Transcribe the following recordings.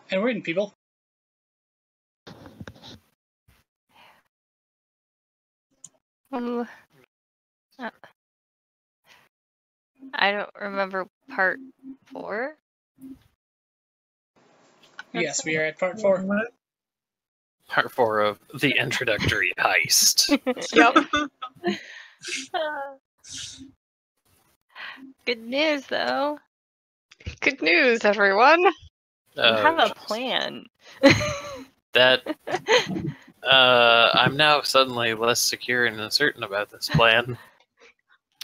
And we're in, people. I don't remember part 4. Yes, we are at part 4. Part 4 of the introductory heist. Yep. Good news, though. Good news, everyone. You have a plan. That I'm now suddenly less secure and uncertain about this plan.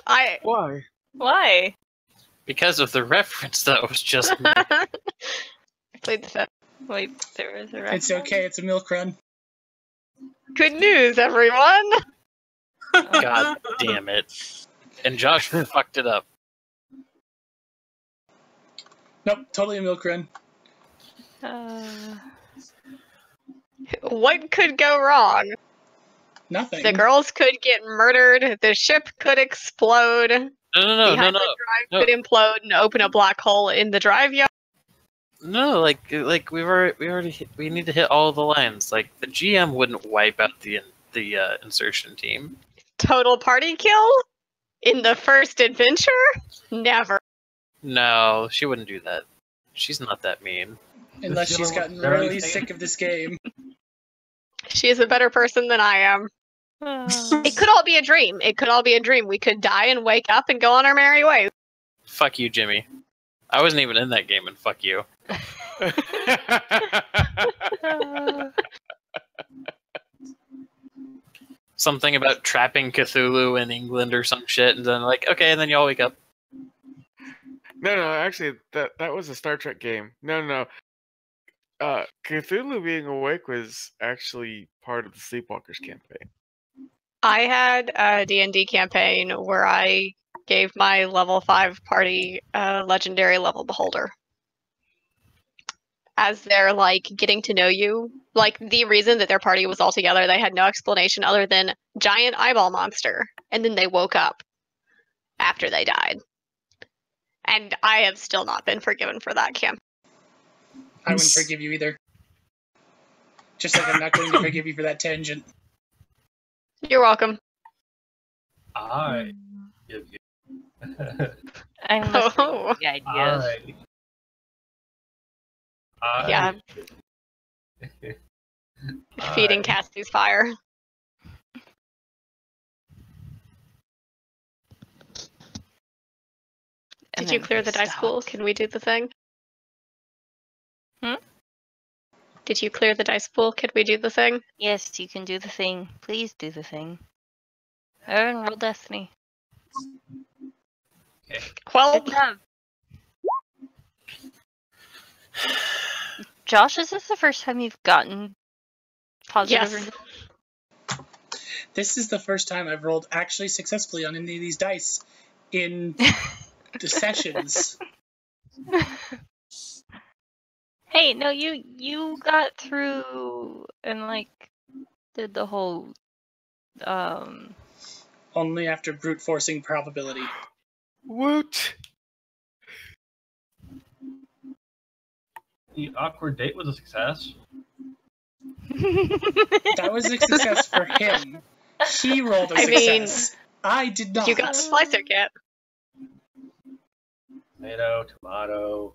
Why? Why? Because of the reference that was just made. Played the Wait, there was a It's okay, it's a milk run. Good news, everyone. God damn it. And Josh fucked it up. Nope, totally a milk run. What could go wrong? Nothing. The girls could get murdered. The ship could explode. No. The drive could implode and open a black hole in the drive yard. No, like we need to hit all the lines. Like the GM wouldn't wipe out the insertion team. Total party kill in the first adventure? Never. No, she wouldn't do that. She's not that mean. Unless she's gotten really sick of this game. She is a better person than I am. It could all be a dream. It could all be a dream. We could die and wake up and go on our merry ways. Fuck you, Jimmy. I wasn't even in that game, and fuck you. Something about trapping Cthulhu in England or some shit, and then like, okay, and then you all wake up. No, actually, that was a Star Trek game. No. Cthulhu being awake was actually part of the Sleepwalkers campaign. I had a D&D campaign where I gave my level 5 party a legendary level beholder. As they're, like, getting to know you. Like, the reason that their party was all together, they had no explanation other than giant eyeball monster. And then they woke up after they died. And I have still not been forgiven for that camp. I wouldn't forgive you either. Just like I'm not going to forgive you for that tangent. You're welcome. I give you. I'm listening to the ideas. Yeah. Feeding Cassie's fire. And Did you then clear he the dice pool? stops. Can we do the thing? Hmm? Did you clear the dice pool? Could we do the thing? Yes, you can do the thing. Please do the thing. Aaron, roll Destiny. Well, Good job. Josh, is this the first time you've gotten positive yes. results? This is the first time I've rolled actually successfully on any of these dice in the sessions. Hey, no, you got through and like did the whole Only after brute forcing probability. Woot! The awkward date was a success. That was a success for him. He rolled a success. I did not. You got the slicer kit. Tomato, tomato.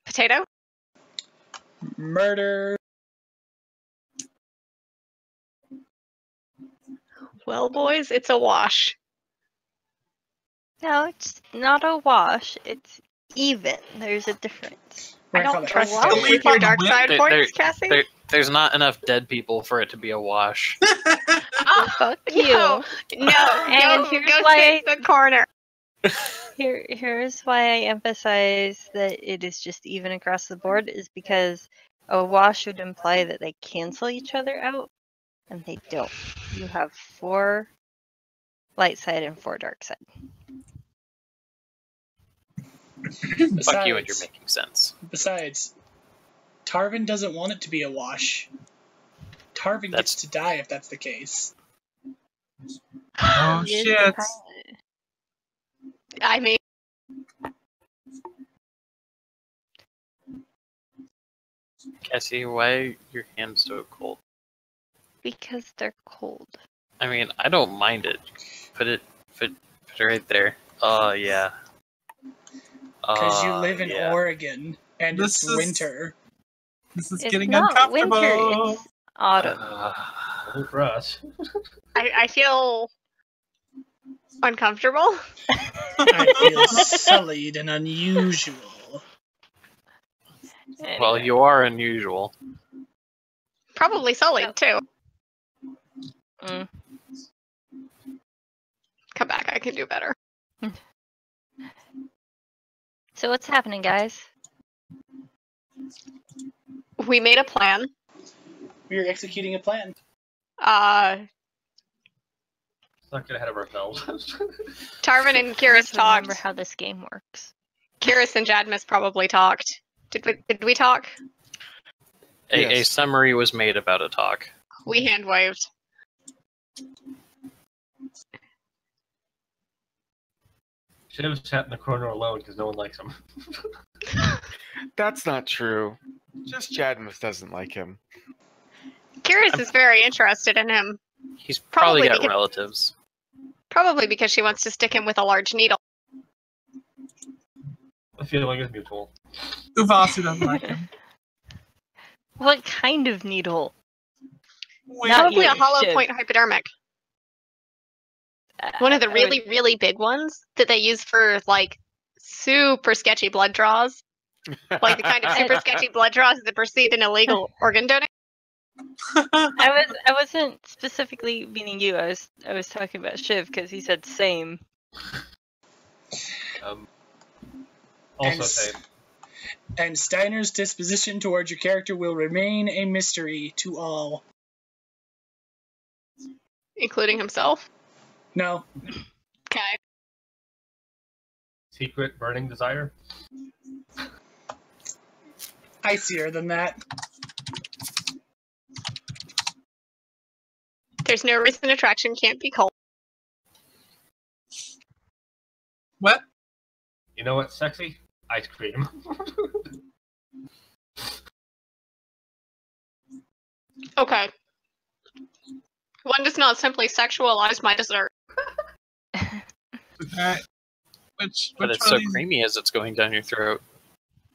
Potato? Murder. Well, boys, it's a wash. No, it's not a wash. It's even. There's a difference. We're I gonna don't call it trust Heist. you with your dark side There- points, Cassie. There's not enough dead people for it to be a wash. Oh, Fuck you. no, And here's go why- sit in the corner. Here's why I emphasize that it is just even across the board is because a wash would imply that they cancel each other out, and they don't. You have 4 light side and 4 dark side. Fuck you and you're making sense. Besides, Tarvin doesn't want it to be a wash. Tarvin gets to die if that's the case. Oh He is shit! the pilot. I mean, Cassie, why are your hands so cold? Because they're cold. I mean, I don't mind it. Put it right there. Yeah. Because you live in yeah. Oregon, and This it's is- winter. This is It's getting not uncomfortable. winter, it's autumn. Only for us. I feel uncomfortable. I feel sullied and unusual. Well, Anyway. you are unusual. Probably sullied, too. Mm. Come back, I can do better. So what's happening, guys? We made a plan. We are executing a plan. Let's Not get ahead of ourselves. Tarvin and Let's Kiris remember talked. how this game works. Kiris and Jadmus probably talked. Did we talk? A Yes. summary was made about a talk. We hand waved. Should have sat in the corner alone because no one likes him. That's not true. Just Jadmus doesn't like him. Kiris is very interested in him. He's probably Probably got because- relatives. Probably because she wants to stick him with a large needle. The feeling is mutual. Uvasi doesn't like him. What kind of needle? Wait, Not Probably a you, hollow Shiv. point hypodermic. One of the I really, really big ones that they use for, like, super sketchy blood draws. Like the kind of super sketchy blood draws that precede an illegal organ donation. I wasn't specifically meaning you. I was talking about Shiv because he said same. Also And- same. And Steiner's disposition towards your character will remain a mystery to all. Including himself. No, Okay. Secret burning desire. icier than that. There's no reason attraction can't be cold. What? You know what's sexy? Ice cream. Okay. One does not simply sexualize my dessert. Alright. Which But one it's so of these? creamy as it's going down your throat.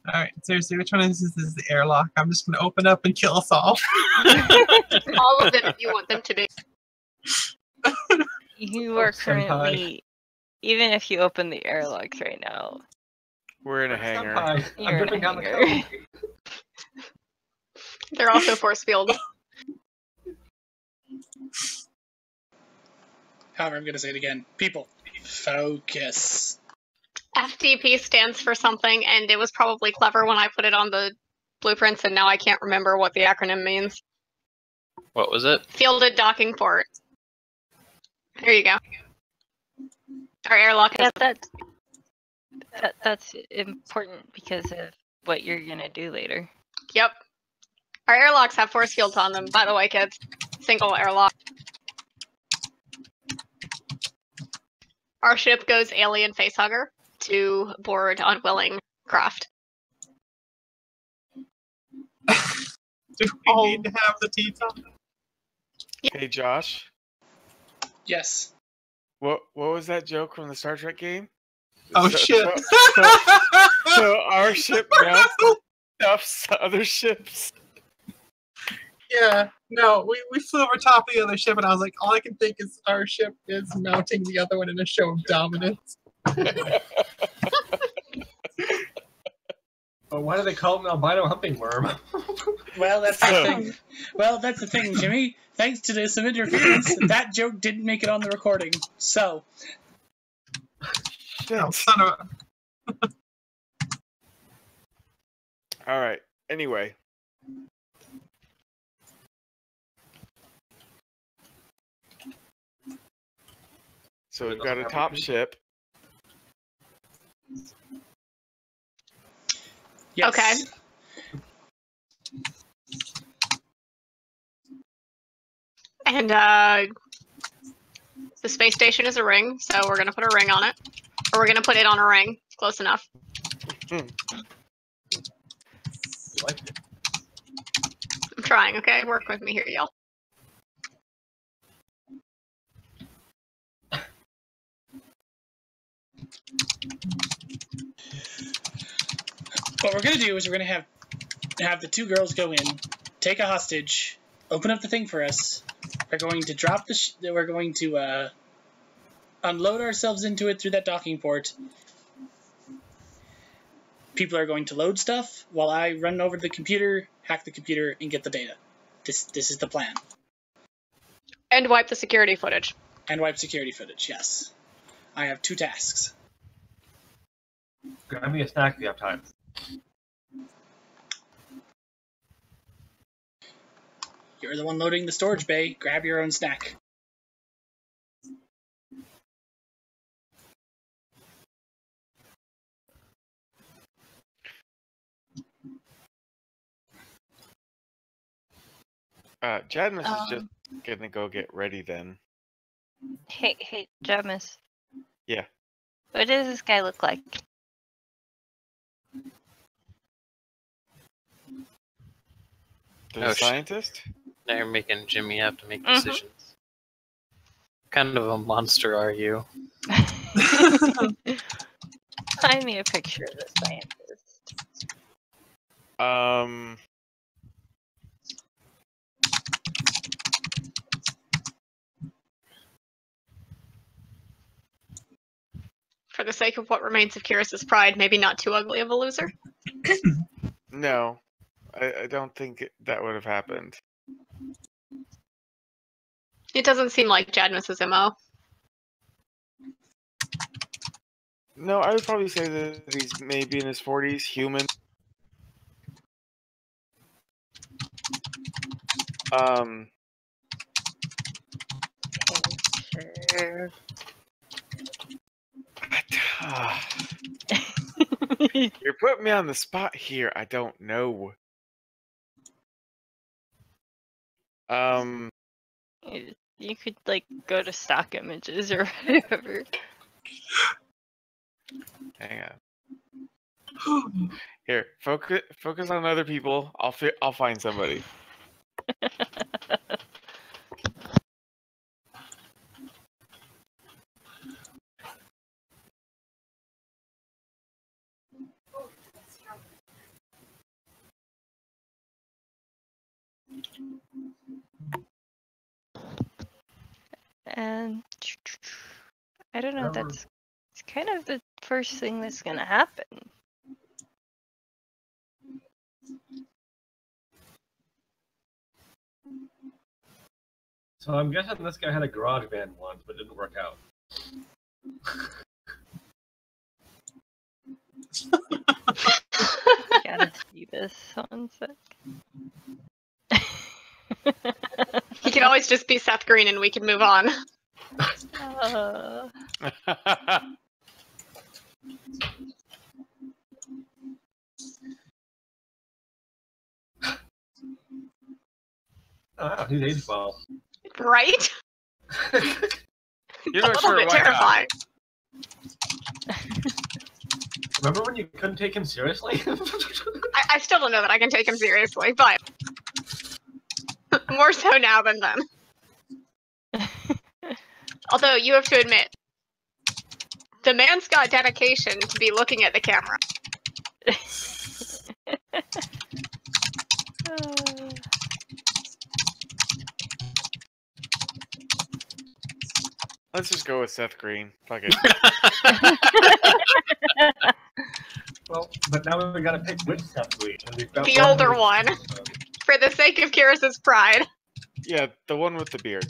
Alright, seriously, which one of these is the airlock? I'm just gonna open up and kill us all. All of them if you want them to be. You are senpai. currently, even if you open the airlocks right now, We're in a hangar. Senpai, You're I'm in ripping a down the hangar. code. They're also force field. However, I'm going to say it again. People, focus. FTP stands for something, and it was probably clever when I put it on the blueprints, and now I can't remember what the acronym means. What was it? Fielded docking port. There you go. Our airlock has Yeah, that's important because of what you're gonna do later. Yep. Our airlocks have force fields on them, by the way, kids. Single airlock. Our ship goes alien facehugger to board unwilling craft. Do we Oh. need to have the tea talk? Hey, Josh. Yes. What was that joke from the Star Trek game? Oh So- shit! So our ship now stuffs other ships. Yeah, no, we flew over top of the other ship, and I was like, all I can think is our ship is mounting the other one in a show of dominance. But why do they call him an albino humping worm? Well, that's the thing. Well, that's the thing, Jimmy. Thanks to some interference, that joke didn't make it on the recording. So, Oh, son of a... All right. Anyway. So we've got a top ship. yes. Okay. And the space station is a ring, so we're gonna put a ring on it. Or we're gonna put it on a ring. Close enough. Like it. I'm trying, okay? Work with me here, y'all. What we're gonna do is we're gonna have the two girls go in, take a hostage, open up the thing for us. We're going to drop the. We're going to unload ourselves into it through that docking port. People are going to load stuff while I run over to the computer, hack the computer, and get the data. This is the plan. And wipe the security footage. And wipe security footage. Yes, I have 2 tasks. Grab me a snack if you have time. You're the one loading the storage bay. Grab your own snack. Jadmus is just gonna go get ready then. Hey, Jamis. Yeah. What does this guy look like? The Oh, shit. scientist? Now you're making Jimmy have to make Mhm. decisions. What kind of a monster are you? Find me a picture of the scientist. For the sake of what remains of Kyrus's pride, maybe not too ugly of a loser. No, I don't think that would have happened. It doesn't seem like Jadmus's MO. No, I would probably say that he's maybe in his 40s, human. Sure. You're putting me on the spot here. I don't know. You could like go to stock images or whatever. Hang on. Here, focus on other people. I'll find somebody. And I don't know, that's it's kind of the first thing that's gonna happen. So I'm guessing this guy had a garage band once, but it didn't work out. Gotta see this one sec. He can always just be Seth Green and we can move on. Oh, he's aged well. Right? You're A not little sure bit why not. terrifying. Remember when you couldn't take him seriously? I still don't know that I can take him seriously, but more so now than then. Although you have to admit, the man's got dedication to be looking at the camera. Let's just go with Seth Green. Fuck it. Well, but now we gotta pick which Seth Green. And we've got The older one. For the sake of Kyrus's pride. Yeah, the one with the beard.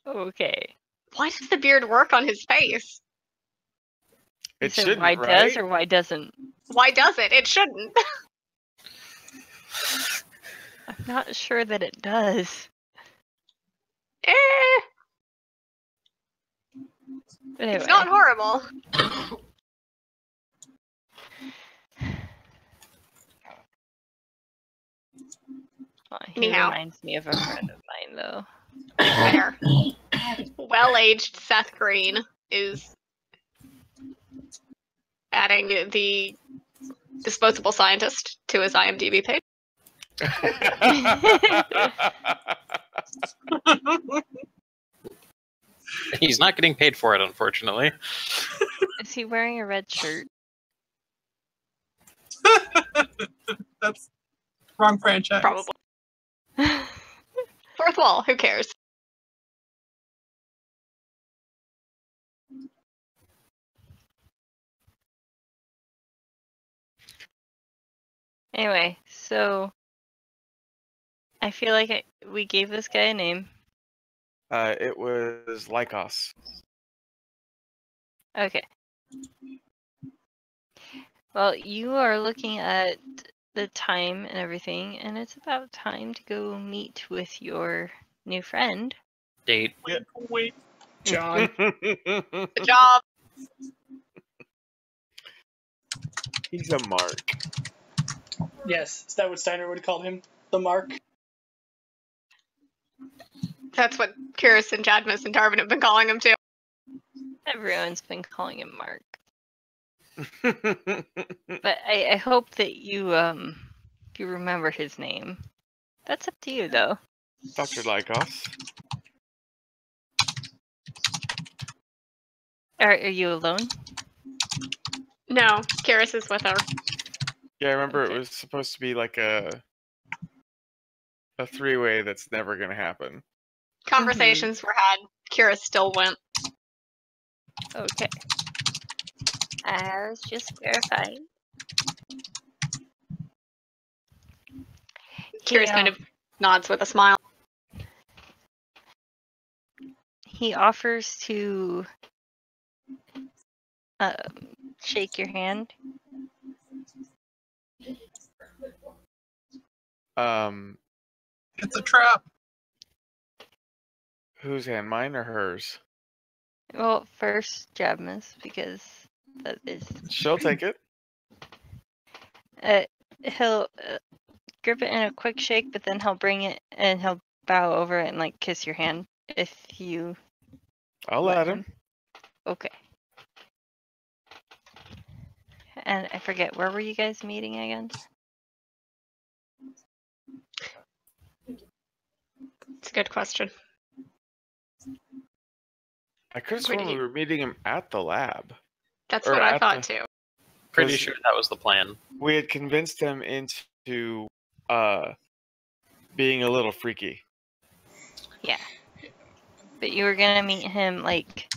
Okay. Why does the beard work on his face? It So shouldn't, why right? does or why doesn't? Why does it? It shouldn't. I'm not sure that it does. Eh, But anyway. it's not horrible. Well, he Anyhow. reminds me of a friend of mine, though. Fair. Well-aged Seth Green is adding the disposable scientist to his IMDb page. He's not getting paid for it, unfortunately. Is he wearing a red shirt? That's wrong franchise. Probably. Fourth wall, who cares? Anyway, so I feel like we gave this guy a name. It was Lycos. Okay. Well, you are looking at the time and everything, and it's about time to go meet with your new friend. Date. Wait. John. Good job. He's a mark. Yes, is that what Steiner would have called him? The Mark? That's what Kyrus and Jadmus and Tarvin have been calling him too. Everyone's been calling him Mark. But I hope that you remember his name. That's up to you, though. Dr. Lycos. Are you alone? No, Kyrus is with her. Yeah, I remember Okay. it was supposed to be like a three-way that's never gonna happen. Conversations were had. Kyrus still went. Okay. I was just verifying. Curious kind of nods with a smile. He offers to shake your hand. It's a trap. Whose hand, mine or hers? Well, first Jabma's, because that is. She'll take it. He'll grip it in a quick shake, but then he'll bring it and he'll bow over it and like kiss your hand if you. I'll let him. Okay. And I forget, where were you guys meeting again? It's a good question. I could have Where sworn did we were meeting him at the lab. That's Or what I at thought the- too. Pretty 'Cause sure that was the plan. We had convinced him into being a little freaky. Yeah. But you were gonna meet him like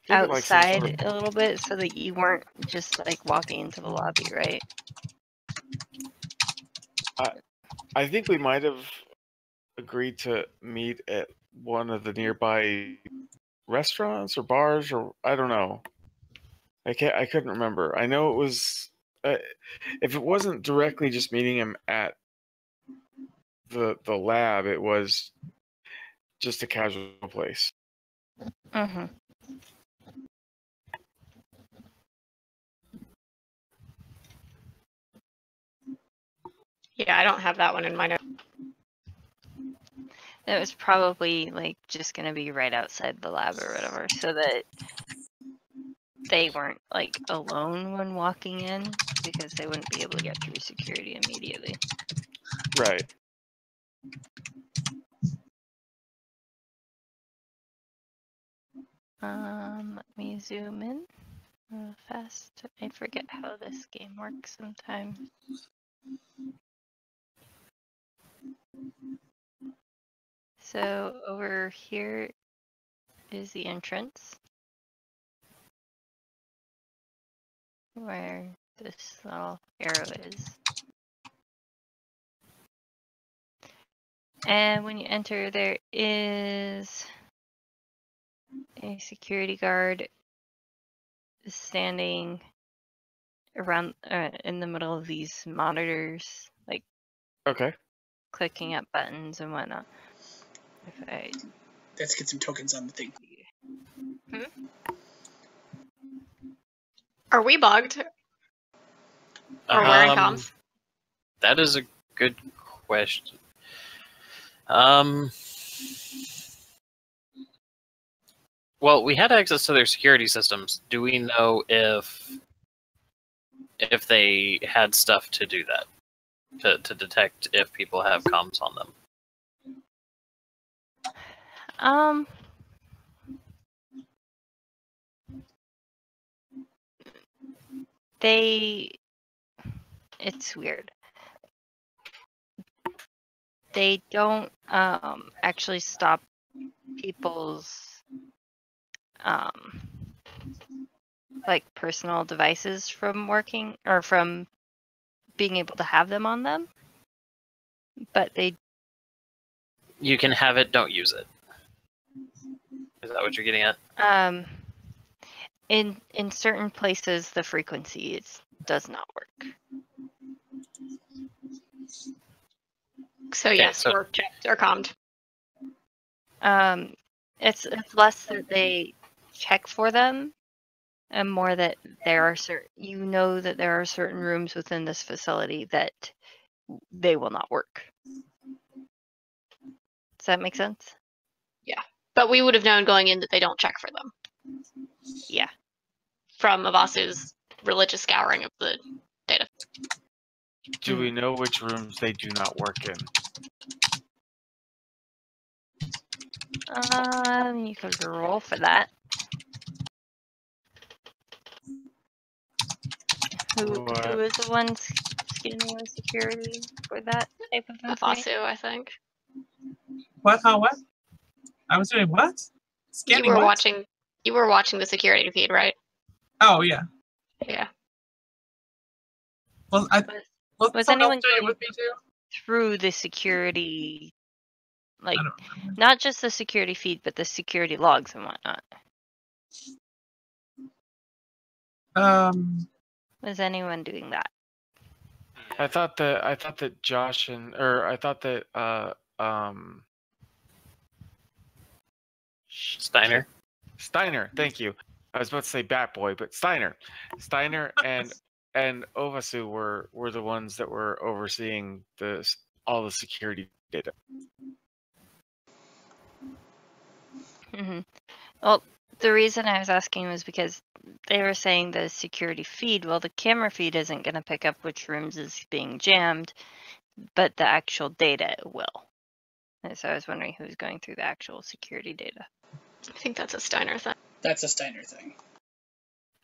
Give it, like, some outside sort of- a little bit so that you weren't just like walking into the lobby, right? I think we might have agreed to meet at one of the nearby restaurants or bars, or I don't know. I couldn't remember. I know it was if it wasn't directly just meeting him at the lab, it was just a casual place. Mm-hmm. Yeah, I don't have that one in my notes. It was probably like just gonna be right outside the lab or whatever, so that they weren't like alone when walking in, because they wouldn't be able to get through security immediately. Right. Let me zoom in real fast. I forget how this game works sometimes. So over here is the entrance, where this little arrow is. And when you enter, there is a security guard standing around in the middle of these monitors, like Okay. clicking up buttons and whatnot. If I Let's get some tokens on the thing. Are we bugged? Or wearing comms? That is a good question. Well, we had access to their security systems. Do we know if they had stuff to do that, to detect if people have comms on them? It's weird. They don't actually stop people's like personal devices from working or from being able to have them on them, but You can have it, don't use it. Is that what you're getting at? in certain places the frequency does not work. So Okay, yes, so- we're checked or commed. It's less that they check for them and more that there are that there are certain rooms within this facility that they will not work. Does that make sense? But we would have known going in that they don't check for them. Yeah. From Avasu's religious scouring of the data. Do we know which rooms they do not work in? You could roll for that. Who is the one scanning the security for that type of information? Avasu, I think. What? How? What? I was doing what? Scanning You were what? watching the security feed, right? Oh yeah. Yeah. Was Was someone anyone else doing it going with me too? through the security, like I don't remember. not just the security feed, but the security logs and whatnot? Was anyone doing that? I thought that Josh I thought that Steiner. Steiner, thank you. I was about to say Bat Boy, but Steiner and Ovasu were the ones that were overseeing all the security data. Hmm. Well, the reason I was asking was because they were saying the security feed, well, the camera feed isn't going to pick up which rooms is being jammed, but the actual data will. And so I was wondering who's going through the actual security data. I think that's a Steiner thing. That's a Steiner thing.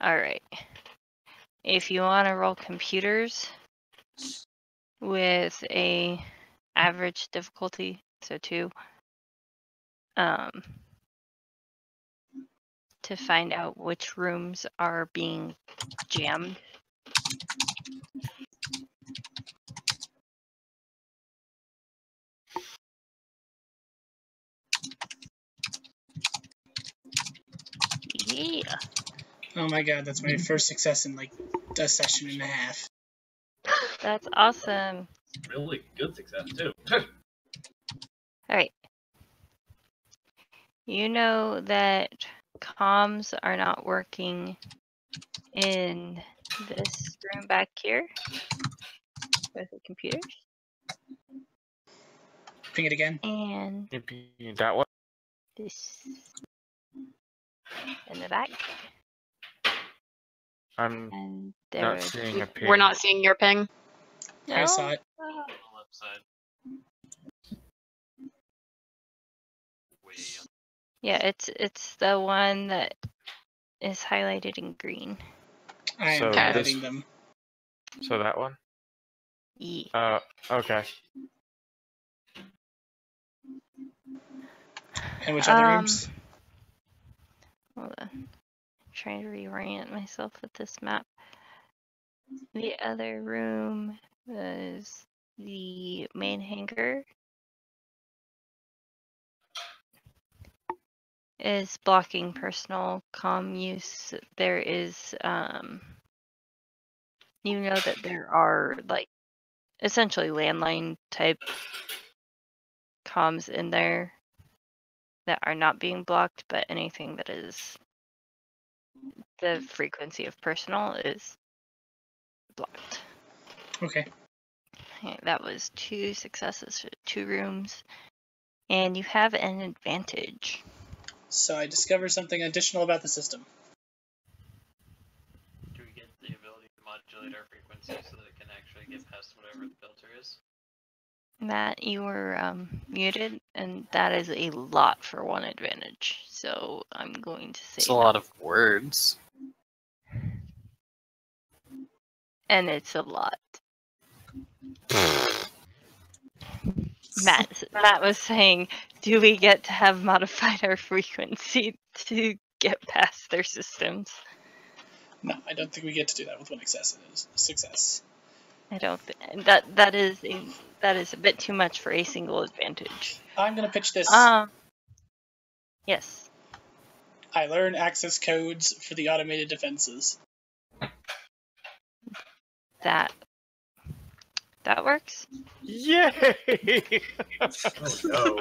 All right. If you want to roll computers with a average difficulty, so 2, to find out which rooms are being jammed. Yeah. Oh my god, that's my first success in like a session and a half. That's awesome. Really good success too. All right. You know that comms are not working in this room back here with the computers. Ping it again. And That one. this in the back. I'm And there not was seeing a ping. We're not seeing your ping. I saw it. Oh. On the left side. Way up. Yeah, it's the one that is highlighted in green. I am So highlighting them. So that one. Yeah. Okay. And which other rooms? Hold on. I'm trying to reorient myself with this map. The other room is the main hangar. Is blocking personal comm use. There is, you know that there are like essentially landline type comms in there that are not being blocked, but anything that is the frequency of personal is blocked. Okay. Okay, that was 2 successes for 2 rooms, and you have an advantage. So I discovered something additional about the system. Do we get the ability to modulate our frequency so that it can actually get past whatever the filter is? Matt, you were muted, and that is a lot for 1 advantage. So I'm going to say It's a lot of words. and it's a lot. Matt was saying, do we get to have modified our frequency to get past their systems? No, I don't think we get to do that with 1 success. I don't think that is a bit too much for a single advantage. I'm gonna pitch this. Yes. I learn access codes for the automated defenses. That works. Yay! Oh no.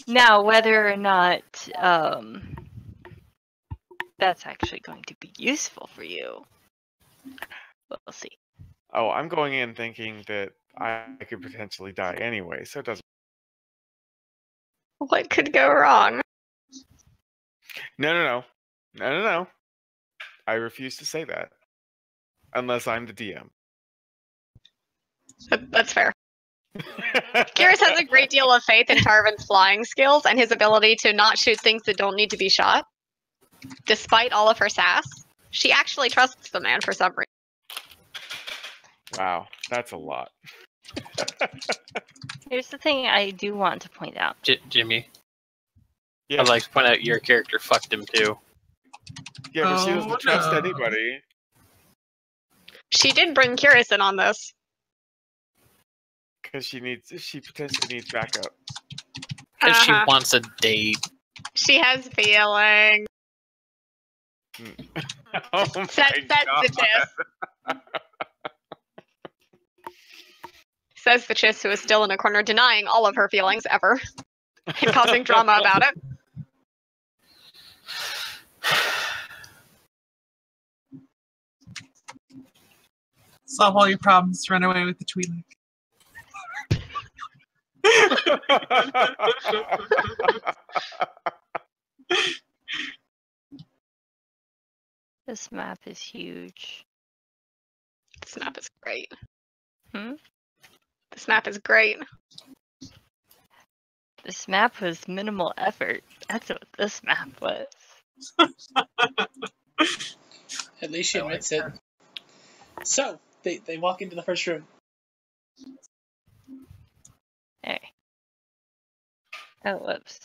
Now, whether or not that's actually going to be useful for you, we'll see. Oh, I'm going in thinking that I could potentially die anyway, so it doesn't. What could go wrong? No. I refuse to say that. Unless I'm the DM. That's fair. Garrus has a great deal of faith in Tarvin's flying skills and his ability to not shoot things that don't need to be shot. Despite all of her sass, she actually trusts the man for some reason. Wow, that's a lot. Here's the thing I do want to point out. Jimmy, Yeah, I'd like to point out your character fucked him too. yeah, but she Oh, doesn't trust no. anybody. She did bring Curious in on this. Because she potentially needs backup. Because she Uh-huh. wants a date. She has feelings. Oh That's my the god. Chiss. Says the Chiss, who is still in a corner denying all of her feelings ever and causing drama about it. Solve all your problems. Run away with the Twi'lek. This map is huge. This map is great. Hmm? This map is great. This map was minimal effort. That's what this map was. At least she admits it. So, they walk into the first room. Hey. Oh, whoops.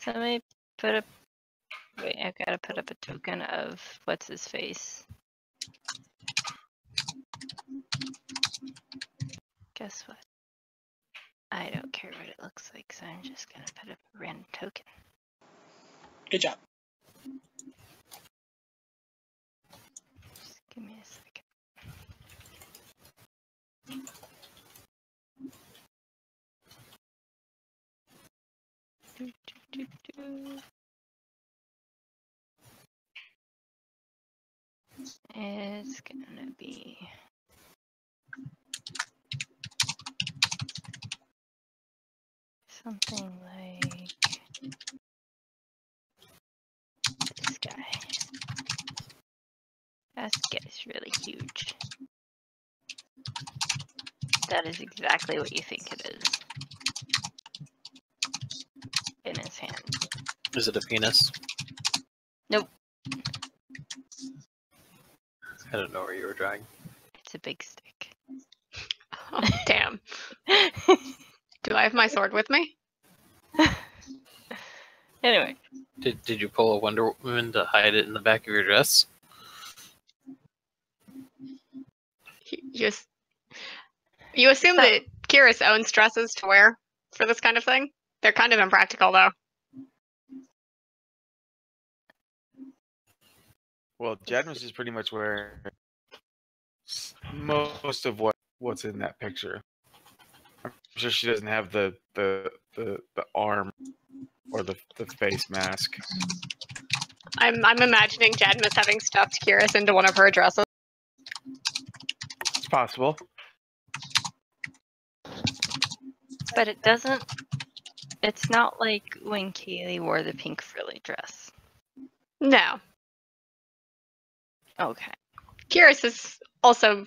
Somebody put up... Wait, I've got to put up a token of what's his face. Guess what? I don't care what it looks like, so I'm just going to put up a random token. Good job. Just give me a second. Do, do, do, do. It's gonna be something like this guy. This guy's really huge. That is exactly what you think it is. In his hand. Is it a penis? Nope. I don't know where you were drawing. It's a big stick. Oh, damn. Do I have my sword with me? Anyway. Did you pull a Wonder Woman to hide it in the back of your dress? You assume that Kyrus owns dresses to wear for this kind of thing? They're kind of impractical, though. Well, Jadmus is pretty much wearing most of what's in that picture. I'm sure she doesn't have the arm or the face mask. I'm imagining Jadmus having stuffed Kyrus into one of her dresses. It's possible. But it doesn't... It's not like when Kaylee wore the pink frilly dress. No. Okay. Kyrus is also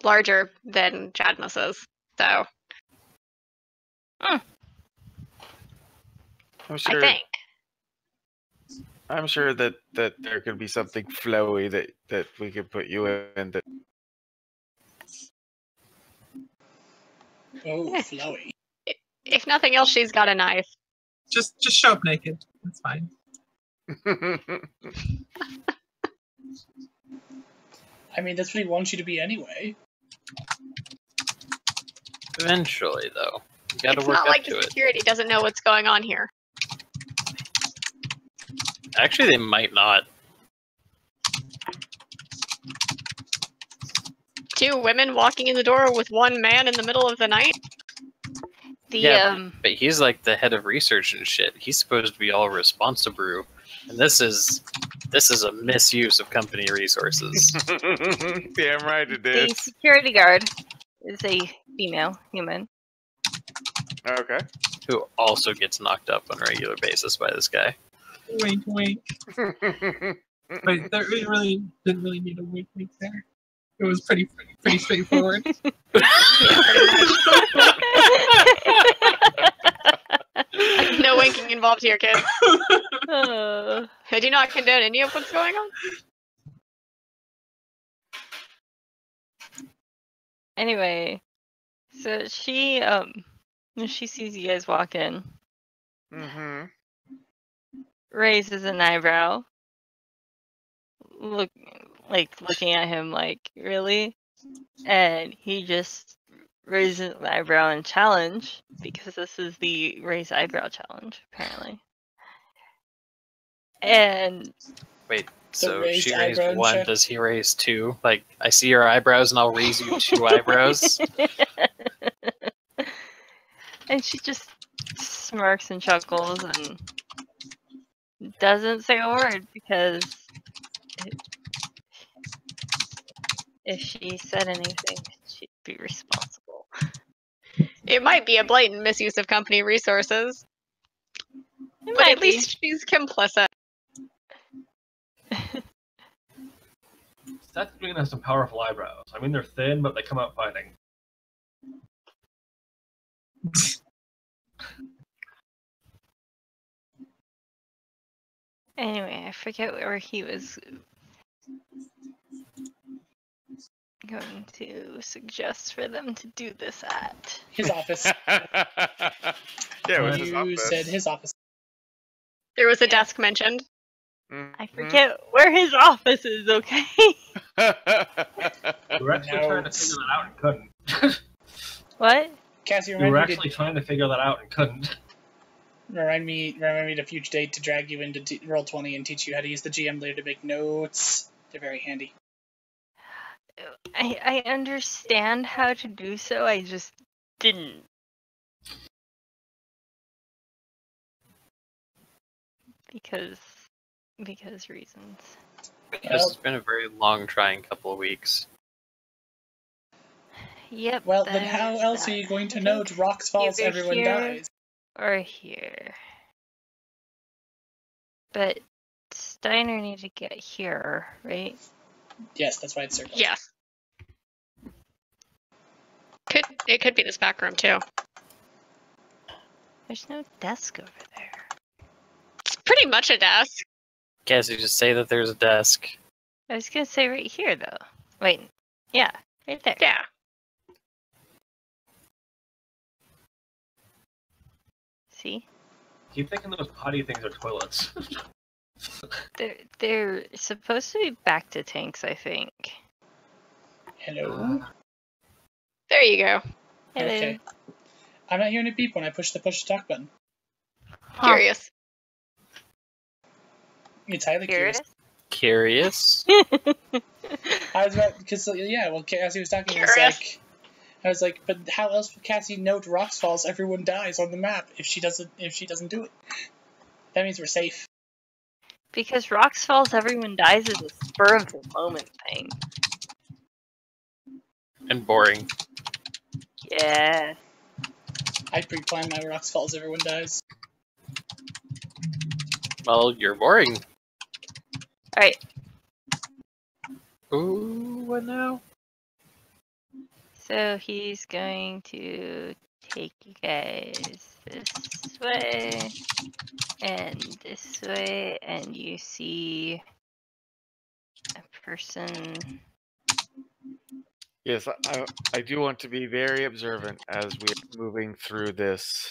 larger than Jadmus is, so... I'm sure. I think. I'm sure that there could be something flowy that we could put you in. That Oh, Yeah. flowy. If nothing else, she's got a knife. Just show up naked. That's fine. I mean, that's what he wants you to be anyway. Eventually, though. You gotta It's work not up like to the it. security doesn't know what's going on here. Actually, they might not. 2 women walking in the door with 1 man in the middle of the night? But he's like the head of research and shit. He's supposed to be all responsible, and this is a misuse of company resources. Damn right it The is. security guard is a female human. Okay. Who also gets knocked up on a regular basis by this guy. Wink, wink. But there really didn't really need a wink, wink there. It was pretty straightforward. No winking involved here, kids. Uh, I do not condone any of what's going on. anyway, so she when she sees you guys walk in, Mm-hmm. raises an eyebrow. Look, like looking at him like, really? And he just raises an eyebrow and challenge, because this is the raise eyebrow challenge, apparently. And Wait, so raised she raised eyebrow 1, check. does he raise 2? Like, I see your eyebrows and I'll raise you 2 eyebrows? and she just smirks and chuckles and doesn't say a word, because if she said anything, she'd be responsible. It might be a blatant misuse of company resources, It but might at least she's complicit. Seth Green has some powerful eyebrows. I mean, they're thin, but they come out fighting. Anyway, I forget where he was going to suggest for them to do this at. His office. Yeah, it was his You office. said his office. There was a desk mentioned. I Mhm. forget where his office is, okay? We were actually trying to Notes. figure that out and couldn't. What? Cassie, We were remind me, actually trying to figure that out and couldn't. remind me to future date to drag you into Roll20 and teach you how to use the GM later to make notes. They're very handy. I understand how to do so, I just didn't. Because reasons. Because it's been a very long, trying couple of weeks. Yep. Well, then there's how else are that. you going to I know think rocks falls, either everyone here dies? or here. But Steiner need to get here, right? Yes, that's why it's circled. Yes. It could be this back room too. There's no desk over there. It's pretty much a desk. Cassie, just say that there's a desk. I was gonna say right here, though. Wait. Yeah, right there. Yeah. See? Keep thinking those potty things are toilets. They're supposed to be back to tanks, I think. Hello? There you go. Hello. Okay. I'm not hearing a beep when I push the talk button. Huh. Curious. It's highly curious. Curious? I was about, because, yeah, well, Cassie was talking, Curious. I was like, but how else would Cassie note rocks falls, everyone dies on the map if she doesn't do it? That means we're safe. Because Rocks Falls Everyone Dies is a spur of the moment thing. And boring. Yeah. I pre-plan my rocks falls, everyone dies. Well, you're boring. Alright, Ooh, what now? so he's going to take you guys this way, and you see a person. Yes, I do want to be very observant as we are moving through this.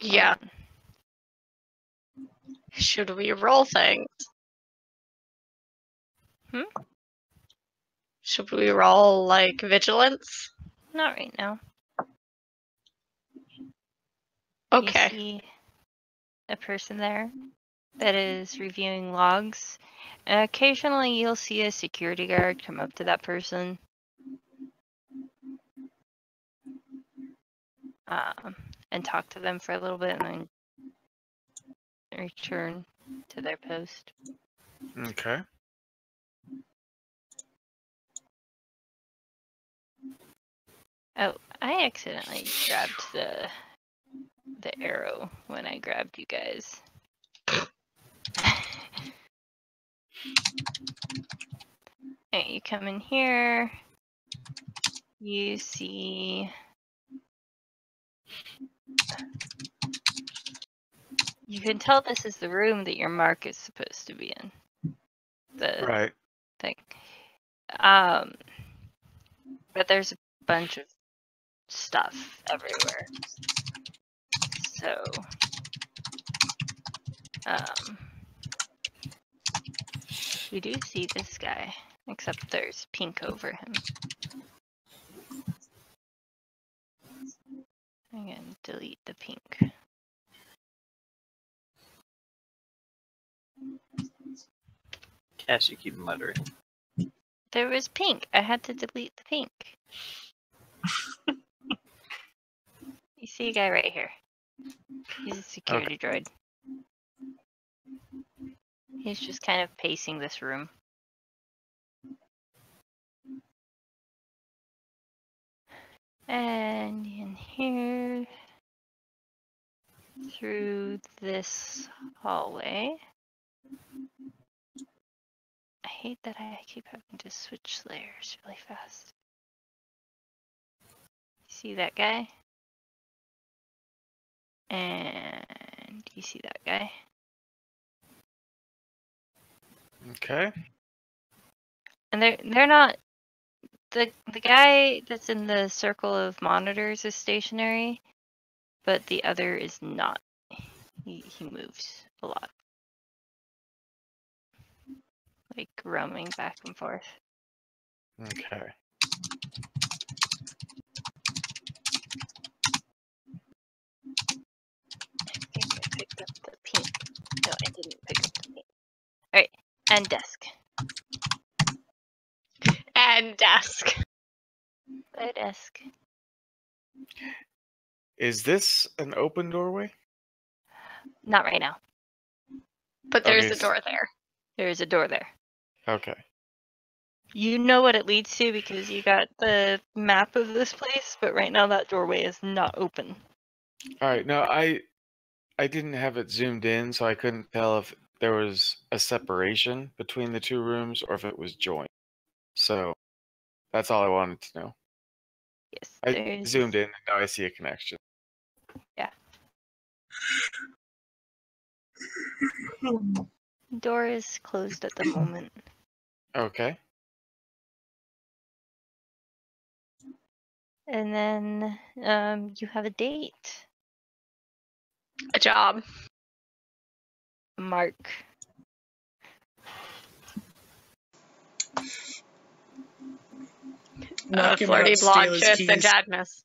Yeah. Should we roll things? Should we roll, like, vigilance? Not right now. Okay. You see a person there that is reviewing logs. Occasionally you'll see a security guard come up to that person. And talk to them for a little bit and then return to their post. Okay. Oh, I accidentally grabbed the arrow when I grabbed you guys. Alright, you come in here. You see. You can tell this is the room that your mark is supposed to be in. The Right. thing. But there's a bunch of stuff everywhere. So, You do see this guy, except there's pink over him. I'm gonna delete the pink. Cass, you keep muttering. There was pink. I had to delete the pink. You see a guy right here. He's a security droid. He's just kind of pacing this room. And in here, through this hallway. I hate that I keep having to switch layers really fast. See that guy? And you see that guy? Okay. And they're not the guy that's in the circle of monitors is stationary, but the other is not. He moves a lot. Like roaming back and forth. Okay. I think I picked up the pink. No, I didn't pick up the pink. Alright, and desk. And desk. Bye, desk. Is this an open doorway? Not right now. But there's Okay, a door there. There is a door there. Okay. You know what it leads to because you got the map of this place, but right now that doorway is not open. All right. No, I didn't have it zoomed in, so I couldn't tell if there was a separation between the two rooms or if it was joined. So that's all I wanted to know. Yes, I there's... zoomed in, and now I see a connection. Yeah. Door is closed at the moment. Okay. And then you have a date. A job. Mark. Knock him Flirty out, blonde steal his chiss and keys. Jadmus.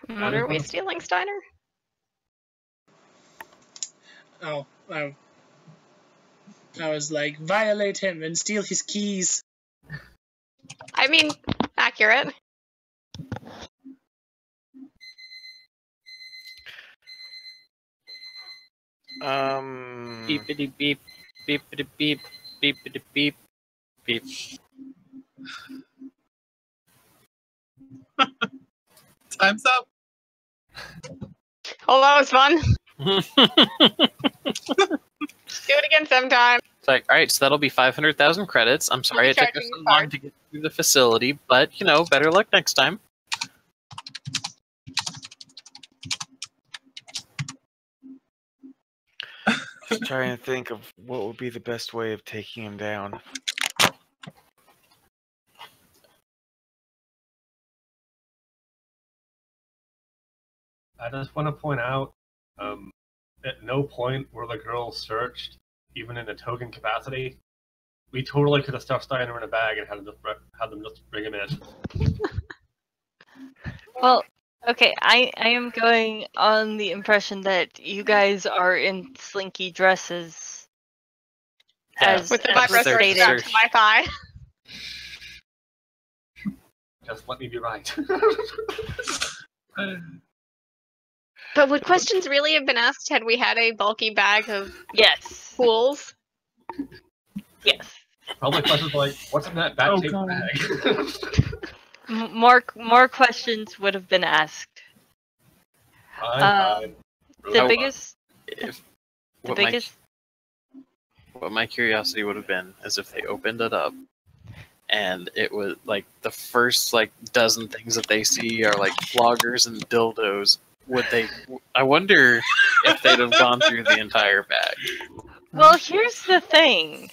What are we stealing, Steiner? Oh, I was like, violate him and steal his keys. I mean, accurate. Beepity beep, beepity beep, beepity beep, beep. Time's up. Oh, that was fun. Do it again sometime. It's like, all right, so that'll be 500,000 credits. I'm sorry be it took us charging so you long card. to get through the facility, but, you know, better luck next time. Just trying to think of what would be the best way of taking him down. I just want to point out, at no point were the girls searched, even in a token capacity. We totally could have stuffed Steiner in a bag and had them just bring him in. Well, okay, I am going on the impression that you guys are in slinky dresses. As, With the as was vibrosaur stated. strapped to my thigh. Just let me be right. But would questions really have been asked had we had a bulky bag of Yes. pools? Yes. Probably questions like, what's in that back tape bag? More questions would have been asked. Fine. The Oh, biggest. If, The what, biggest. what my curiosity would have been is if they opened it up and it was like the first like dozen things that they see are like floggers and dildos. Would they? I wonder if they'd have gone through the entire bag. Well, here's the thing.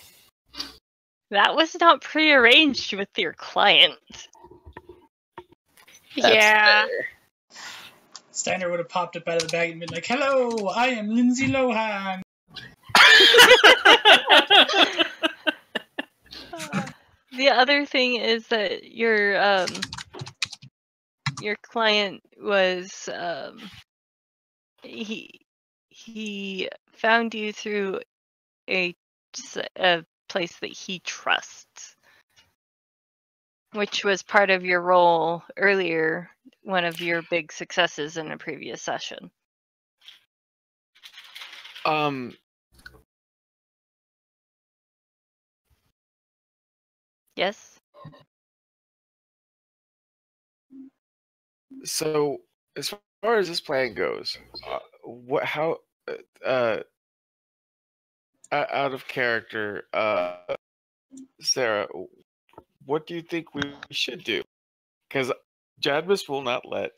That was not prearranged with your client. That's Yeah. fair. Steiner would have popped up out of the bag and been like, "Hello, I am Lindsay Lohan." The other thing is that your client was he found you through a place that he trusts, which was part of your role earlier, one of your big successes in a previous session. Yes? So, as far as this plan goes, out of character, Sarah, what do you think we should do? Because Jadmus will not let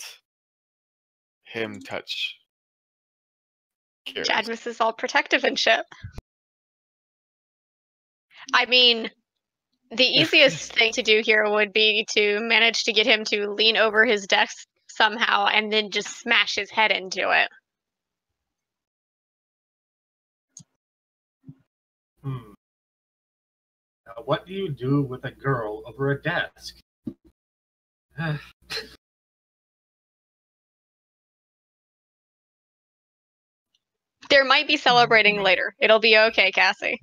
him touch Kyrus. Jadmus is all protective and shit. I mean, the easiest thing to do here would be to manage to get him to lean over his desk somehow and then just smash his head into it. Now, what do you do with a girl over a desk? There might be celebrating later. It'll be okay, Cassie.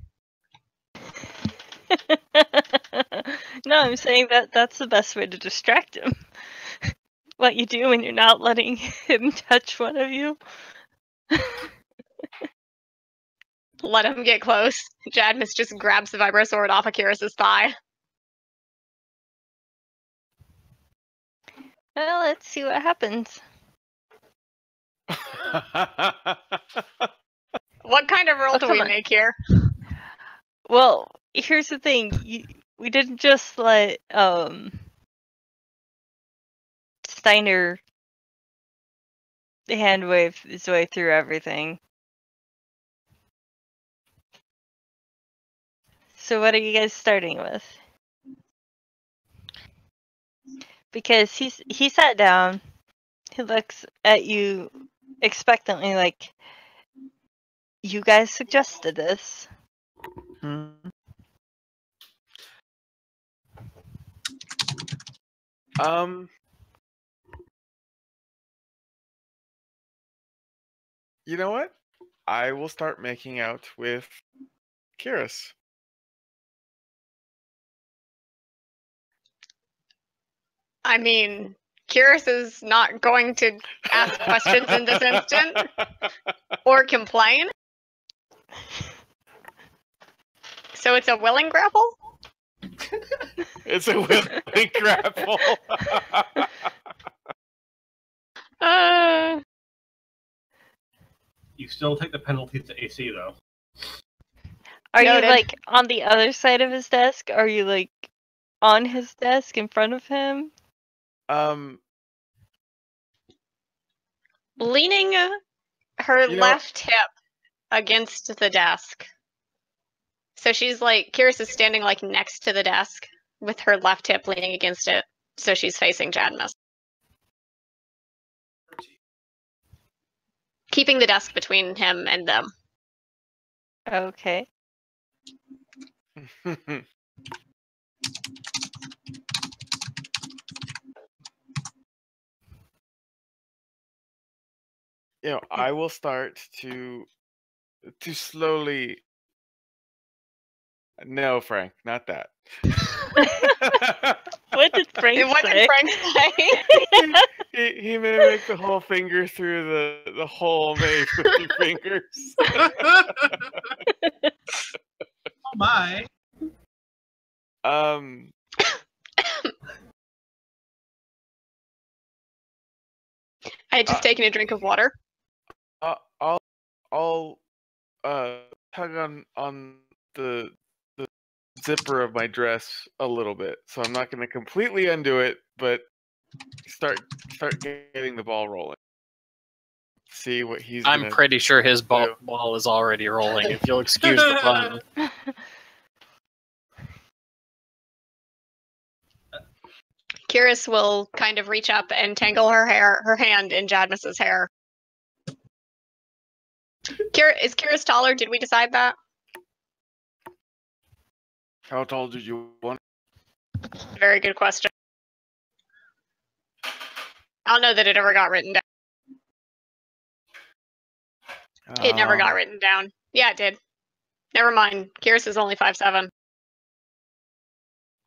No, I'm saying that that's the best way to distract him. What you do when you're not letting him touch one of you. Let him get close. Jadmus just grabs the vibro sword off of Kyrus's thigh. Well, let's see what happens. What kind of roll do we come on. make here? Well, here's the thing. We didn't just let Steiner hand wave his way through everything. So what are you guys starting with? Because he sat down, he looks at you expectantly like, you guys suggested this. You know what? I will start making out with Kyrus. I mean, Kyrus is not going to ask questions in this instant or complain. So it's a willing grapple? It's a willing grapple. You still take the penalties to AC, though. Are you Noted. like on the other side of his desk? Are you like on his desk in front of him? Leaning her left hip against the desk. So she's like, Kyrus is standing like next to the desk with her left hip leaning against it. So she's facing Jadmus. Keeping the desk between him and them. Okay. I will start to slowly. No, Frank, not that. What did Frank What say? did Frank say? He mimicked the whole finger through the hole made with your fingers. Oh my. I had just taken a drink of water. I'll tug on the zipper of my dress a little bit, so I'm not going to completely undo it, but start getting the ball rolling. See what he's. I'm pretty sure his ball is already rolling. If you'll excuse the pun. Kiris will kind of reach up and tangle her hand in Jadmus's hair. Is Kiris taller? Did we decide that? How tall did you want? Very good question. I don't know that it ever got written down. It never got written down. Yeah, it did. Never mind. Kiris is only 5'7".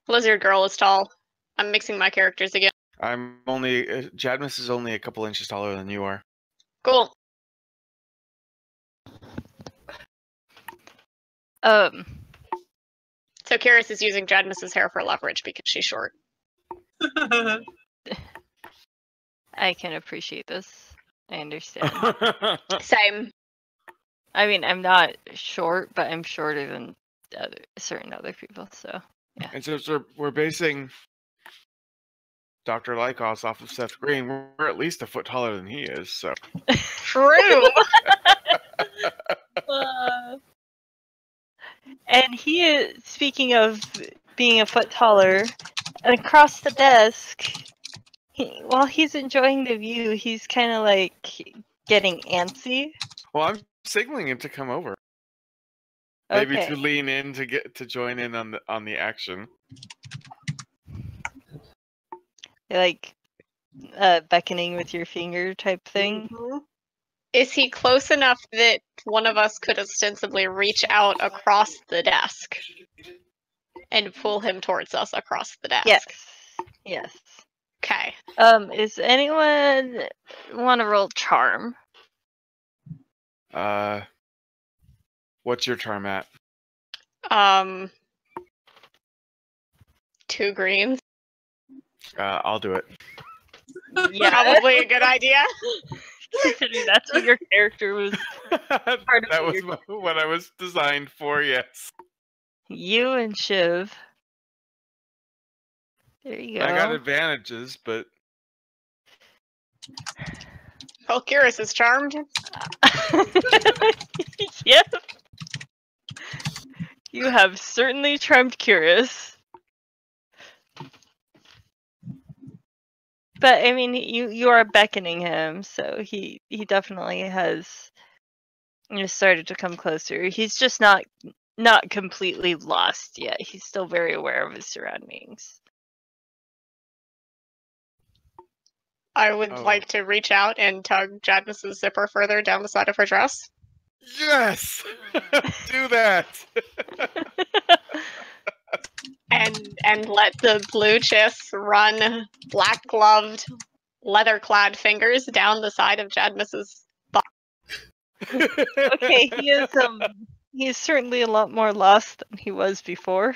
Lizard Girl is tall. I'm mixing my characters again. I'm only Jadmus is only a couple inches taller than you are. Cool. So Kiris is using Jadmus's hair for leverage because she's short. I can appreciate this. I understand. Same. I mean, I'm not short, but I'm shorter than certain other people, so yeah. And since we're basing Dr. Lycos off of Seth Green, we're at least a foot taller than he is, so. True! And he is, speaking of being a foot taller, and across the desk, while he's enjoying the view, he's kind of like getting antsy. Well, I'm signaling him to come over. Okay. Maybe to lean in to join in on the action. Like beckoning with your finger type thing. Mm-hmm. Is he close enough that one of us could ostensibly reach out across the desk and pull him towards us across the desk? Yes. Yes. Okay. Is anyone want to roll charm? What's your charm at? 2 greens. I'll do it. Yeah, Probably a good idea. considering that's what your character was. That was what I was designed for. Yes. You and Shiv. There you go. I got advantages, but Well, Kiris is charmed. Yep. You have certainly charmed Curious. But I mean, you are beckoning him, so he definitely has started to come closer. He's just not completely lost yet. He's still very aware of his surroundings. I would like to reach out and tug Jadmus's zipper further down the side of her dress. yes, do that. And let the blue chiss run black-gloved, leather-clad fingers down the side of Jadmus's butt. Okay, he is certainly a lot more lost than he was before.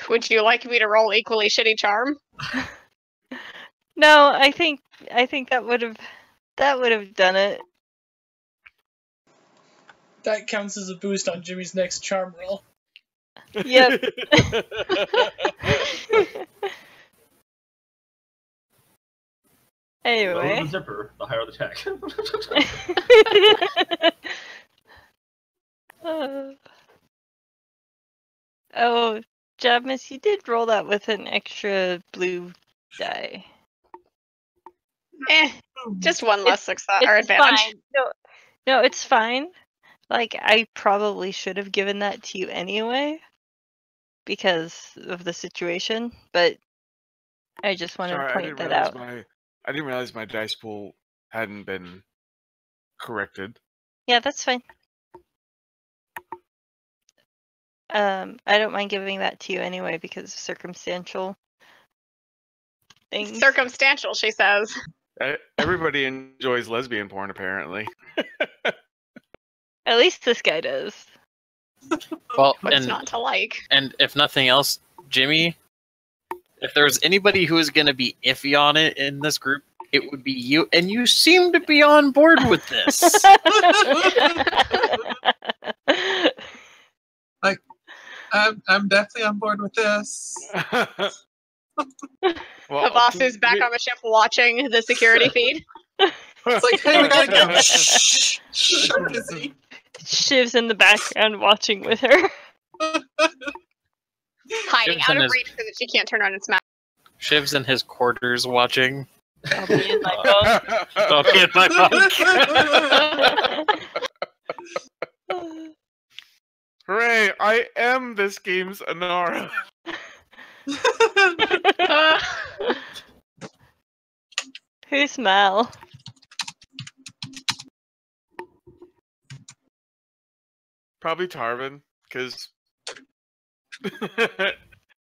Would you like me to roll equally shitty charm? No, I think that would have done it. That counts as a boost on Jimmy's next charm roll. Yep. The lower Anyway. the zipper, the higher the check. Oh, Jabmus, you did roll that with an extra blue die. Just one less success or It's advantage. fine. No, it's fine. Like, I probably should have given that to you anyway because of the situation, but I just wanted Sorry, to point that out. I didn't realize my dice pool hadn't been corrected. Yeah, that's fine. I don't mind giving that to you anyway because of circumstantial things. Circumstantial, she says. Everybody enjoys lesbian porn, apparently. At least this guy does. Well, What's not to like? and if nothing else, Jimmy, if there's anybody who is going to be iffy on it in this group, it would be you, and you seem to be on board with this. I'm definitely on board with this. Well, The boss is back on the ship watching the security feed. It's like, hey, we gotta go. Shh, shh, I'm busy. Shiv's in the background watching with her. Hiding Jimson out of is- reach so that she can't turn around and smack. Shiv's in his quarters watching. I'll be in my bunk. I'll be in my bunk. Hooray! I am this game's Anara. Who's Mal? Probably Tarvin, because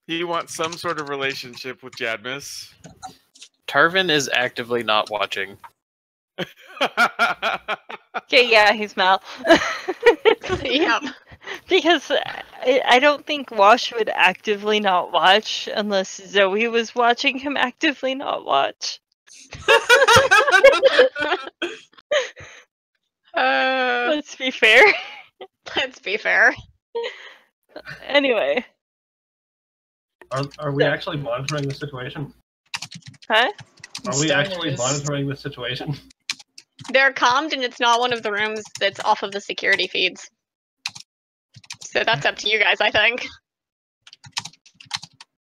he wants some sort of relationship with Jadmis. Tarvin is actively not watching. Okay, yeah, he's Mal. Yep. Because I don't think Wash would actively not watch unless Zoe was watching him actively not watch. Let's be fair. Let's be fair. Anyway. Are we actually monitoring the situation? Huh? Are we Steiner actually is- monitoring the situation? They're calmed, and it's not one of the rooms that's off of the security feeds. So that's up to you guys, I think.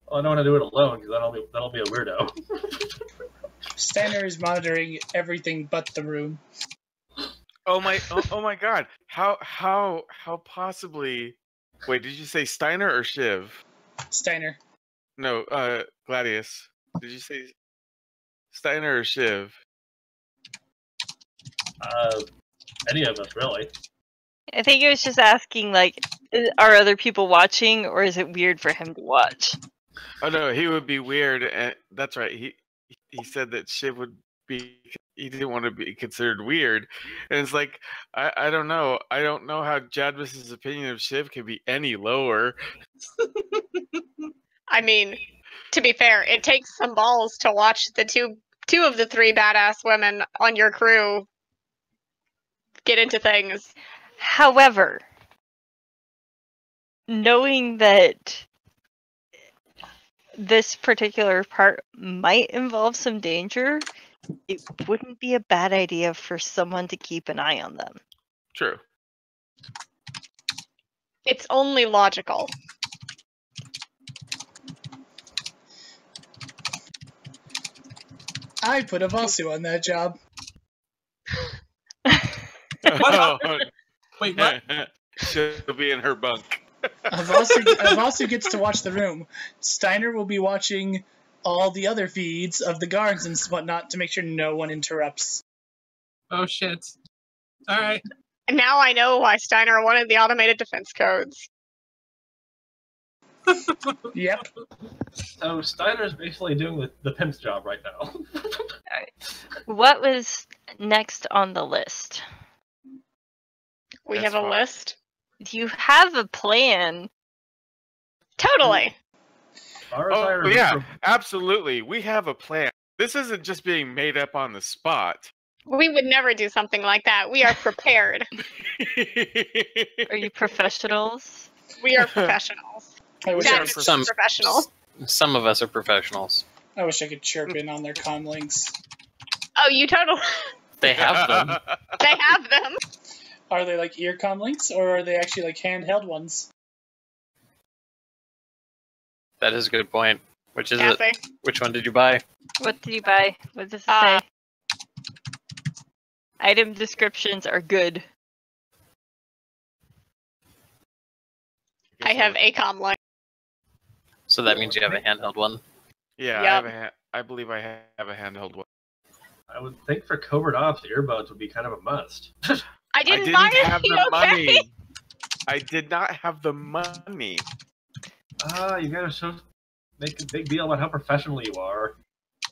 Well, I don't want to do it alone because that'll be a weirdo. Steiner is monitoring everything but the room. Oh my god. How possibly Wait, did you say Steiner or Shiv? Steiner. No, Gladius. Did you say Steiner or Shiv? Any of us, really. I think it was just asking, like, are other people watching, or is it weird for him to watch? Oh no, he would be weird, and that's right. He said that Shiv would be. He didn't want to be considered weird, and it's like I don't know. I don't know how Jadvis's opinion of Shiv can be any lower. I mean, to be fair, it takes some balls to watch the two of the three badass women on your crew get into things. However, knowing that this particular part might involve some danger, it wouldn't be a bad idea for someone to keep an eye on them. True. It's only logical. I put a Vasu on that job. Wait, what? She'll be in her bunk. Vasu gets to watch the room. Steiner will be watching all the other feeds of the guards and whatnot to make sure no one interrupts. Oh shit. Alright. And now I know why Steiner wanted the automated defense codes. Yep. So Steiner's basically doing the pimp's job right now. What was next on the list? We That's have a fine. list. You have a plan. Totally. As far as I Oh remember, yeah, absolutely. We have a plan. This isn't just being made up on the spot. We would never do something like that. We are prepared. Are you professionals? We are professionals. I wish That I, is Some- professional. Some of us are professionals. I wish I could chirp in on their comm links. Oh, you totally. They have them. They have them. Are they like ear comm links, or are they actually like handheld ones? That is a good point. Which is it? Cassie. Which one did you buy? What did you buy? What does it Uh, say? Item descriptions are good. I have ACOM link. So that means you have a handheld one. Yeah, Yep. I believe I have a handheld one. I would think for covert ops, earbuds would be kind of a must. I didn't buy it. have the okay? money. I did not have the money. You gotta make a big deal about how professional you are.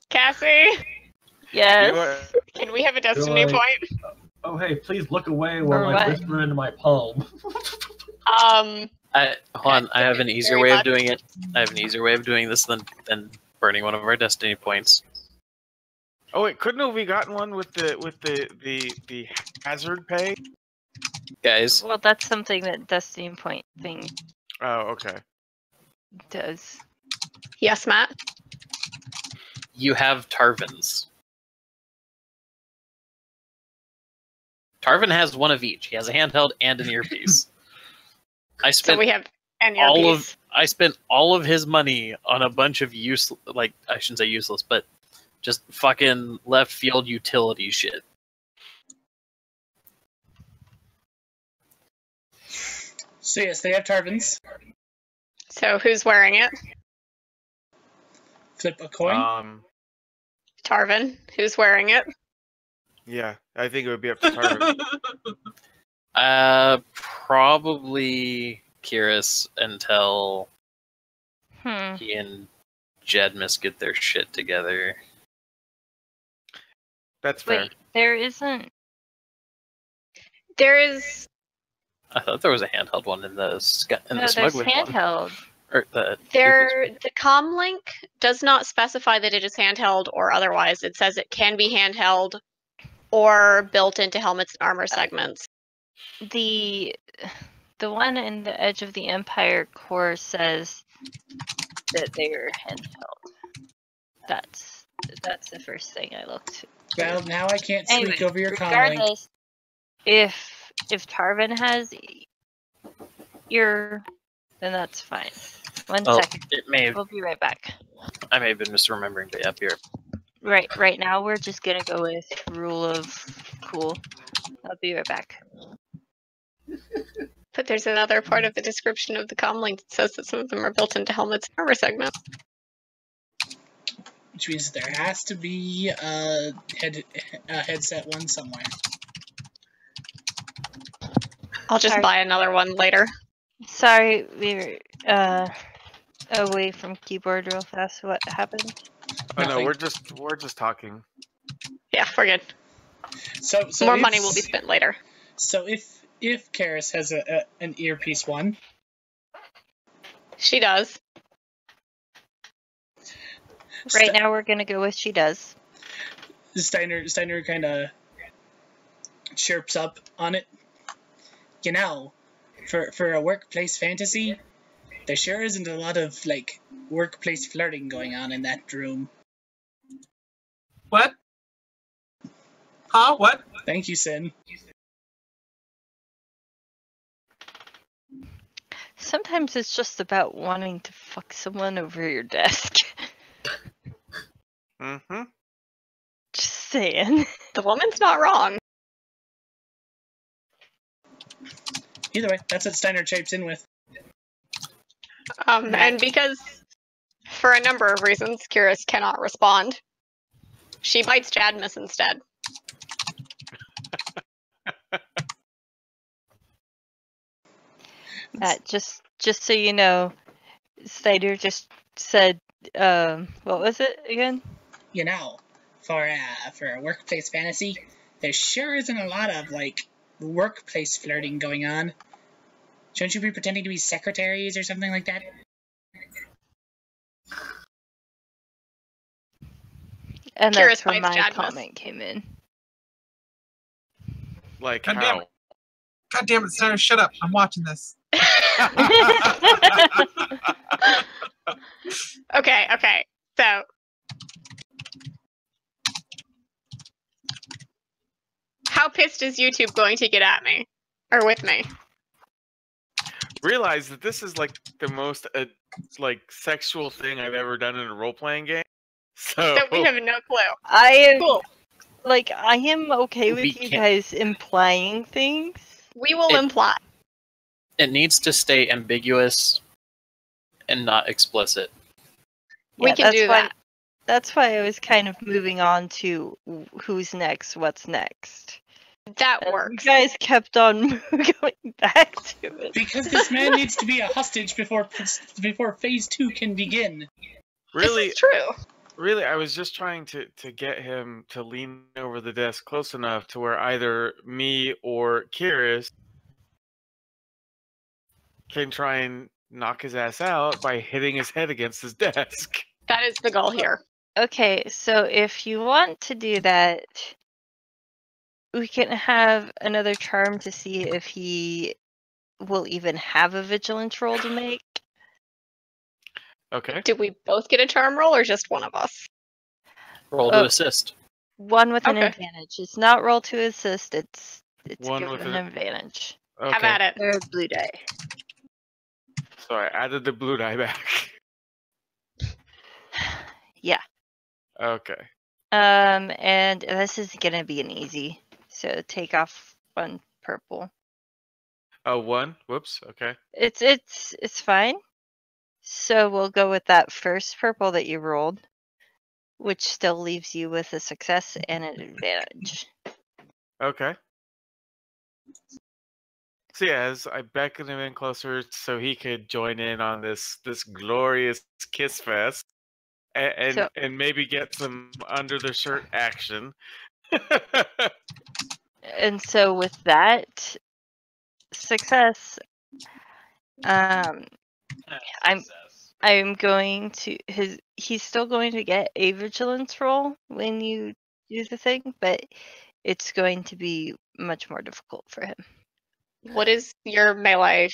Cassie, Yes. You are- can we have a destiny Really? point? Oh hey, please look away while Or I what? whisper into my palm. Um, Hold on, I have an easier Very way much. of doing it. I have an easier way of doing this than burning one of our destiny points. Oh wait, couldn't have we gotten one with the hazard pay? Guys, Well, that's something that Destiny Point thing Oh, okay. does. yes, Matt. you have Tarvin's. Tarvin has one of each. He has a handheld and an earpiece. I So spent we have And earpiece. I spent all of his money on a bunch of useless, like, I shouldn't say useless, but just fucking left field utility shit. So yes, they have Tarvins. So who's wearing it? Flip a coin. Tarvin. Who's wearing it? Yeah, I think it would be up to Tarvin. Probably Kiris until Hmm. he and Jedmus get their shit together. That's fair. Wait, there isn't. There is. I thought there was a handheld one in the No, there's smuggling one. handheld. Or the The comm link does not specify that it is handheld or otherwise. It says it can be handheld or built into helmets and armor segments. The one in the Edge of the Empire core says that they're handheld. That's the first thing I looked. Well, now I can't Anyway, speak over your comm link. regardless, if Tarvin has ear, then that's fine. One second. It may have, We'll be right back. I may have been misremembering, but up here. Right now we're just gonna go with rule of cool. I'll be right back. But there's another part of the description of the comm link that says that some of them are built into helmets and armor segments. Which means there has to be a headset one somewhere. I'll just buy another one later. Sorry, we were away from keyboard real fast. What happened? Oh no, Nothing. we're just talking. Yeah, we're good. So More money will be spent later. So if Karis has an earpiece one, She does. Right now we're gonna go with she does. Steiner kind of chirps up on it. You know, for a workplace fantasy, there sure isn't a lot of like workplace flirting going on in that room. What? Huh? What? Thank you, Sin. Sometimes it's just about wanting to fuck someone over your desk. Mm-hmm. Just saying. The woman's not wrong. Either way, that's what Steiner chirps in with. And because, for a number of reasons, Kiris cannot respond, she bites Jadmus instead. Just so you know, Steiner just said, what was it again? You know, for a workplace fantasy, there sure isn't a lot of like workplace flirting going on. Shouldn't you be pretending to be secretaries or something like that? And Kiris that's where bites my Jadmus. comment came in. Like God damn how? it. God damn it, Sarah, shut up. I'm watching this. Okay. So, how pissed is YouTube going to get at me? Or with me? Realize that this is like the most like sexual thing I've ever done in a role-playing game. So we have no clue. I am Cool. like I am okay with We you can't- guys implying things. We will imply. It needs to stay ambiguous and not explicit. We can do that. That's why I was kind of moving on to who's next, what's next. That And works. you guys kept on going back to it. Because this man needs to be a hostage before phase 2 can begin. really, This is true. really, I was just trying to get him to lean over the desk close enough to where either me or Kiris can try and knock his ass out by hitting his head against his desk. That is the goal here. Okay, so if you want to do that, we can have another charm to see if he will even have a vigilance roll to make. Okay. Do we both get a charm roll or just one of us? Roll to assist. One with an Okay. advantage. It's not roll to assist, it's One given with an an- advantage. Okay. Have at it. Or blue die. So I added the blue die back. Yeah. Okay. And this is gonna be an easy. So take off 1 purple. Oh, 1. Whoops. Okay. It's fine. So we'll go with that first purple that you rolled, which still leaves you with a success and an advantage. Okay. So yeah, as I beckoned him in closer so he could join in on this glorious kiss fest, and So- and maybe get some under the shirt action. And so with that success, I'm going to he's still going to get a vigilance roll when you do the thing, but it's going to be much more difficult for him. What is your melee?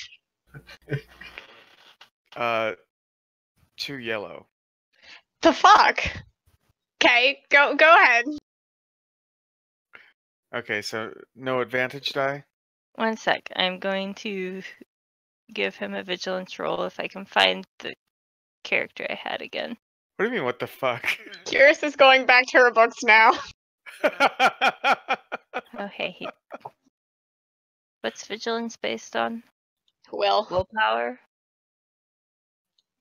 2 yellow. The fuck? Okay, go ahead. Okay, so no advantage die. 1 sec. I'm going to give him a vigilance roll if I can find the character I had again. What do you mean? What the fuck? Curious is going back to her books now. Okay. What's vigilance based on? Will. Willpower?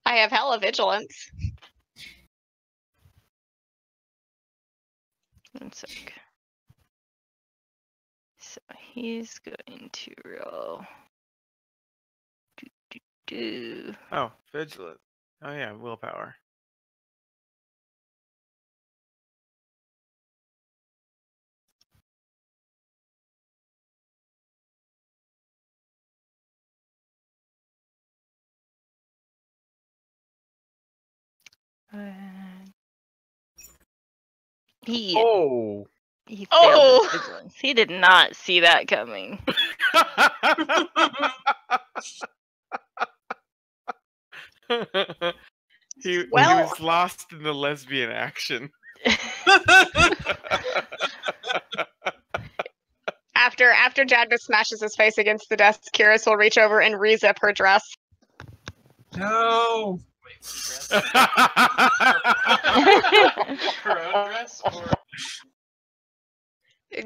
I have hella vigilance. 1 sec. So he's going to roll. Do. Oh, vigilant. Oh yeah, willpower. He Oh. failed Oh! his vigilance. He did not see that coming. he Well- was lost in the lesbian action. After Jadvis smashes his face against the desk, Curious will reach over and re-zip her dress. No. Her own dress, or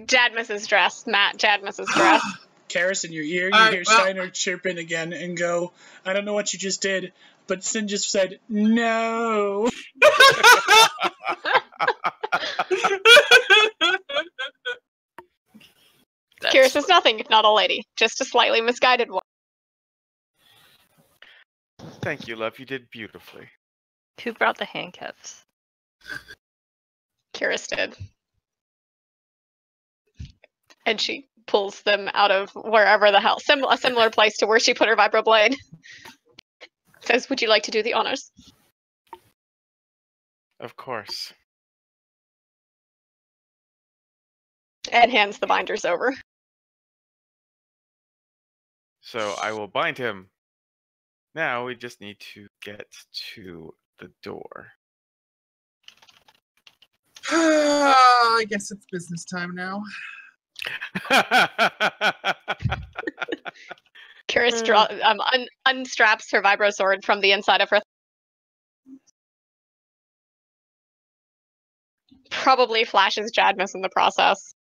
Jadmis's dress. Matt Jadmis's dress. Karis, in your ear, you Alright, hear well- Steiner chirping again and go, I don't know what you just did, but Sin just said, no. that's Curious is nothing if not a lady. Just a slightly misguided one. Thank you, love. You did beautifully. Who brought the handcuffs? Curious did. And she pulls them out of wherever the hell. A similar place to where she put her vibroblade. Says, would you like to do the honors? Of course. And hands the binders over. So I will bind him. Now we just need to get to the door. I guess it's business time now. Curious unstraps her vibro sword from the inside of her. Probably flashes Jadmis in the process.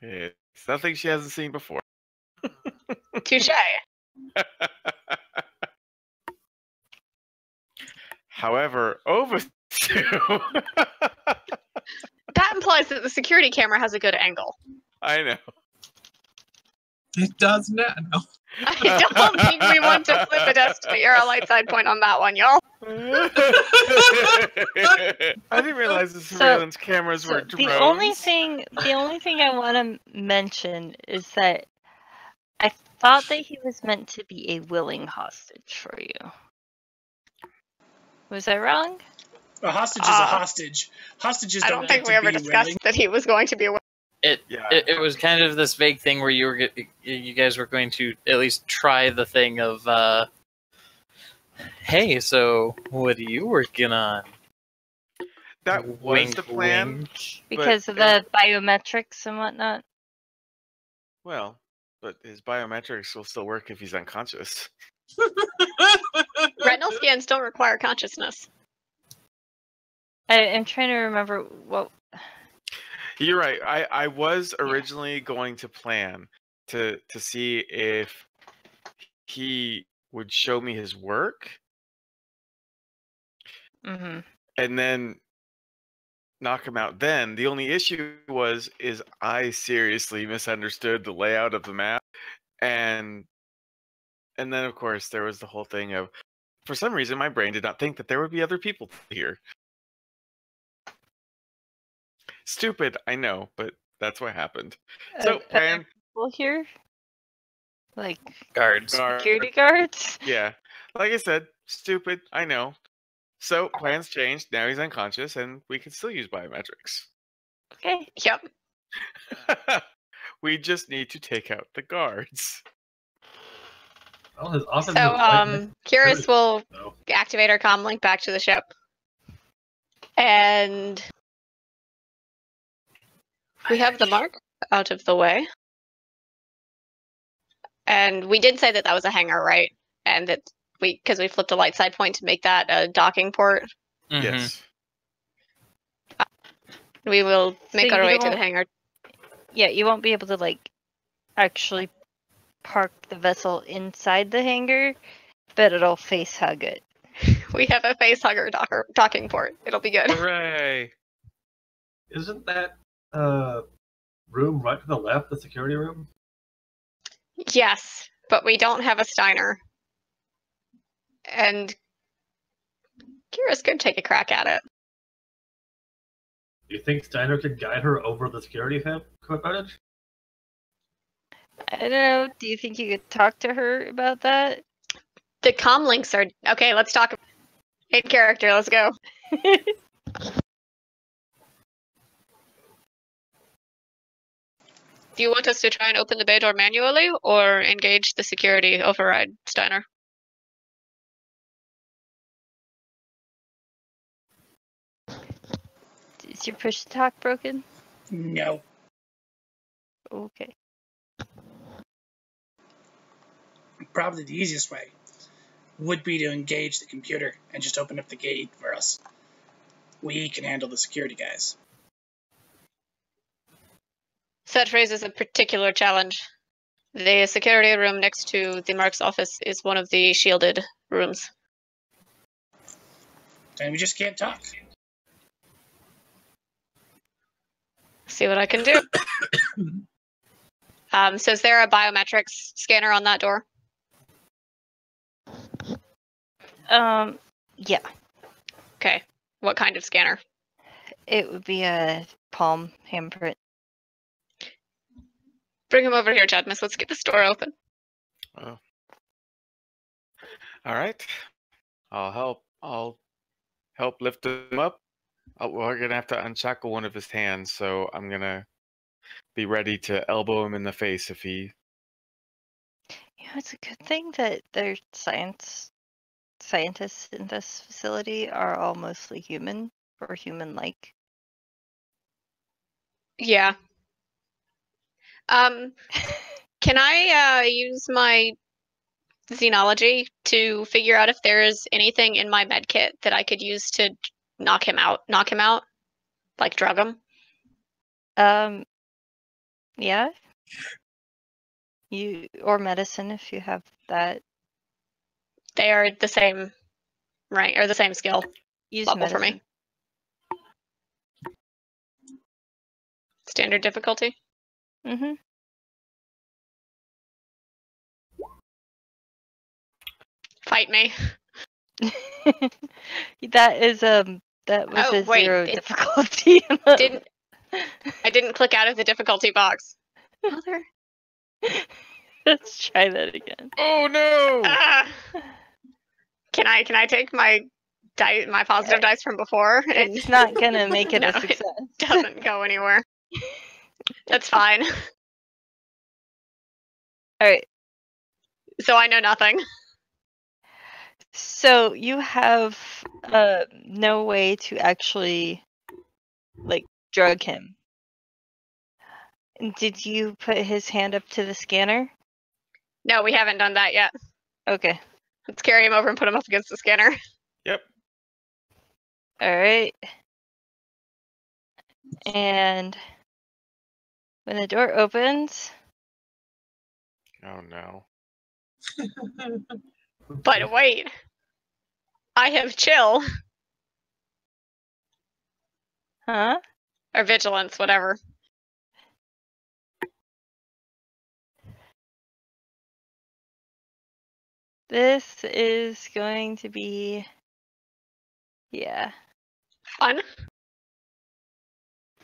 It's nothing she hasn't seen before. Touche. However, Ovisu. That implies that the security camera has a good angle. I know. It does now. No. I don't think we want to flip a destiny or a light side point on that one, y'all. I didn't realize the surveillance cameras were drones. The only thing I want to mention is that I thought that he was meant to be a willing hostage for you. Was I wrong? A hostage is a hostage. Hostages I don't don't think have we to ever be discussed willing. that he was going to be a Yeah. It was kind of this vague thing where you guys were going to at least try the thing of, hey, so what are you working on? That was Wink, the plan. wink. Because of the biometrics and whatnot. Well, but his biometrics will still work if he's unconscious. Retinal scans don't require consciousness. I'm trying to remember what. You're right. I was originally going to plan to see if he would show me his work Mm-hmm. and then knock him out. Then the only issue is I seriously misunderstood the layout of the map, and then of course there was the whole thing of, for some reason my brain did not think that there would be other people here. Stupid, I know, but that's what happened. So plan People here, like Guards. security guards. Yeah, like I said, stupid, I know. So plans changed. Now he's unconscious, and we can still use biometrics. Okay. Yep. We just need to take out the guards. Well, his office So, is right next to Curious the will so activate our comm link back to the ship. And we have the mark out of the way. And we did say that that was a hangar, right? And that because we flipped a light side point to make that a docking port. Mhm. Yes. We will make So our you way to the don't- hangar. Yeah, you won't be able to like actually park the vessel inside the hangar, but it'll face hug it. We have a face hugger docking port. It'll be good. Hooray! isn't that room right to the left the security room? Yes, but we don't have a Steiner. And Curious could take a crack at it. Do you think Steiner could guide her over the security footage? I don't know. Do you think you could talk to her about that? The comm links are okay. Let's talk. In character. Let's go. Do you want us to try and open the bay door manually, or engage the security override, Steiner? Is your push to talk broken? No. Okay. Probably the easiest way would be to engage the computer and just open up the gate for us. We can handle the security guys. Such raises a particular challenge. The security room next to the Mark's office is one of the shielded rooms. And we just can't talk. See what I can do. So is there a biometrics scanner on that door? Yeah. Okay. What kind of scanner? It would be a palm handprint. Bring him over here, Chadmus. Let's get this door open. Oh. All right. I'll help lift him up. We're gonna have to unshackle one of his hands, so I'm gonna be ready to elbow him in the face if he. You know, it's a good thing that their scientists in this facility are all mostly human or human-like. Yeah. Can I use my xenology to figure out if there is anything in my med kit that I could use to knock him out, like drug him? Yeah. You or medicine if you have that. They are the same rank or the same skill Use level medicine. for me. Standard difficulty. Mm-hmm. Fight me. That is that was Oh, a wait, 0 it difficulty. I didn't click out of the difficulty box. Mother. Let's try that again. Oh no! Ah. Can I take my positive dice from before? And It's not gonna make it No, a success. it doesn't go anywhere. That's fine. All right. So I know nothing. So you have no way to actually like drug him. Did you put his hand up to the scanner? No, we haven't done that yet. Okay. Let's carry him over and put him up against the scanner. Yep. Alright. And when the door opens, Oh no. But wait. I have chill. huh? Or vigilance, whatever. This is going to be, yeah. Fun.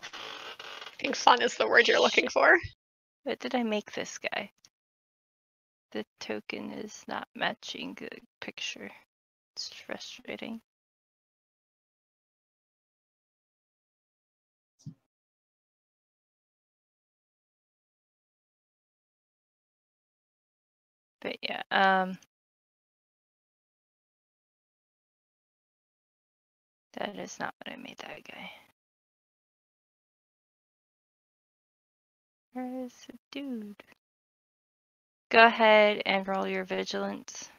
I think fun is the word you're looking for. What did I make this guy? The token is not matching the picture. It's frustrating. But yeah, that is not what I made that guy. Where is the dude? Go ahead and roll your vigilance.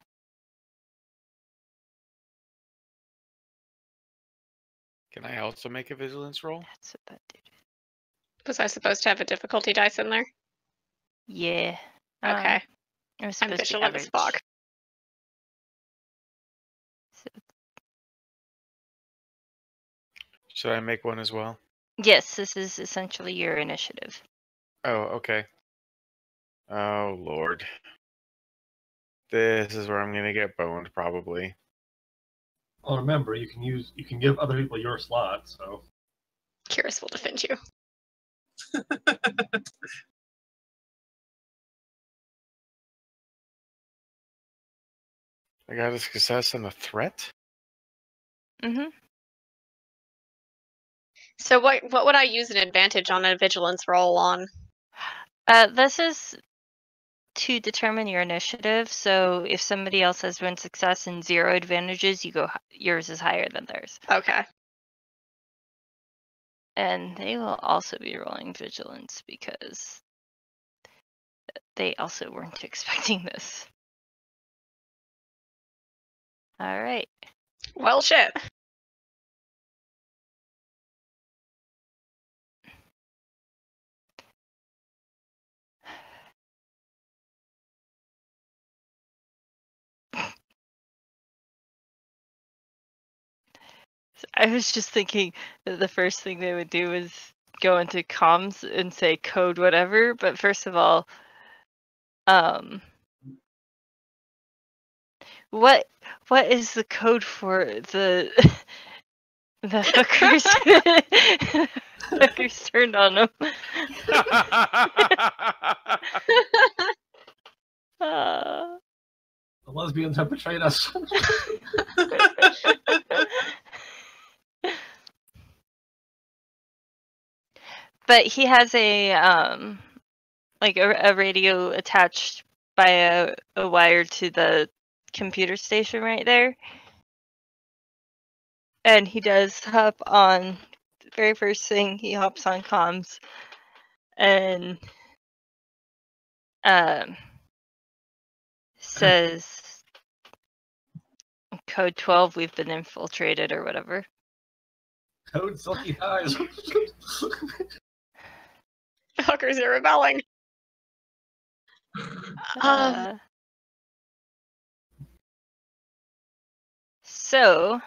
Can I also make a vigilance roll? That's what that dude is. Was I supposed to have a difficulty dice in there? Yeah. Okay. It was I'm supposed to be vigilant as average. fuck. So, Should I make one as well? yes, this is essentially your initiative. Oh, okay. Oh Lord. This is where I'm gonna get boned, probably. Well, remember, you can give other people your slot, so Curious will defend you. I got a success and a threat? Mm-hmm. So what would I use an advantage on a vigilance roll on? This is to determine your initiative. So if somebody else has one success and 0 advantages, yours is higher than theirs. Okay. And they will also be rolling vigilance because they also weren't expecting this. All right. Well, shit. I was just thinking that the first thing they would do is go into comms and say code whatever, but first of all, what is the code for the the hookers? Hookers turned on them. the lesbians have betrayed us. But he has a like a radio attached by a wire to the computer station right there. And he does hop on, the very first thing, he hops on comms and says code 12, we've been infiltrated or whatever. Code Silky Thighs. Hookers are rebelling. So,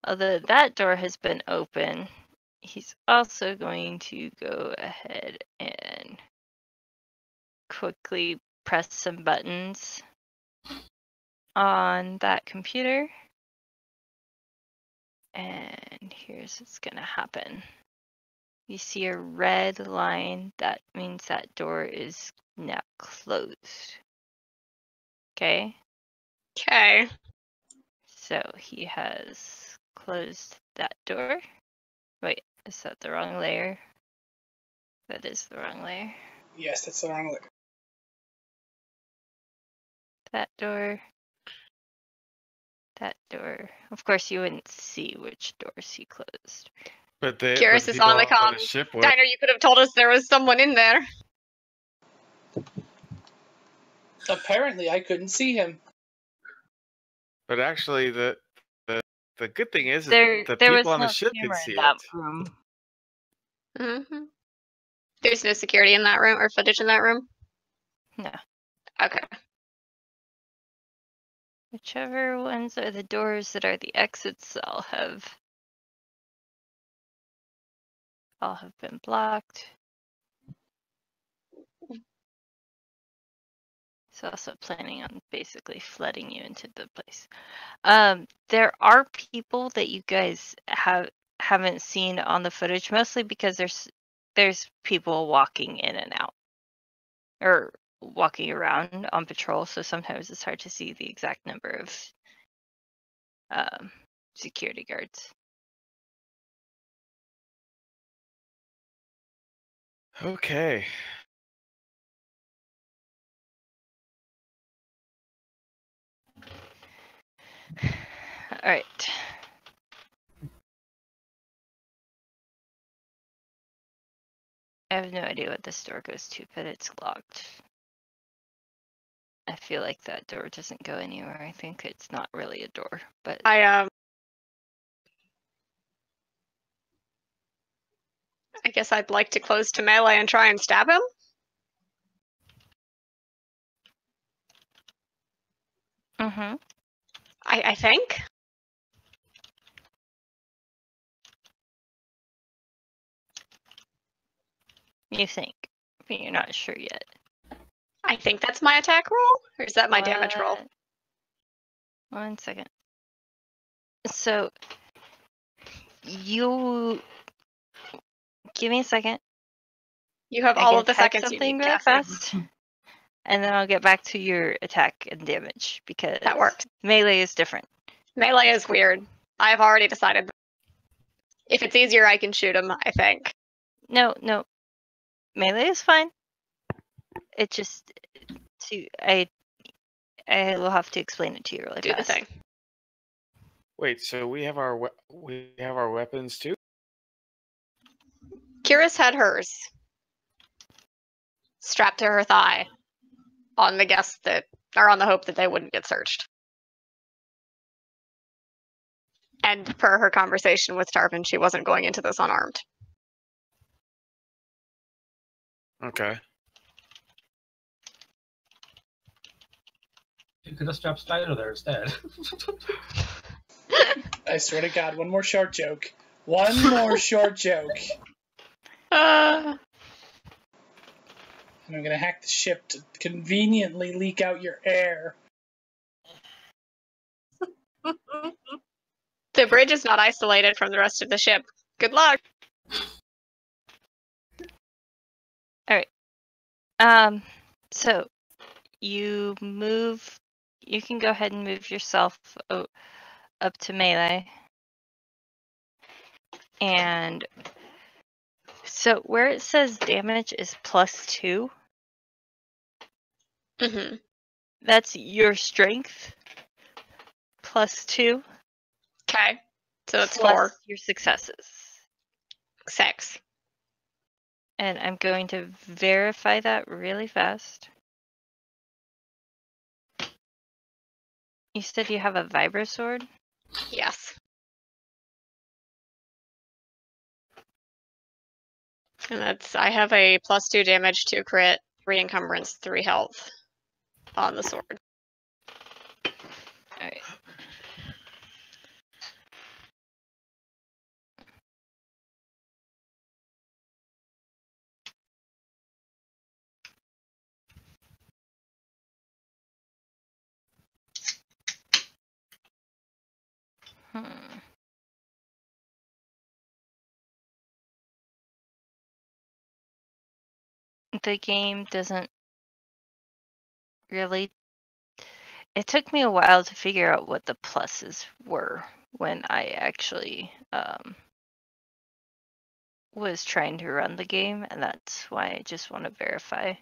although that door has been open, he's also going to go ahead and quickly press some buttons on that computer. And here's what's going to happen. You see a red line. That means that door is now closed. Okay? Okay. So he has closed that door. Wait, is that the wrong layer? That is the wrong layer. Yes, that's the wrong look. That door. That door. Of course, you wouldn't see which doors he closed. But Curious the is people on the on the comms. ship would. Diner, you could have told us there was someone in there. Apparently, I couldn't see him. But actually, the good thing is There the was people on the no ship could camera see in that it. room. Mm-hmm. There's no security in that room or footage in that room? No. Okay. Whichever ones are the doors that are the exits, all have been blocked. He's also planning on basically flooding you into the place. There are people that you guys haven't seen on the footage, mostly because there's people walking in and out or walking around on patrol, so sometimes it's hard to see the exact number of security guards. Okay. All right. I have no idea what this door goes to, but it's locked. I feel like that door doesn't go anywhere. I think it's not really a door, but I guess I'd like to close to melee and try and stab him. mm-hmm. I think. You think, but you're not sure yet. I think that's my attack roll? Or is that my damage roll? 1 second. So you give me a second. You have I all can of the type seconds you something need, really Cassie. fast, and then I'll get back to your attack and damage because That works. melee is different. Melee is weird. I've already decided. If it's easier, I can shoot him, I think. No, melee is fine. It just I will have to explain it to you really Do fast. the thing. Wait, so we have our weapons too? Kyrus had hers strapped to her thigh on the guess that, or on the hope that they wouldn't get searched. And per her conversation with Tarvin, she wasn't going into this unarmed. Okay. You could have strapped Steiner there instead. I swear to God, one more short joke. One more short joke. Uh, And I'm gonna hack the ship to conveniently leak out your air. the bridge is not isolated from the rest of the ship. Good luck. So you can go ahead and move yourself up to melee. And so where it says damage is +2, Mm-hmm. that's your strength +2 Okay. So it's plus 4. your successes. 6. And I'm going to verify that really fast. You said you have a vibro sword? Yes. And I have a +2 damage, 2 crit, 3 encumbrance, 3 health on the sword. Alright. The game doesn't really. It took me a while to figure out what the pluses were when I actually was trying to run the game, and that's why I just want to verify.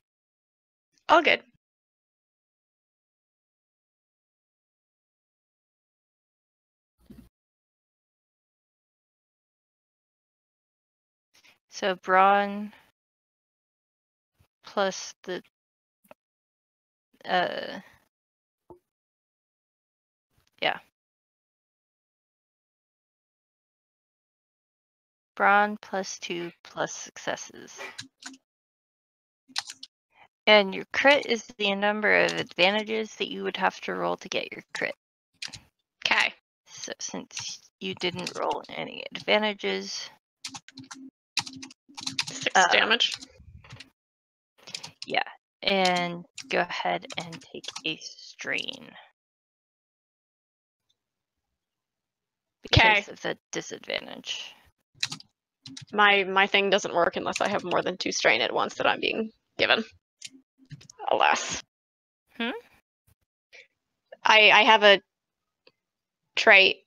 All good. So brawn plus the yeah. Brawn +2 plus successes. And your crit is the number of advantages that you would have to roll to get your crit. Okay. So since you didn't roll any advantages, 6 damage. yeah. And go ahead and take a strain. Okay. Because of the disadvantage. My thing doesn't work unless I have more than 2 strain at once that I'm being given. Alas. I have a trait,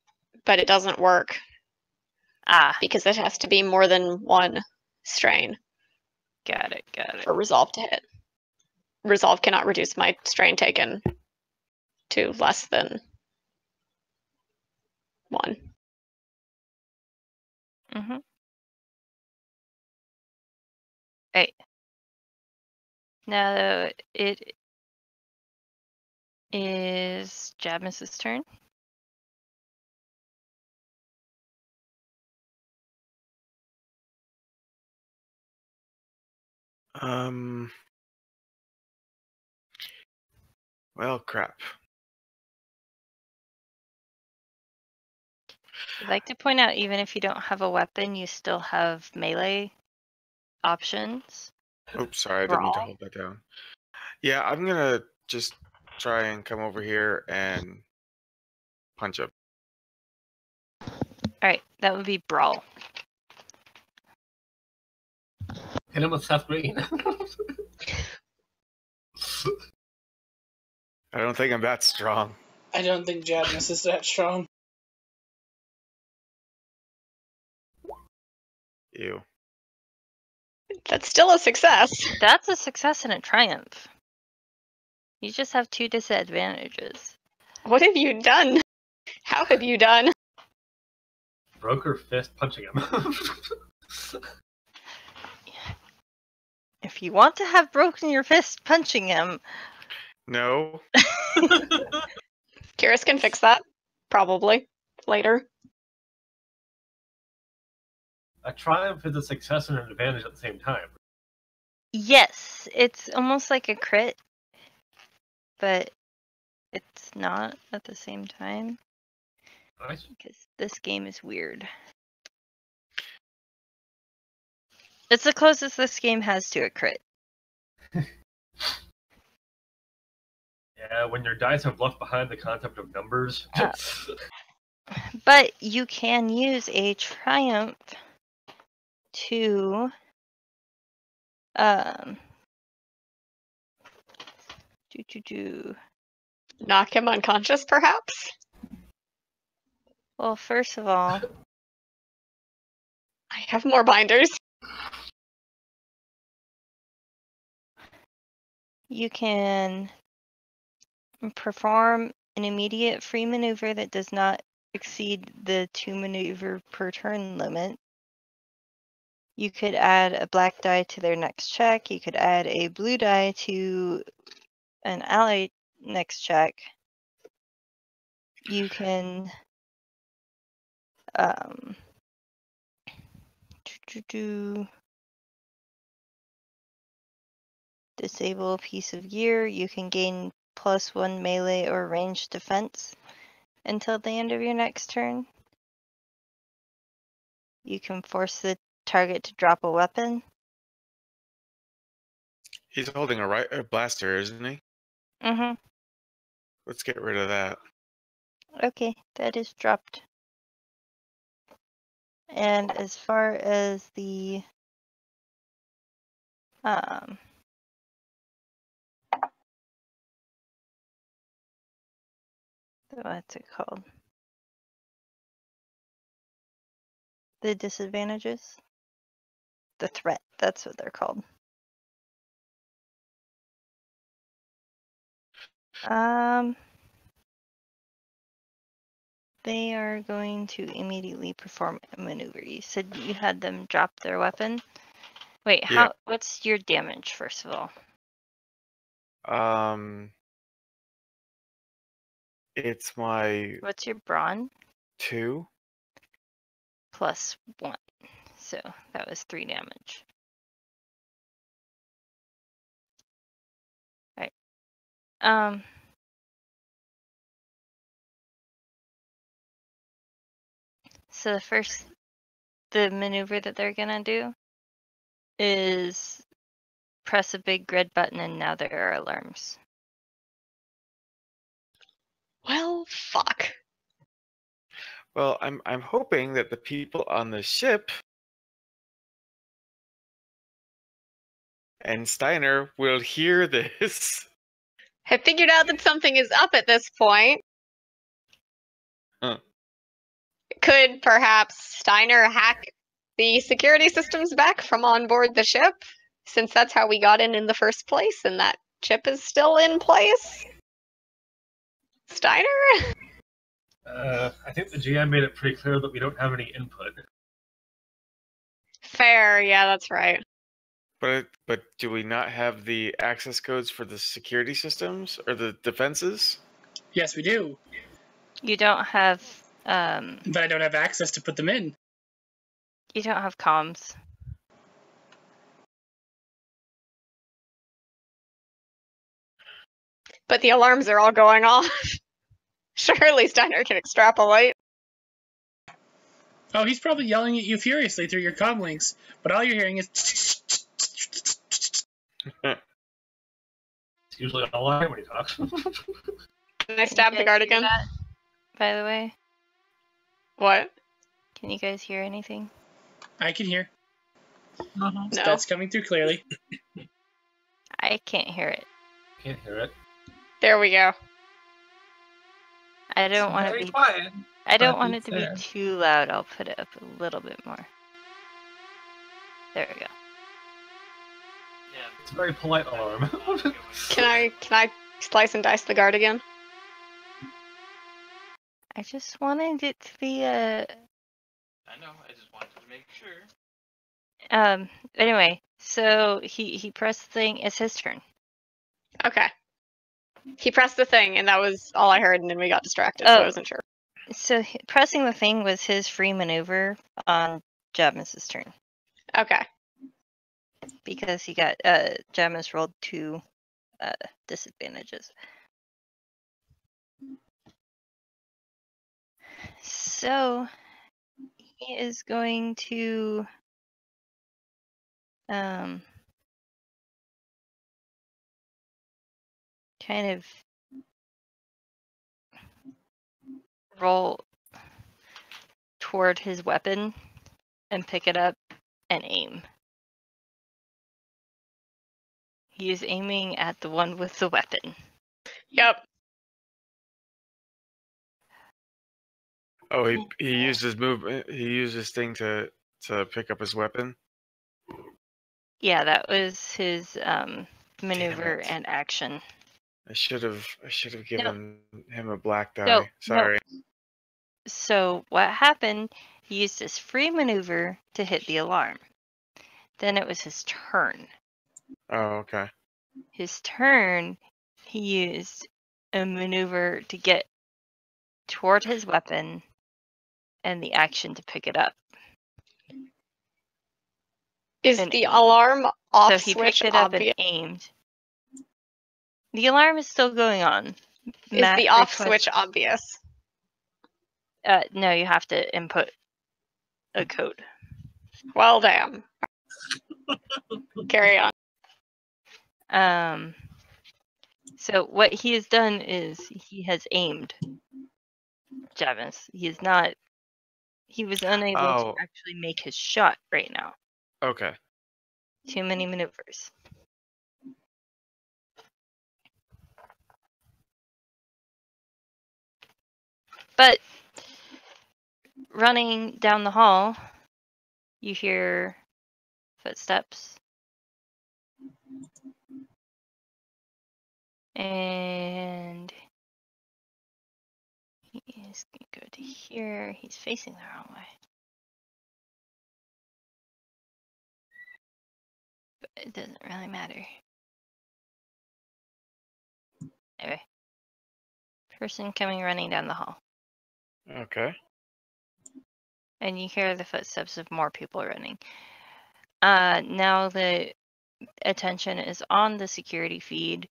but it doesn't work because it has to be more than 1 strain Got it. for resolve to hit. Resolve cannot reduce my strain taken to less than 1. Mm-hmm. Right. Now it is Jadmus's turn. Well, crap. I'd like to point out, even if you don't have a weapon, you still have melee options. Oops, sorry, I didn't mean to Brawl. hold that down. Yeah, I'm gonna just try and come over here and punch him. Alright, that would be brawl. Hit him with Seth Green. I don't think I'm that strong. I don't think Jadmus is that strong. Ew. That's still a success. That's a success and a triumph. You just have 2 disadvantages. What have you done? How have you done? Broke her fist punching him. If you want to have broken your fist punching him, No. Kyrus can fix that. Probably. Later. A triumph is a success and an advantage at the same time. yes, it's almost like a crit, but it's not at the same time Nice. because this game is weird. It's the closest this game has to a crit. Yeah, when your dice are left behind the concept of numbers. But you can use a triumph to Knock him unconscious, perhaps? well, first of all, I have more binders. you can perform an immediate free maneuver that does not exceed the 2 maneuver per turn limit. You could add a black die to their next check. You could add a blue die to an ally next check. You can disable a piece of gear. You can gain +1 melee or ranged defense until the end of your next turn. You can force the target to drop a weapon. He's holding a blaster, isn't he? Mm-hmm. Let's get rid of that. Okay, that is dropped. And as far as the what's it called? The disadvantages? The threat, that's what they're called. they are going to immediately perform a maneuver. You said you had them drop their weapon. Wait, Yeah. what's your damage, first of all? It's my What's your brawn? 2. Plus 1. So that was 3 damage. Alright. So the maneuver that they're gonna do is press a big red button, and now there are alarms. Well, fuck. Well, I'm hoping that the people on the ship and Steiner will hear this. I figured out that something is up at this point. Huh. Could perhaps Steiner hack the security systems back from on board the ship? Since that's how we got in the first place, and that chip is still in place? Steiner? I think the GM made it pretty clear that we don't have any input. Fair, yeah, that's right. But do we not have the access codes for the security systems or the defenses? Yes, we do. You don't have But I don't have access to put them in. you don't have comms. But the alarms are all going off. Surely Steiner can extrapolate. Oh, he's probably yelling at you furiously through your comm links, but all you're hearing is. It's usually all I hear when he talks. Can I stab you the guys guard hear again? that, by the way? What? Can you guys hear anything? I can hear. Uh-huh. No. That's coming through clearly. I can't hear it. Can't hear it. There we go. I don't want Very to be. quiet. I don't but want it it's to there. be too loud. I'll put it up a little bit more. There we go. It's a very polite alarm. Can I slice and dice the guard again? I just wanted it to be a. I know. I just wanted to make sure. Anyway, so he pressed the thing. It's his turn. Okay. He pressed the thing, and that was all I heard, and then we got distracted, so I Oh. wasn't sure. So pressing the thing was his free maneuver on Javmus's turn Okay. because he got Javmus rolled 2 disadvantages. So he is going to kind of roll toward his weapon and pick it up and aim. He is aiming at the one with the weapon. Yep. Oh, he used his movement. He used his thing to pick up his weapon. Yeah, that was his maneuver and action. I should have given him a black die. No. Sorry. So what happened, he used his free maneuver to hit the alarm. Then it was his turn. Oh, okay. His turn, he used a maneuver to get toward his weapon and the action to pick it up. Is And the aim. alarm off So he switch picked it up obvious? and aimed. The alarm is still going on. Is Matt the off request- switch obvious? No, you have to input a code. Well, damn. Carry on. So what he has done is he has aimed Javmus. He was unable to actually make his shot right now. Okay. Too many maneuvers. But running down the hall, you hear footsteps. And he He's gonna go to here. He's facing the wrong way. But it doesn't really matter. Anyway. Person coming running down the hall. Okay. And you hear the footsteps of more people running. Now the attention is on the security feed.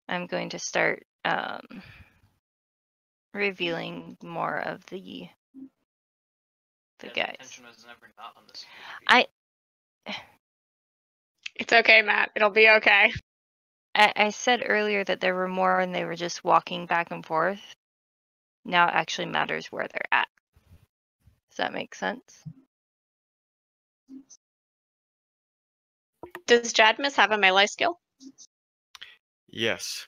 I'm going to start revealing more of the guys. It's okay, Matt. It'll be okay. I said earlier that there were more and they were just walking back and forth. Now it actually matters where they're at. Does that make sense? Does Jadmus have a melee skill? Yes.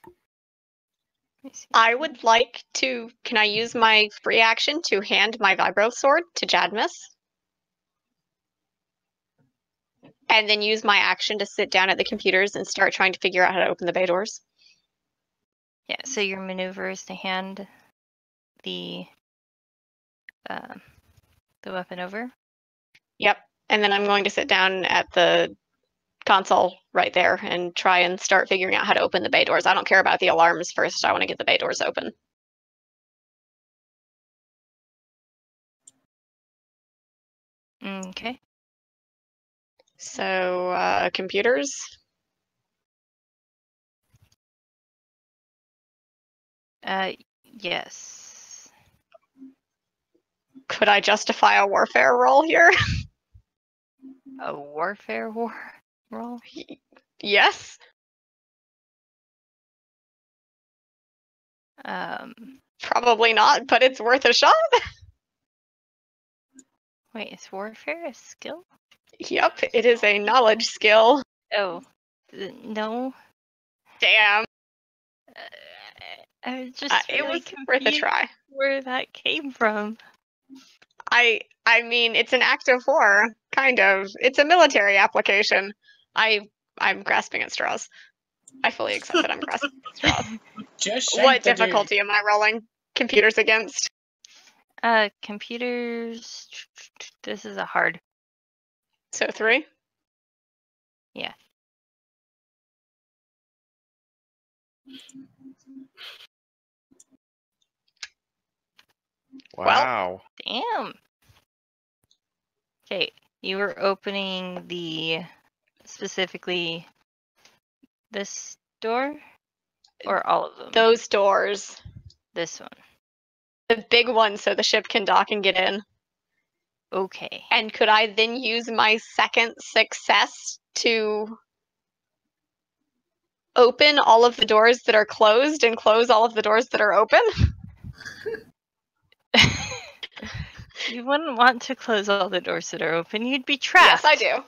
Let me see. I would like to. Can I use my free action to hand my vibro sword to Jadmus? And then use my action to sit down at the computers and start trying to figure out how to open the bay doors? Yeah, so your maneuver is to hand the weapon over. Yep. And then I'm going to sit down at the console right there and try and start figuring out how to open the bay doors. I don't care about the alarms first. I want to get the bay doors open. Okay. So, computers. Yes. Could I justify a warfare roll here? A warfare roll? Yes. Probably not, but it's worth a shot. Wait, is warfare a skill? Yep, it is a knowledge skill. Oh, no. Damn. I was just It really was worth a confused try. where that came from. I mean, it's an act of war, kind of. It's a military application. I'm grasping at straws. I fully accept that I'm grasping at straws. Just What shank the dude. difficulty am I rolling computers against? Computers. This is a hard. So 3? Yeah. Wow. Damn. Okay, you were opening specifically this door? Or all of them? Those doors. This one. The big one so the ship can dock and get in. Okay. And could I then use my second success to open all of the doors that are closed and close all of the doors that are open? You wouldn't want to close all the doors that are open. You'd be trapped. Yes, I do.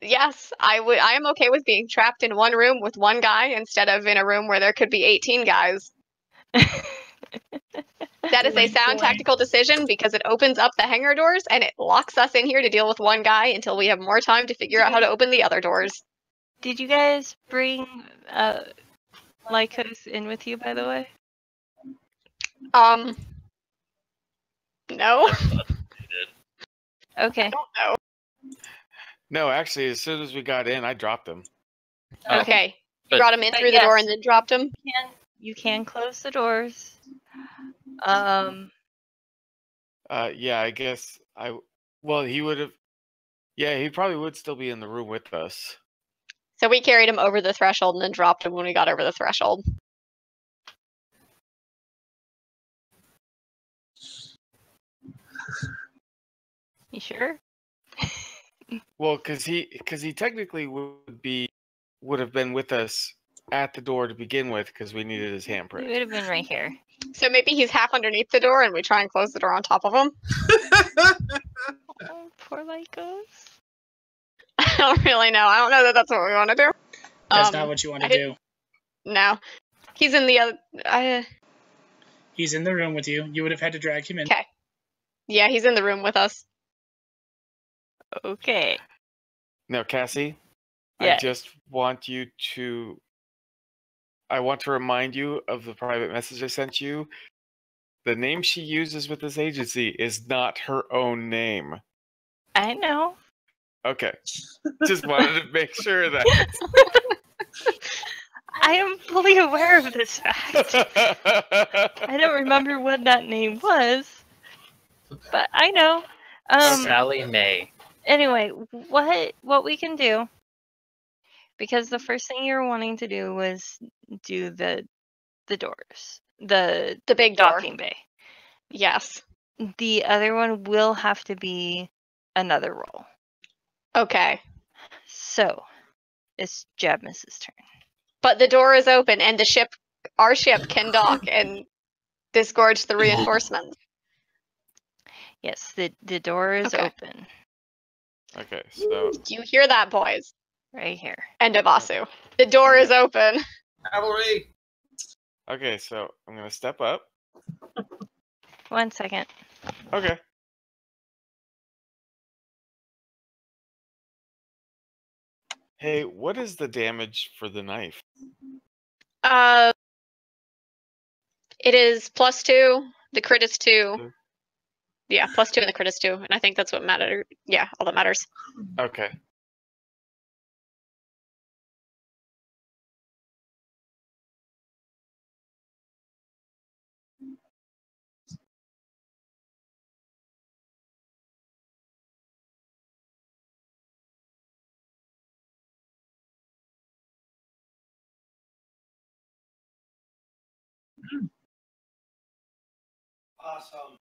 Yes, I would. I am okay with being trapped in one room with one guy instead of in a room where there could be 18 guys. That is a sound tactical decision because it opens up the hangar doors and it locks us in here to deal with one guy until we have more time to figure out how to open the other doors. Did you guys bring Lycos in with you, by the way? No. Okay. I don't know. No, actually, as soon as we got in, I dropped him. Okay. You But- brought him in But through the door yes. and then dropped him? You can close the doors. Yeah, I guess well, he would have. Yeah, he probably would still be in the room with us. So we carried him over the threshold and then dropped him when we got over the threshold. You sure? Well, because he technically would have been with us at the door to begin with because we needed his He handprint. would have been right here. So maybe he's half underneath the door and we try and close the door on top of him? Oh, poor Lycos. I don't really know. I don't know that that's what we want to do. That's not what you want to do. No. He's in the other... He's in the room with you. You would have had to drag him in. Okay. Yeah, he's in the room with us. Okay. Now, Cassie, Yeah. I just want you to. I want to remind you of the private message I sent you The name she uses with this agency is not her own name. I know. Okay. Just wanted to make sure that. I am fully aware of this fact. I don't remember what that name was, but I know. Sally Mae. Anyway, what we can do, because the first thing you were wanting to do was do the doors, the big door. docking bay. Yes. The other one will have to be another roll. Okay. So, it's Jabmus's turn. But the door is open, and our ship can dock and disgorge the reinforcements. Yes, the door is Okay. open. Okay, so Do you hear that, boys? Right here. And Devasu. The door is open. Cavalry. okay, so I'm gonna step up. 1 second. Okay. Hey, what is the damage for the knife? It is +2. The crit is 2. Yeah, +2 and the crit is 2. And I think that's what matters. Yeah, all that matters. Okay. Awesome.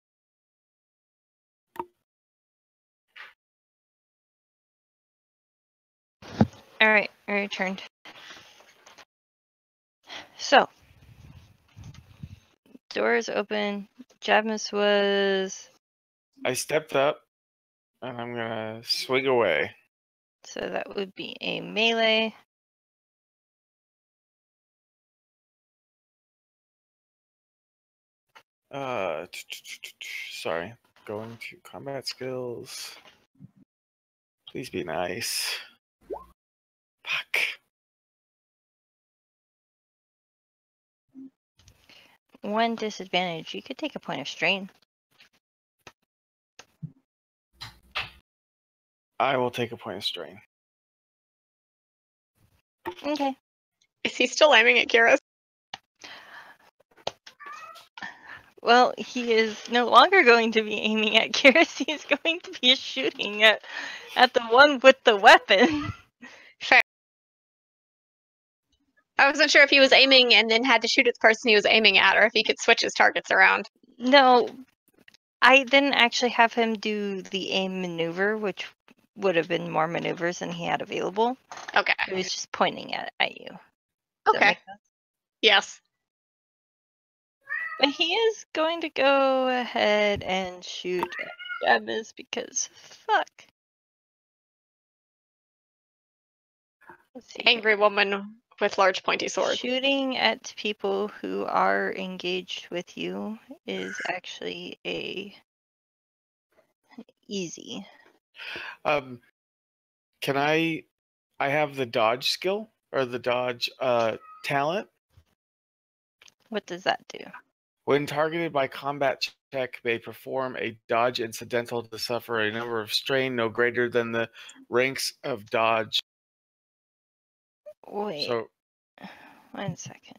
Alright, I returned. So, door is open. Jabmus was... I stepped up, and I'm gonna swing away. So that would be a melee. Sorry. Going to combat skills. Please be nice. Fuck. One disadvantage. You could take a point of strain. I will take a point of strain. Okay. Is he still aiming at Kira? Well, he is no longer going to be aiming at Kiris. He's going to be shooting at the one with the weapon. Fair. I wasn't sure if he was aiming and then had to shoot at the person he was aiming at, or if he could switch his targets around. No, I didn't actually have him do the aim maneuver, which would have been more maneuvers than he had available. Okay. He was just pointing at you. Does that Okay. make sense? Yes. But he is going to go ahead and shoot at Jabez because fuck. Let's see. Angry woman with large pointy sword. Shooting at people who are engaged with you is actually easy. Can I have the dodge skill or the dodge talent? What does that do? When targeted by combat check, may perform a dodge incidental to suffer a number of strain no greater than the ranks of dodge. Wait. So 1 second.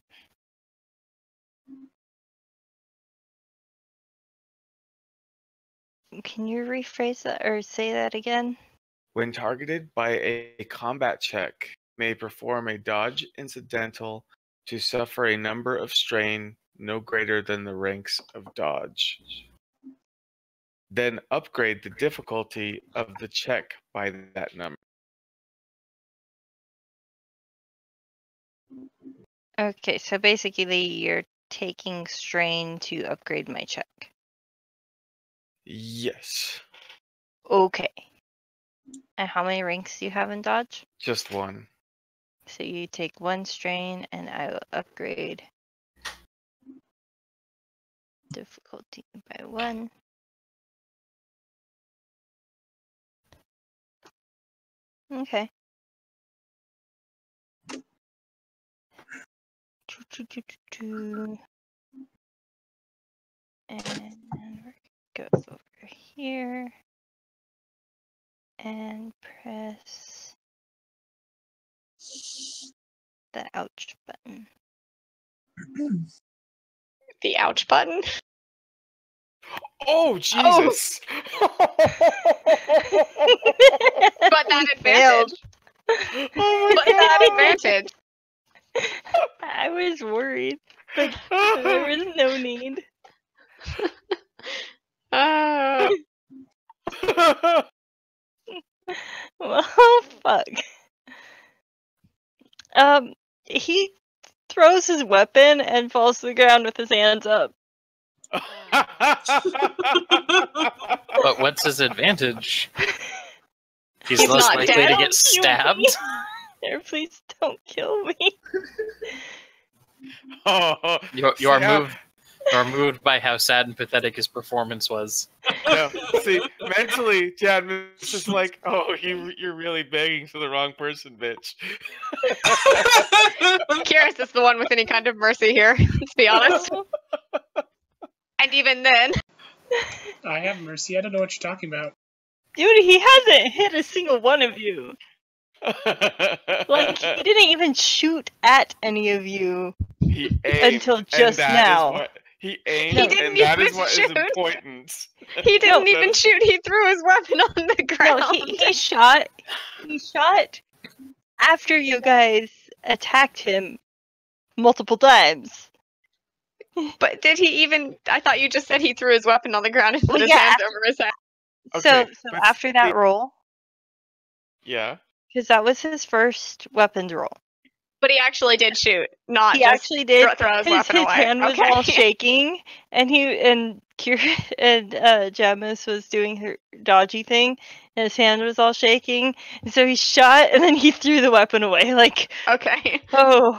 Can you rephrase that or say that again? when targeted by a combat check, may perform a dodge incidental to suffer a number of strain no greater than the ranks of dodge. Then upgrade the difficulty of the check by that number. Okay, so basically you're taking strain to upgrade my check. Yes. Okay. And how many ranks do you have in dodge? Just one. So you take 1 strain and I will upgrade difficulty by 1. Okay. And we're gonna go over here and press the ouch button. The ouch button. Oh Jesus! But that Failed. advantage. Oh But my that God! advantage. I was worried, but there was no need. Well, fuck. He throws his weapon and falls to the ground with his hands up. But what's his advantage? He's He's less not likely dead. to get stabbed. There, please don't kill me. Oh, You see, are moved by how sad and pathetic his performance was. No, see, mentally, Chadman's just like, oh, you're really begging for the wrong person, bitch. Curious is the one with any kind of mercy here, let's be honest. And even then, I have mercy. I don't know what you're talking about. Dude, he hasn't hit a single one of you. Like, he didn't even shoot at any of you He aimed, until and just that is now. what he aimed, He didn't and that is even what is shoot. important. he didn't No, even that- shoot. He threw his weapon on the ground. No, he shot. He shot after you guys attacked him multiple times. But did he even? I thought you just said he threw his weapon on the ground and put Well, his yeah, hands over his head. Okay, so but after that see- roll, Yeah. because that was his first weapons roll. But he actually did shoot, not He just actually did. throw his His weapon away. hand was Okay. all shaking, and Kira and Jamis was doing her dodgy thing, and his hand was all shaking. And so he shot, and then he threw the weapon away. Like, Okay. oh,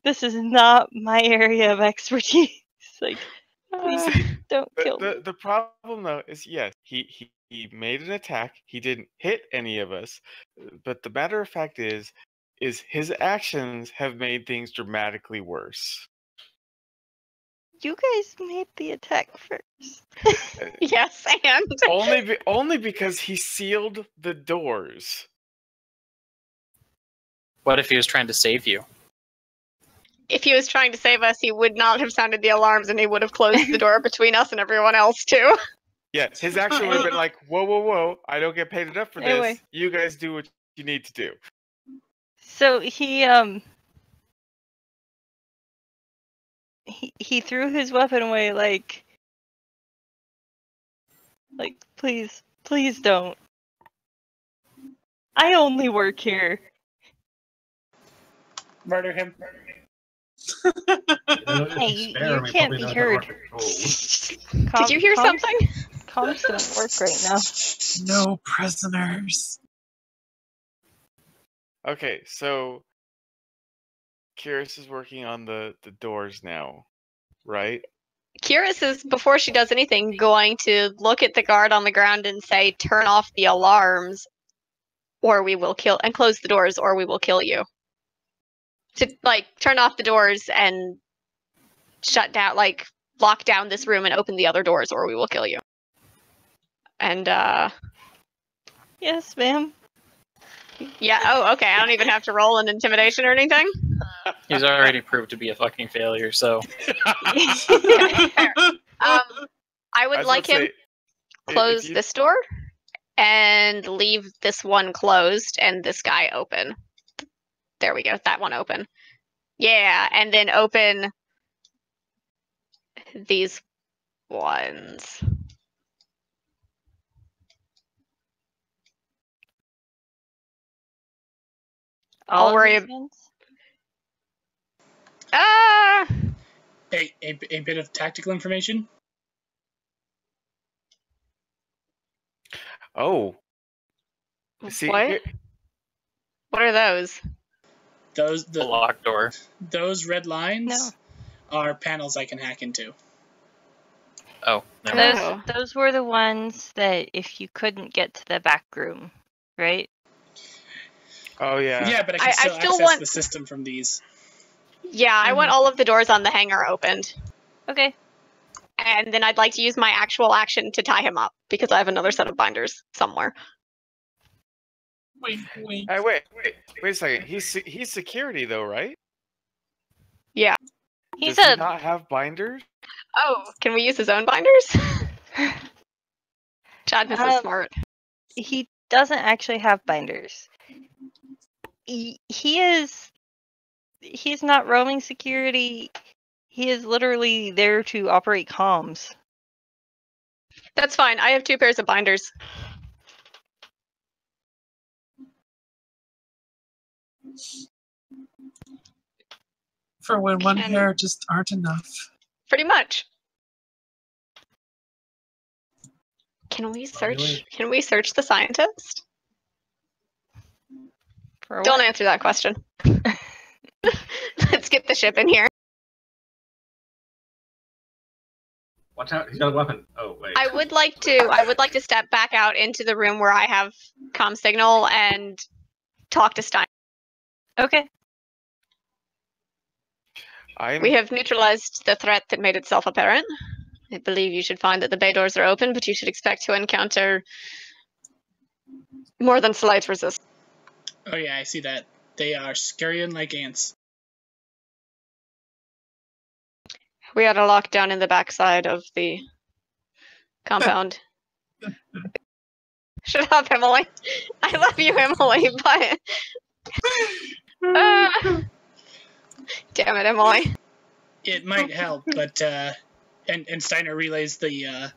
this is not my area of expertise. Like, please don't kill me. The problem though is yes, he made an attack. He didn't hit any of us, but the matter of fact is his actions have made things dramatically worse. You guys made the attack first. Yes, and Only because he sealed the doors. What if he was trying to save you? if he was trying to save us, he would not have sounded the alarms, and he would have closed the door between us and everyone else too. Yeah, his action would have been like, whoa, whoa, whoa! I don't get paid enough for this. Anyway. You guys do what you need to do. So he threw his weapon away like please don't. I only work here. Murder him. Hey, you can't be heard. Did you hear something? Comms don't work right now. No prisoners. Okay, so Kyrus is working on the doors now, right? Kyrus is, before she does anything, going to look at the guard on the ground and say, turn off the alarms, or we will kill, and close the doors, or we will kill you. To, like, turn off the doors and shut down, like, lock down this room and open the other doors, or we will kill you. And, Yes, ma'am. yeah, oh, okay, I don't even have to roll an intimidation or anything? He's already proved to be a fucking failure, so I would like him close this door and leave this one closed and this guy open. There we go, that one open. Yeah, and then open these ones. I'll worry A bit of tactical information. Oh. See, what? here- What are those? the locked door. Those red lines No. are panels I can hack into. Oh, never mind. Oh. Those were the ones that if you couldn't get to the back room, right? oh yeah. Yeah, but I can I still still access want- the system from these. Yeah, I want all of the doors on the hangar opened. Okay. And then I'd like to use my actual action to tie him up because I have another set of binders somewhere. Wait. Wait a second. He's security though, right? Yeah. He's Does he a not have binders? Oh, can we use his own binders? Chad is so Um, smart. he doesn't actually have binders. He's not roaming security. He is literally there to operate comms. That's fine. I have 2 pairs of binders. For when one Can- pair just aren't enough. Pretty much. Can we search? Really? Can we search the scientist? For Don't what? answer that question. Let's get the ship in here. Watch out, he's got a weapon. Oh wait. I would like to step back out into the room where I have comm signal and talk to Stein. Okay. We have neutralized the threat that made itself apparent. I believe you should find that the bay doors are open, but you should expect to encounter more than slight resistance. Oh yeah, I see that. They are scurrying like ants. We are locked down in the backside of the compound. Shut up, Emily. I love you, Emily, but damn it, Emily. It might help, but and Steiner relays the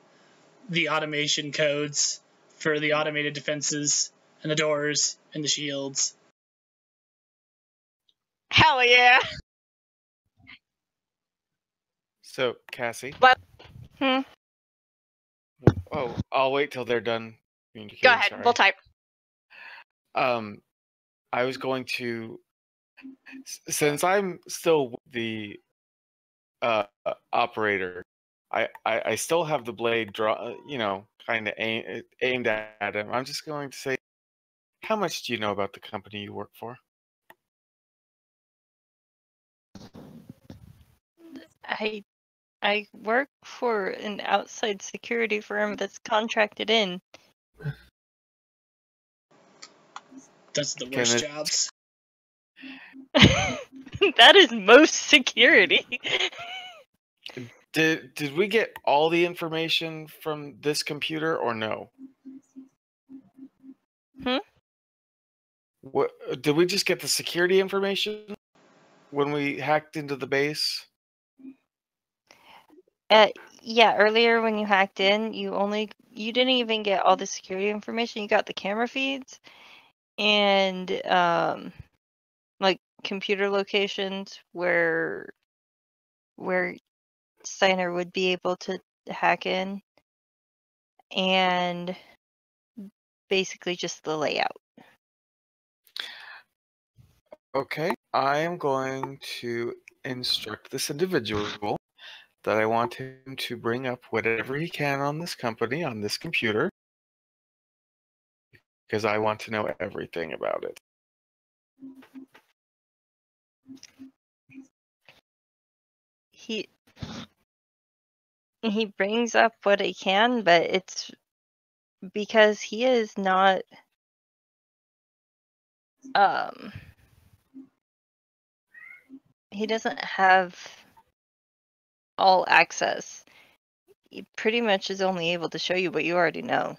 automation codes for the automated defenses and the doors and the shields. Hell yeah. So, Cassie. What? Hmm. Oh, I'll wait till they're done communicating. Go ahead, sorry. we'll type. I was going to, since I'm still the operator, I still have the blade kind of aimed at him. I'm just going to say, how much do you know about the company you work for? I work for an outside security firm that's contracted in. That's the Can worst it- jobs. That is most security. Did we get all the information from this computer or no? What did we just get the security information when we hacked into the base? Yeah, earlier when you hacked in, you didn't even get all the security information. You got the camera feeds and like computer locations where Steiner would be able to hack in, and basically just the layout. Okay, I am going to instruct this individual that I want him to bring up whatever he can on this company, on this computer, because I want to know everything about it. He brings up what he can, but it's because he is not he doesn't have all access. He pretty much is only able to show you what you already know.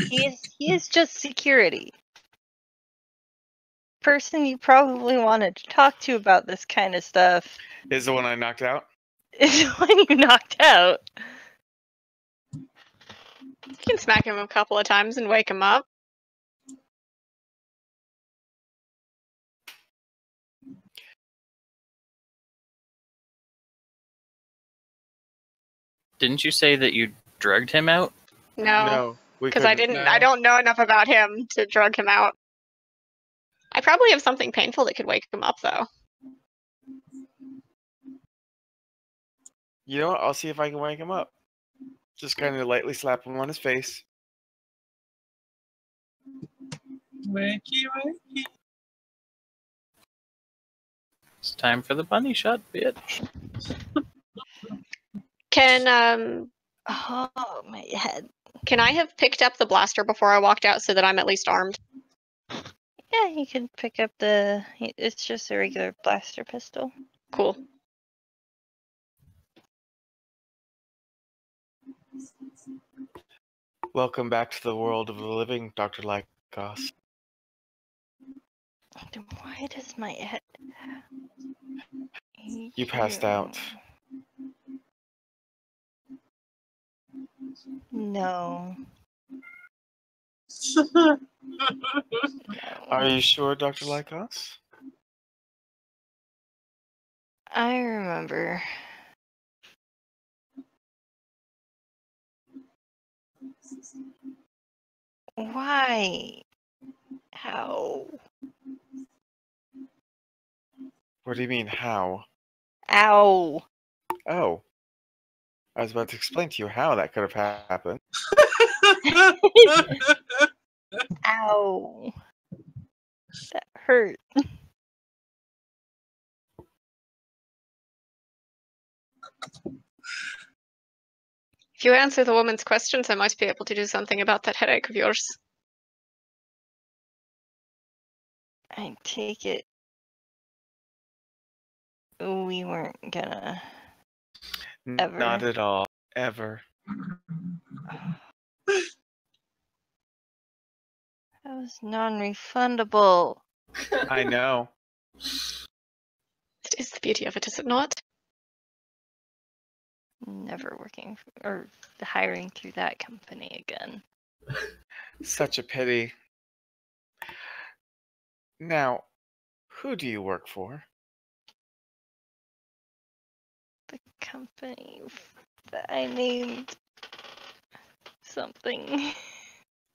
He is just security. Person you probably wanted to talk to about this kind of stuff Is the one I knocked out? is the one you knocked out. You can smack him a couple of times and wake him up. Didn't you say that you drugged him out? No, we because I couldn't. didn't. I don't know enough about him to drug him out. I probably have something painful that could wake him up, though. You know what? I'll see if I can wake him up. Just kind of lightly slap him on his face. Wakey, wakey. It's time for the bunny shot, bitch. Can Oh, my head. can I have picked up the blaster before I walked out so that I'm at least armed? Yeah, you can pick up the. It's just a regular blaster pistol. Cool. Welcome back to the world of the living, Dr. Lycos. Then why does my head. You passed out. No. Are you sure, Dr. Lycos? I remember. Why? How? What do you mean, how? Ow. Oh. I was about to explain to you how that could have happened. Ow. That hurt. If you answer the woman's questions, I might be able to do something about that headache of yours. I take it. We weren't gonna. Ever. Not at all. Ever. That was non-refundable. I know. It is the beauty of it, is it not? Never working or hiring through that company again. Such a pity. Now, who do you work for? The company that I named something.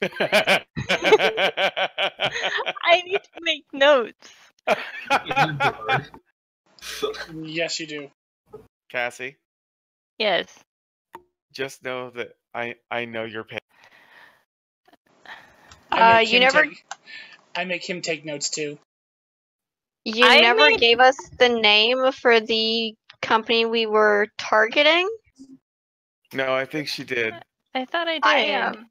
I need to make notes. Yes, you do. Cassie, Yes. just know that I know your pain. I make You him never I make him take notes too. you I never made- gave us the name for the company we were targeting. No, I think she did. I thought I did.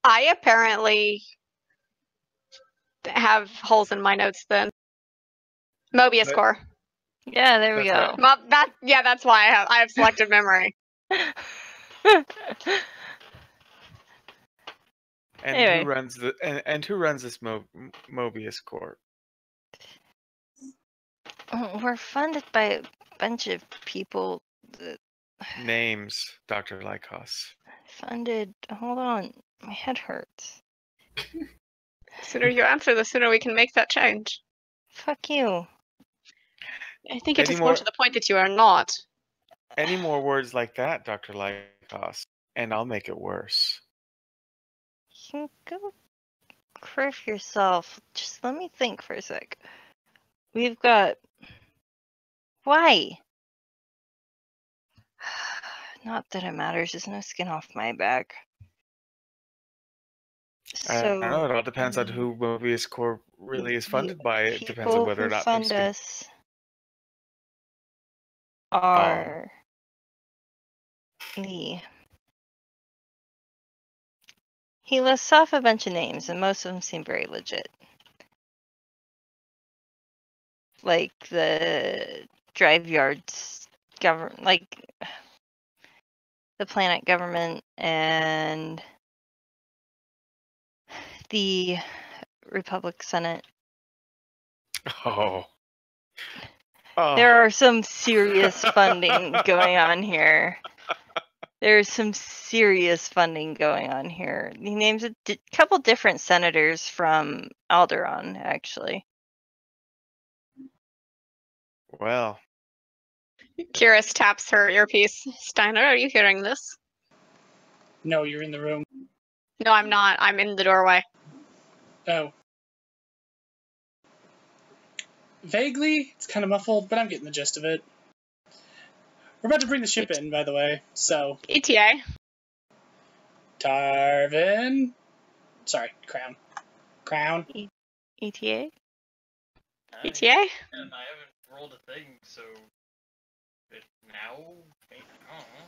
I apparently have holes in my notes then. Mobius But- core. Yeah, there we That's go. Right. That's why I have selective memory. And Anyway. who runs the and who runs this Mobius Corp? We're funded by a bunch of people that Names, Dr. Lycos. funded. Hold on, my head hurts. The sooner you answer, the sooner we can make that change. Fuck you. I think it Any is more more- to the point that you are not. Any more words like that, Dr. Lycos, and I'll make it worse. You can go criff yourself. Just let me think for a sec. We've got. Why? Not that it matters. There's no skin off my back. I So don't know. It all depends on who Mobius Corp really is funded by. It depends on whether or not fund they speak. us are the. He lists off a bunch of names, and most of them seem very legit. Like the Drive Yards government, like the Planet Government and the Republic Senate. Oh. There are some serious funding going on here. There's some serious funding going on here. He names a couple different senators from Alderaan, actually. Well, Kiris taps her earpiece. Steiner, are you hearing this? No, you're in the room. No, I'm not. I'm in the doorway. Oh. Vaguely, it's kind of muffled, but I'm getting the gist of it. We're about to bring the ship in, by the way, so... ETA. Tarvin... Sorry, Crown. Crown. ETA? ETA? And I haven't rolled a thing, so now? I don't know.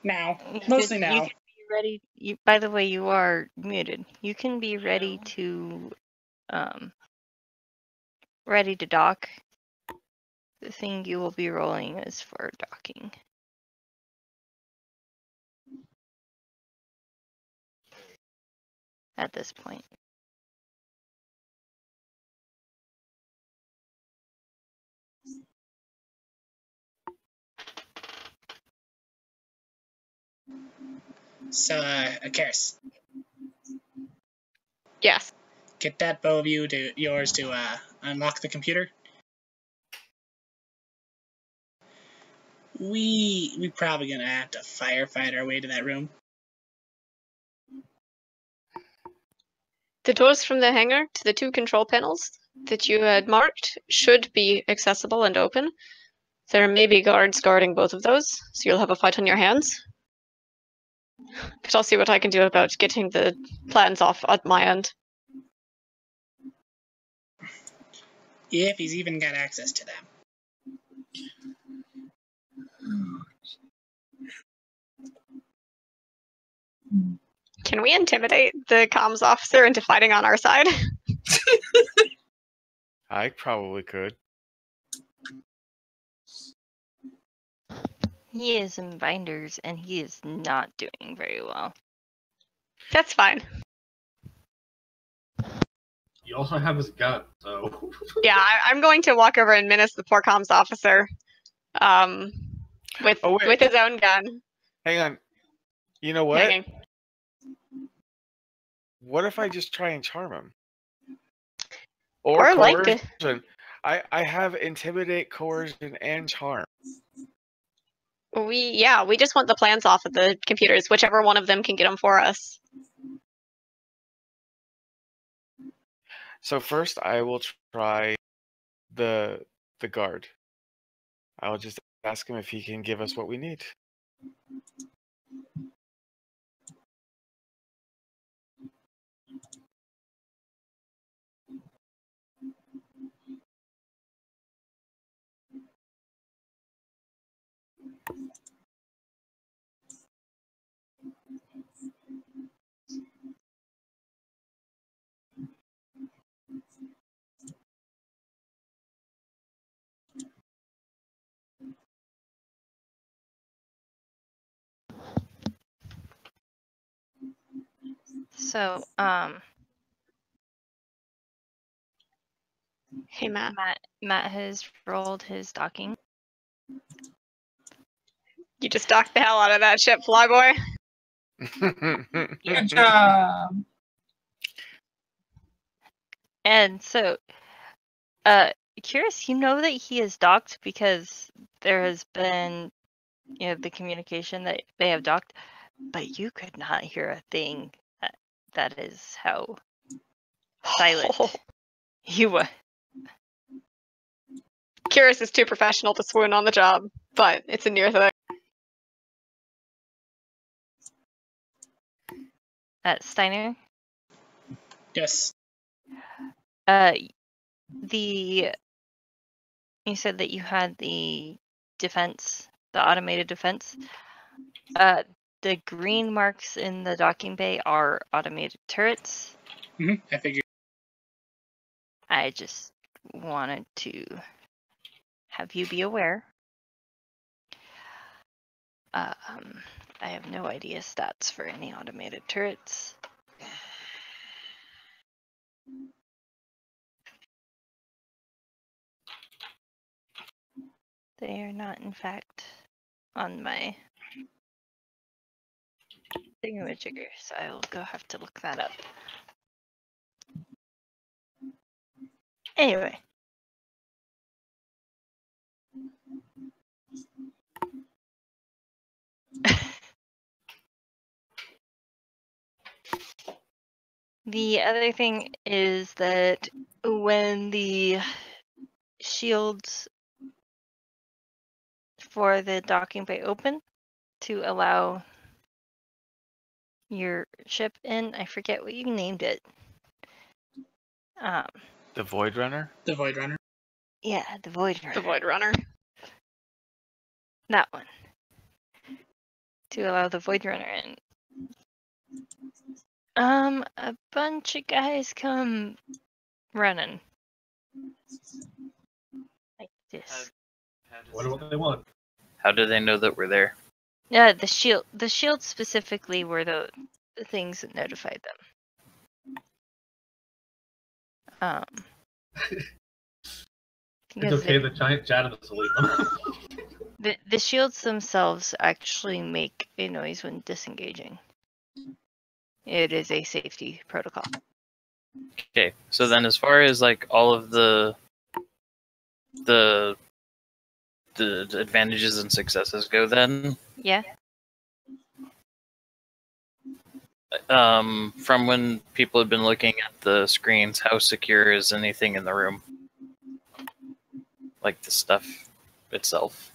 Now. You Mostly could- now. You can be ready. By the way, you are muted. You can be ready to, ready to dock. The thing you will be rolling is for docking. At this point. So, Akaris, Yes. get that bow of yours to unlock the computer. We probably gonna have to firefight our way to that room. The doors from the hangar to the 2 control panels that you had marked should be accessible and open. There may be guards guarding both of those, so you'll have a fight on your hands. But I'll see what I can do about getting the plans off at my end. If he's even got access to them. Can we intimidate the comms officer into fighting on our side? I probably could. He is in binders and he is not doing very well. That's fine. You also have his gun, so. Yeah, I'm going to walk over and menace the poor comms officer with Oh, wait. with his own gun Hang on. You know what? hanging. What if I just try and charm him? Or like coercion. I have intimidate, coercion, and charm. We just want the plans off of the computers, whichever one of them can get them for us. So first, I will try the guard. I will just ask him if he can give us what we need. So, Hey, Matt. Matt has rolled his docking. You just docked the hell out of that ship, Flyboy. Good job. And so, curious, you know that he is docked because there has been, the communication that they have docked, but you could not hear a thing. That is how silent he was. Curious is too professional to swoon on the job, but it's a near thing. Steiner? Yes. You said that you had the defense, the automated defense. The green marks in the docking bay are automated turrets. I figured. I just wanted to have you be aware. I have no idea stats for any automated turrets. They are not, in fact, on my thingamajigger, so I will go have to look that up. Anyway. The other thing is that when the shields for the docking bay open to allow your ship in, I forget what you named it. Um, The Void Runner? The Void Runner. yeah, the Void Runner. The Void Runner. That one. To allow the Void Runner in. A bunch of guys come running. Like this. Wonder what they want. How do they know that we're there? Yeah, the shield specifically were the things that notified them. It's Because okay, the giant janitor will eat them. the shields themselves actually make a noise when disengaging. It is a safety protocol. Okay, so then as far as like all of the advantages and successes go, then Yeah. from when people have been looking at the screens, how secure is anything in the room? Like the stuff itself.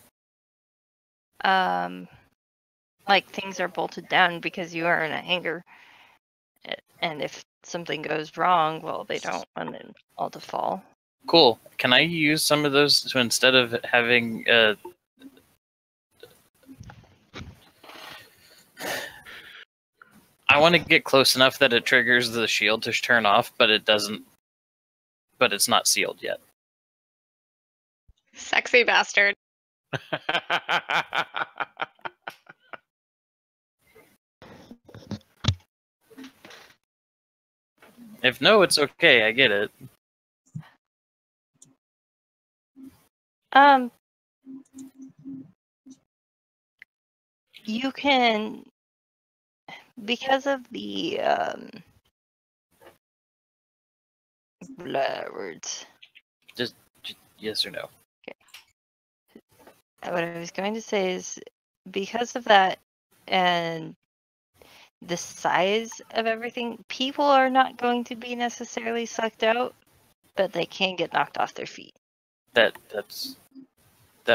Like things are bolted down because you are in a hangar. And if something goes wrong, well, they don't want it all to fall. Cool. Can I use some of those to, instead of having I want to get close enough that it triggers the shield to turn off, but it doesn't. But it's not sealed yet. Sexy bastard. If no, it's okay. I get it. You can, because of the blah words. Just yes or no. What I was going to say is, because of that and the size of everything, people are not going to be necessarily sucked out, but they can get knocked off their feet. That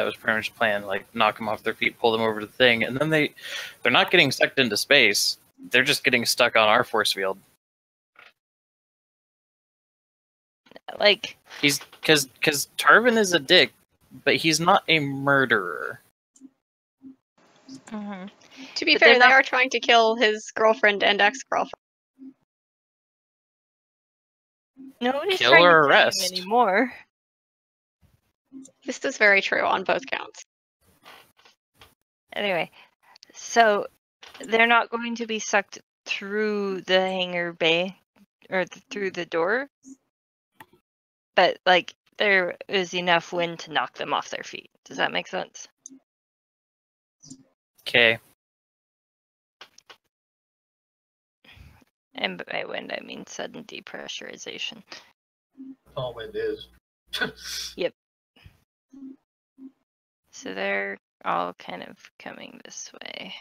was pretty much the plan. Like knock them off their feet, pull them over to the thing, and then they're not getting sucked into space. They're just getting stuck on our force field. Like He's because Tarvin is a dick, but he's not a murderer. mhm. To be But fair, they're they not- are trying to kill his girlfriend and ex-girlfriend. Nobody's Kill trying or to kill him arrest. anymore. This is very true on both counts. Anyway, so they're not going to be sucked through the hangar bay or through the door, but like there is enough wind to knock them off their feet. Does that make sense? Okay. And by wind, I mean sudden depressurization. All wind is. So they're all kind of coming this way.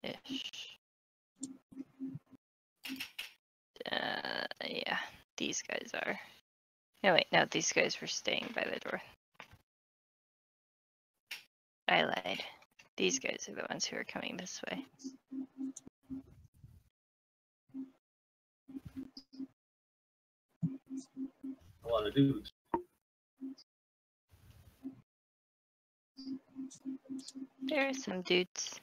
Ish. Yeah, these guys are. No, wait, no, these guys were staying by the door. I lied. These guys are the ones who are coming this way. A lot of dudes. There are some dudes.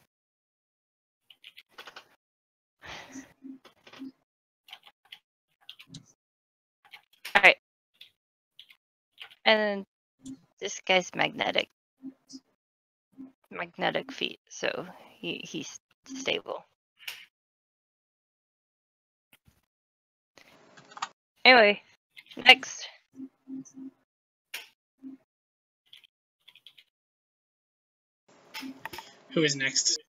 Alright. And then this guy's magnetic feet, so he's stable. Anyway, next. Who is next?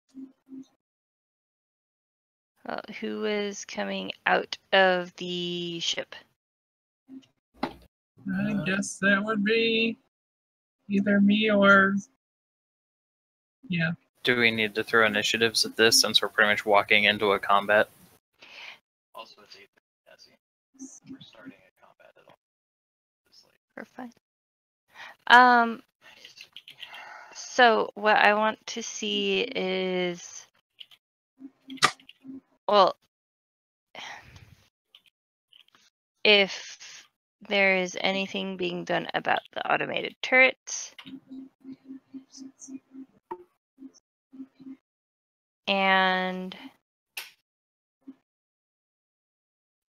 Who is coming out of the ship? I guess that would be either me or yeah. Do we need to throw initiatives at this since we're pretty much walking into a combat? Also, it's 8:30. We're starting a combat at all. We're fine. So what I want to see is, well, if there is anything being done about the automated turrets. And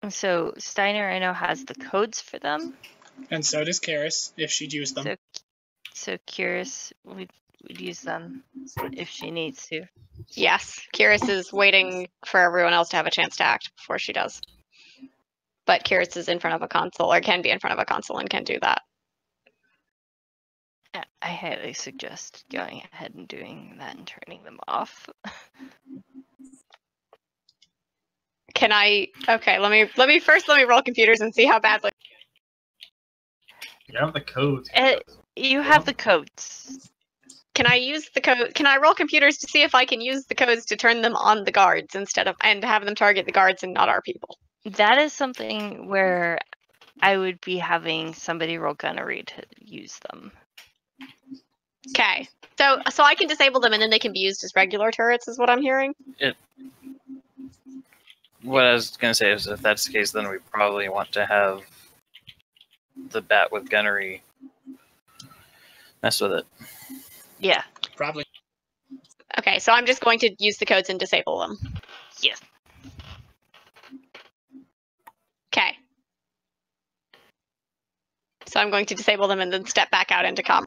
so Steiner, I know, has the codes for them. And so does Karis, if she'd use them. So Curious would use them if she needs to. Yes, Kyrus is waiting for everyone else to have a chance to act before she does. But Kyrus is in front of a console, or can be in front of a console, and can do that. I highly suggest going ahead and doing that and turning them off. Can I? Okay, let me roll computers and see how badly. You have the codes. You have the codes. Can I use the code? Can I roll computers to see if I can use the codes to turn them on the guards instead of and have them target the guards and not our people? That is something where I would be having somebody roll gunnery to use them. Okay, so I can disable them and then they can be used as regular turrets, is what I'm hearing. What I was gonna say is, if that's the case, then we probably want to have the bat with gunnery mess with it. Yeah. Probably. Okay, so I'm just going to use the codes and disable them. Yes. Okay. So I'm going to disable them and then step back out into comm.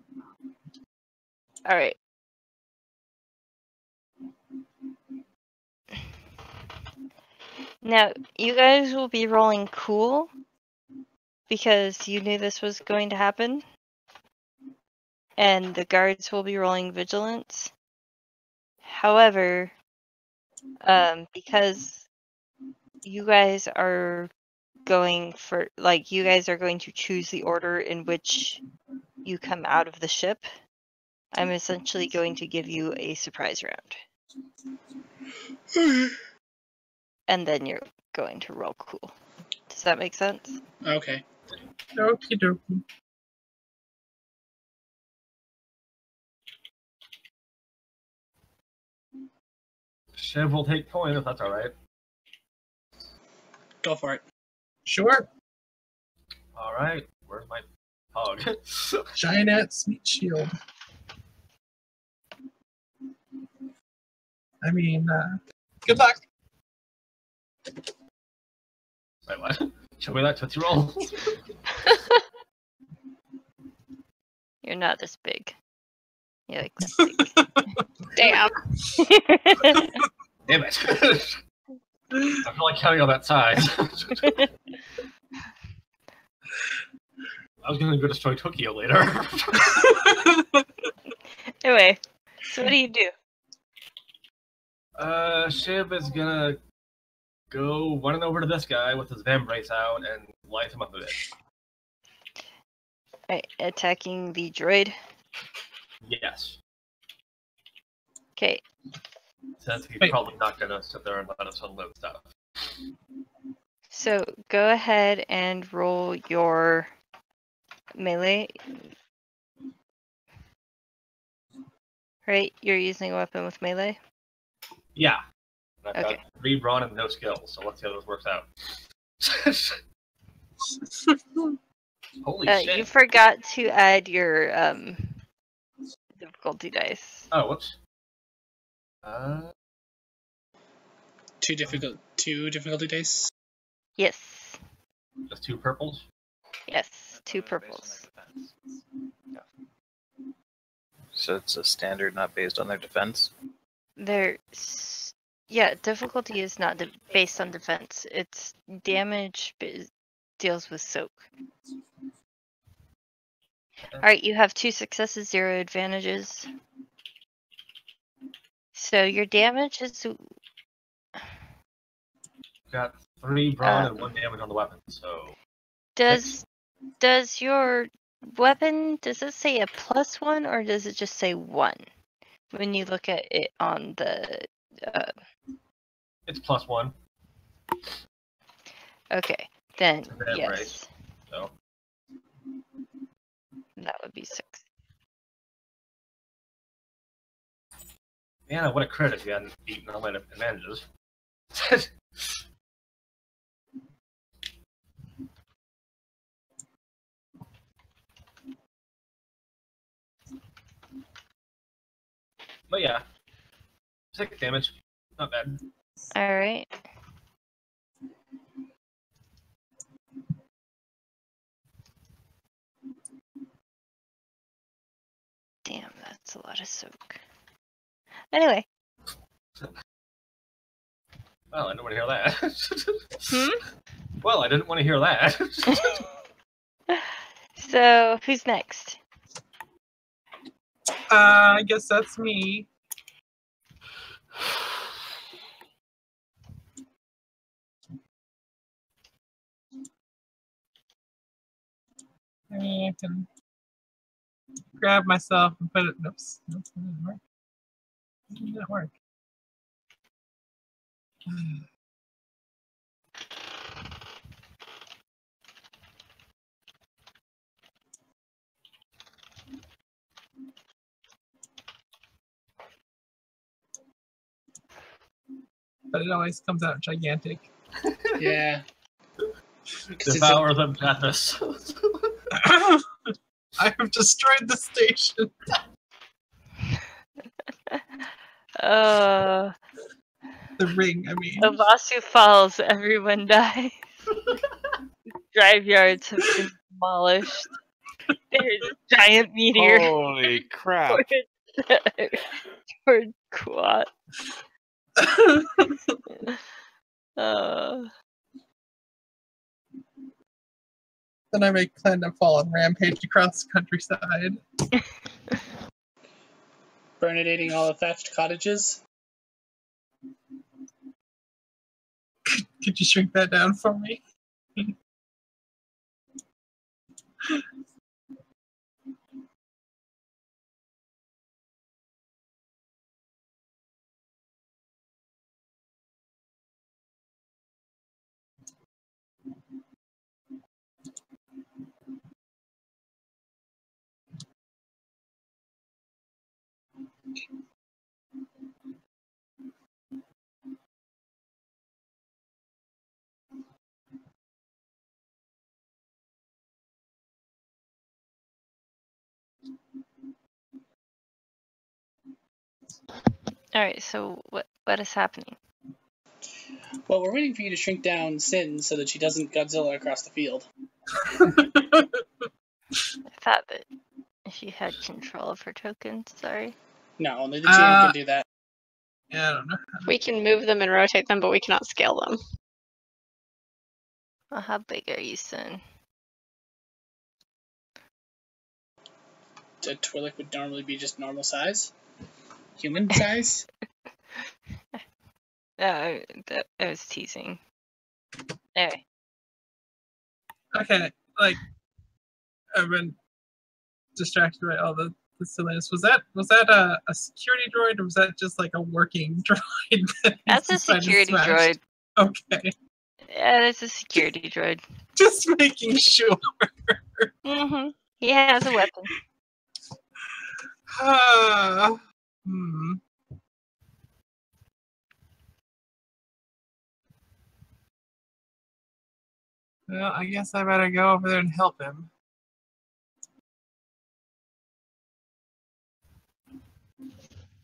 All right. Now, you guys will be rolling cool because you knew this was going to happen. And the guards will be rolling vigilance. However, because you guys are going for, like, you guys are going to choose the order in which you come out of the ship, I'm essentially going to give you a surprise round. And then you're going to roll cool. Does that make sense? Okay. Okie dokie. Shiv will take point if that's all right. Go for it. Sure. All right. Where's my hug? Giant's meat shield. I mean, good luck. Wait, what? Show me that Tootsie Roll. You're not this big. You're like this big. Damn. Damn it. I feel like counting on that size. I was gonna go destroy Tokyo later. Anyway, so what do you do? Shiv is gonna go running over to this guy with his vambrace out and light him up a bit. Right, attacking the droid. Yes. Okay. Since he's Wait. probably not gonna sit there and let us unload stuff. So go ahead and roll your melee. Right, you're using a weapon with melee? Yeah. And I've Okay. got 3 brawn and no skills, so let's see how this works out. Holy shit. You forgot to add your difficulty dice. Oh, whoops. Two difficulty dice. Yes. Just 2 purples? Yes, 2 purples. So it's a standard, not based on their defense. Yeah, difficulty is not based on defense. It's damage deals with soak. Alright, you have 2 successes, 0 advantages. So your damage is... Got 3 brawn and 1 damage on the weapon, so... Does your weapon, does it say a +1 or does it just say 1? When you look at it on the... It's +1. Okay, then Vambrace. yes. So. That would be 6. Man, what a crit if you hadn't eaten all my advantages. But yeah, 6 damage. Not bad. Alright. Damn, that's a lot of soak. Anyway. Well, I didn't want to hear that. Hmm? Well, I didn't want to hear that. So, who's next? I guess that's me. I mean, I can grab myself and put it. Oops, that didn't work. It didn't work. But it always comes out gigantic. Yeah. Devour them, Katniss. I have destroyed the station. Uh, The ring, I mean. Ovasu falls, everyone dies. Drive yards have been demolished. There's a giant meteor Holy crap! toward Quat. Uh, Then I make plan to fall and rampage across the countryside. Burninating all the thatched cottages. Could you shrink that down for me? Alright, so what is happening? Well, we're waiting for you to shrink down Sin so that she doesn't Godzilla across the field. I thought that she had control of her tokens, sorry. No, only the GM can do that. Yeah, I don't know. We can move them and rotate them, but we cannot scale them. Well, how big are you, son? A Twillick would normally be just normal size. Human size? I was teasing. Anyway. Okay, like I've been distracted by all the silliness. Was that a security droid, or was that just like a working droid? That's a security droid. Okay, Yeah, that's a security droid. just making sure. Mm-hmm. He has a weapon. Hmm. Well, I guess I better go over there and help him.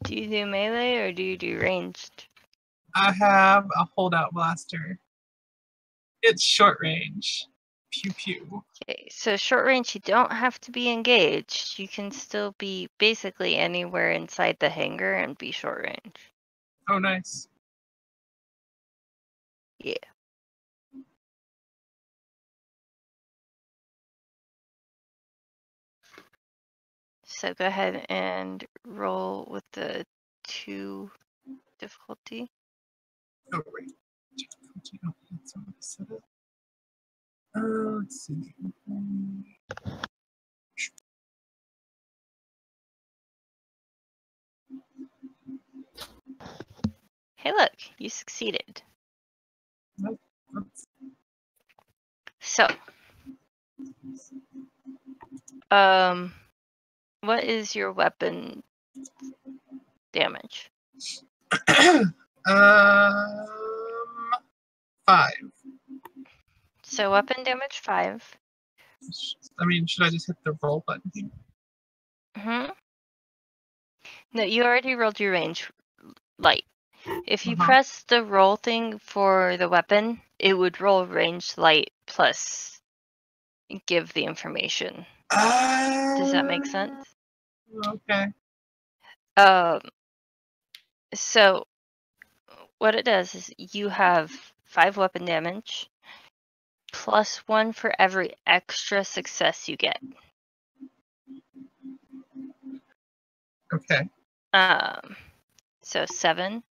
Do you do melee or do you do ranged? I have a holdout blaster. It's short range. Pew pew. Okay, so short range, you don't have to be engaged. You can still be basically anywhere inside the hangar and be short range. Oh, nice. Yeah. So go ahead and roll with the 2 difficulty. Oh, wait. Oh, that's what I said it. Let's see. Hey, look, you succeeded. Oops. So, what is your weapon damage? 5. So weapon damage 5. I mean, should I just hit the roll button here? Mm-hmm. No, you already rolled your range light. If you Uh-huh. press the roll thing for the weapon, it would roll range light plus give the information. Does that make sense? Okay. So what it does is you have 5 weapon damage plus 1 for every extra success you get. Okay. So 7.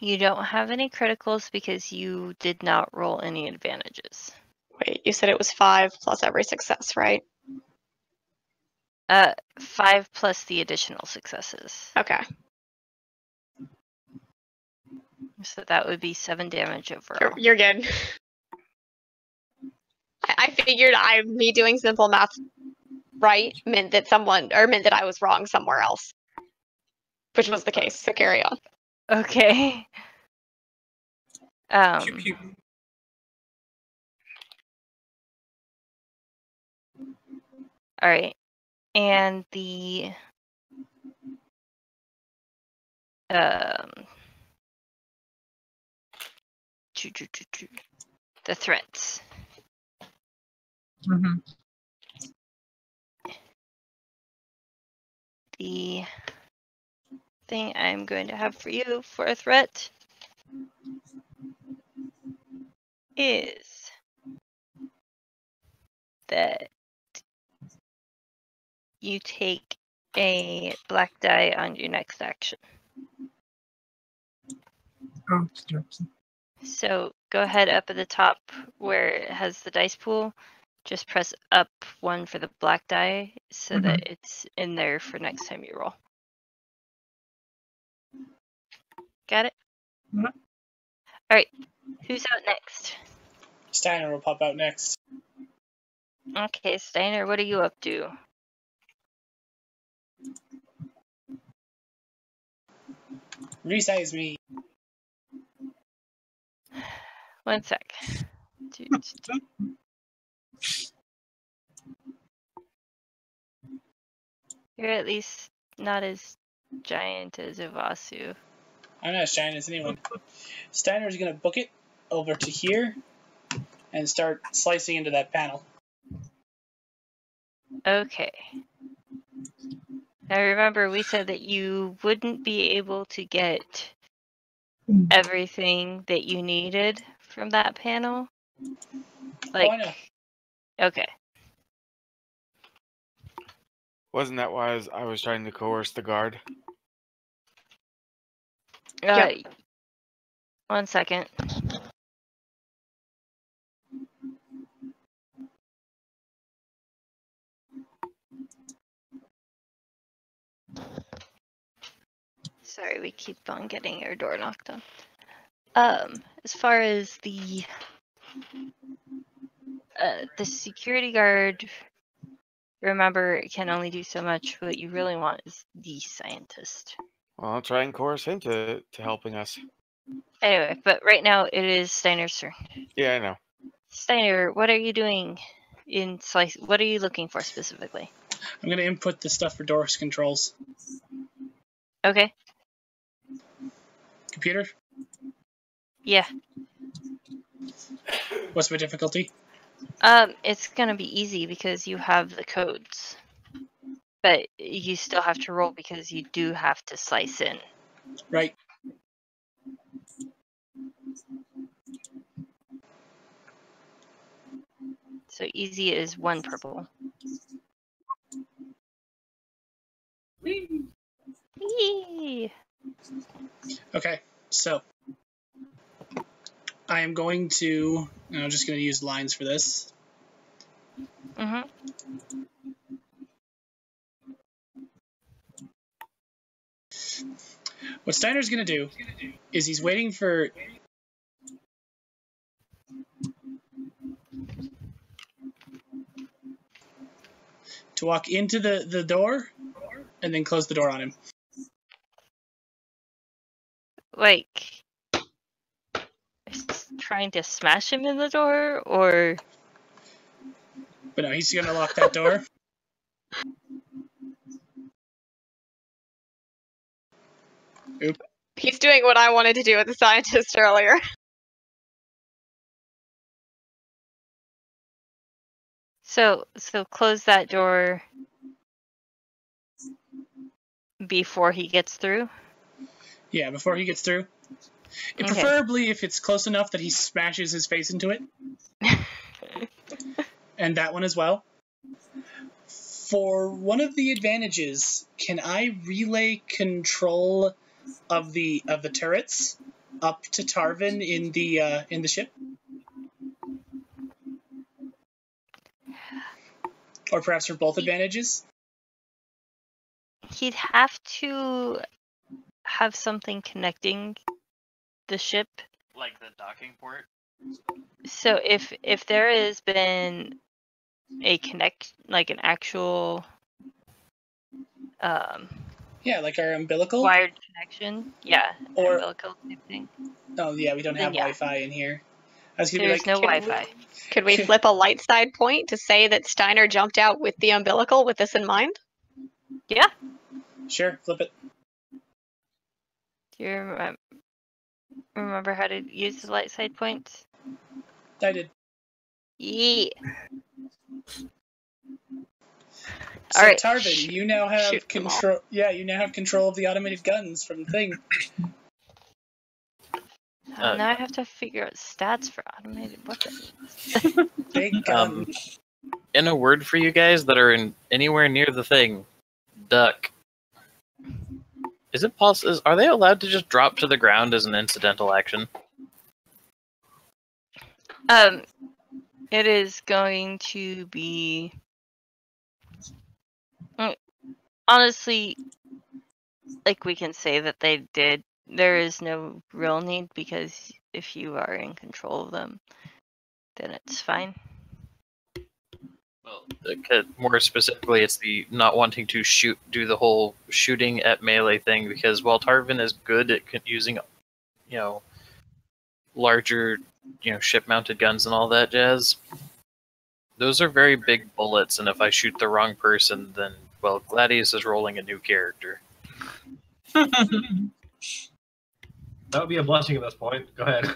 You don't have any criticals because you did not roll any advantages. Wait, you said it was 5 plus every success, right? 5 plus the additional successes. Okay. So that would be 7 damage overall. You're good. I figured me doing simple math right meant that I was wrong somewhere else, which was the case. So carry on. Okay. Pew, pew. All right. And the the threats. Mhm. The thing I'm going to have for you for a threat is that you take a black die on your next action. Oh, okey-dokey. So go ahead up at the top where it has the dice pool. Just press up 1 for the black die so that it's in there for next time you roll. Got it? Mhm. All right. Who's out next? Steiner will pop out next. Okay, Steiner, what are you up to? Resize me. 1 sec. You're at least not as giant as Ivasu. I'm not as giant as anyone. Steiner's gonna book it over to here and start slicing into that panel. Okay. Now remember, we said that you wouldn't be able to get everything that you needed from that panel. Like, I know. okay. Wasn't that why I was trying to coerce the guard? Yep. 1 second. Sorry, we keep on getting our door knocked on. As far as the security guard, remember, it can only do so much. What you really want is the scientist. Well, I'll try and coerce him to helping us. Anyway, but right now it is Steiner's turn. Yeah, I know. Steiner, what are you doing in Slice? What are you looking for specifically? I'm gonna input the stuff for doors controls. Okay. Computer, Yeah. what's my difficulty? It's gonna be easy because you have the codes. But you still have to roll because you do have to slice in. Right. So easy is 1 purple. Whee! Okay, so I am going to. I'm just going to use lines for this. Mm-hmm. What Steiner's going to do is he's waiting for. To walk into the door and then close the door on him. Like, trying to smash him in the door, or But no, he's gonna lock that door. He's doing what I wanted to do with the scientist earlier. So close that door before he gets through. Yeah, before he gets through. Okay. Preferably if it's close enough that he smashes his face into it. And that one as well. For one of the advantages, can I relay control of the turrets up to Tarvin in the ship? Or perhaps for both advantages? He'd have to have something connecting the ship. Like the docking port? So if there has been a like an actual Yeah, like our umbilical? wired connection, yeah, Or- umbilical type thing. Oh, yeah, we don't Then have yeah. Wi-Fi in here. I was gonna There's be like, no Wi-Fi. Could we flip a light side point to say that Steiner jumped out with the umbilical with this in mind? Yeah. sure, flip it. Do you remember how to use the light side points? I did. Yeah. So, All right. Tarvin, you now have Shoot them all. control. Yeah, you now have control of the automated guns from the thing. Now I have to figure out stats for automated weapons. Big gun. In a word for you guys that are anywhere near the thing, duck. Is it possible? Are they allowed to just drop to the ground as an incidental action? It is going to be honestly, like we can say that they did. There is no real need because if you are in control of them, then it's fine. Well, more specifically, it's the not wanting to do the whole shooting at melee thing, because while Tarvin is good at using, larger, ship-mounted guns and all that jazz, those are very big bullets, and if I shoot the wrong person, then, well, Gladius is rolling a new character. That would be a blessing at this point. Go ahead.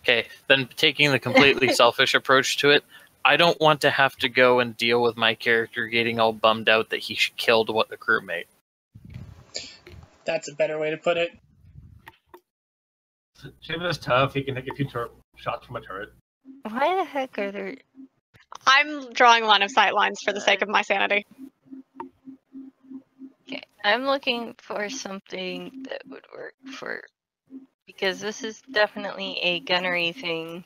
Okay, then taking the completely selfish approach to it, I don't want to have to go and deal with my character getting all bummed out that he killed a crewmate. That's a better way to put it. Ship is tough. He can take a few shots from a turret. Why the heck are there? I'm drawing line of sight lines for the sake of my sanity. Okay, I'm looking for something that would work for, because this is definitely a gunnery thing.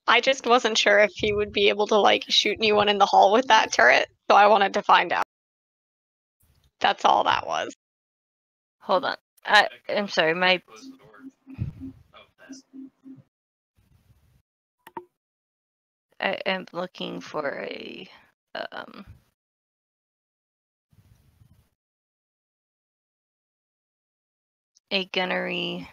I just wasn't sure if he would be able to, shoot anyone in the hall with that turret, so I wanted to find out. That's all that was. Hold on. I'm sorry, I am looking for a gunnery,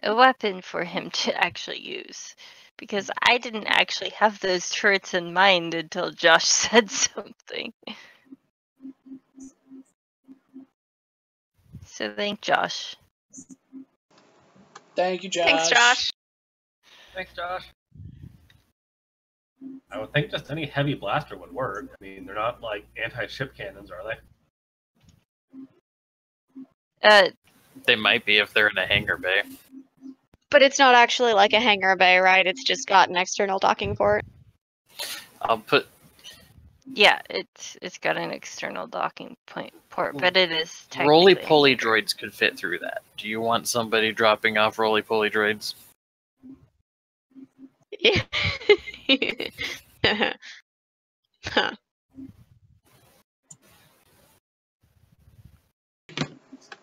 a weapon for him to actually use, because I didn't actually have those turrets in mind until Josh said something. So thank Josh. Thank you, Josh. Thanks, Josh. Thanks, Josh. I would think just any heavy blaster would work. I mean, they're not like anti-ship cannons, are they? They might be if they're in a hangar bay. But it's not actually like a hangar bay, right? It's just got an external docking port. I'll put... Yeah, it's got an external docking port, but it is technically Roly-poly droids could fit through that. Do you want somebody dropping off roly-poly droids? Yeah. Huh.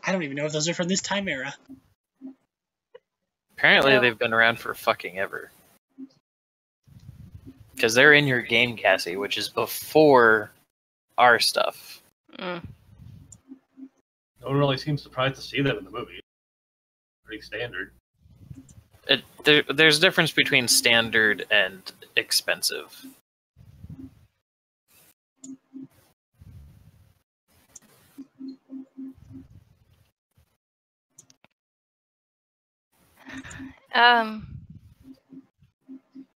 I don't even know if those are from this time era. Apparently No. they've been around for fucking ever. Because they're in your game, Cassie, which is before our stuff. Mm. No one really seems surprised to see them in the movie. pretty standard. There's a difference between standard and expensive.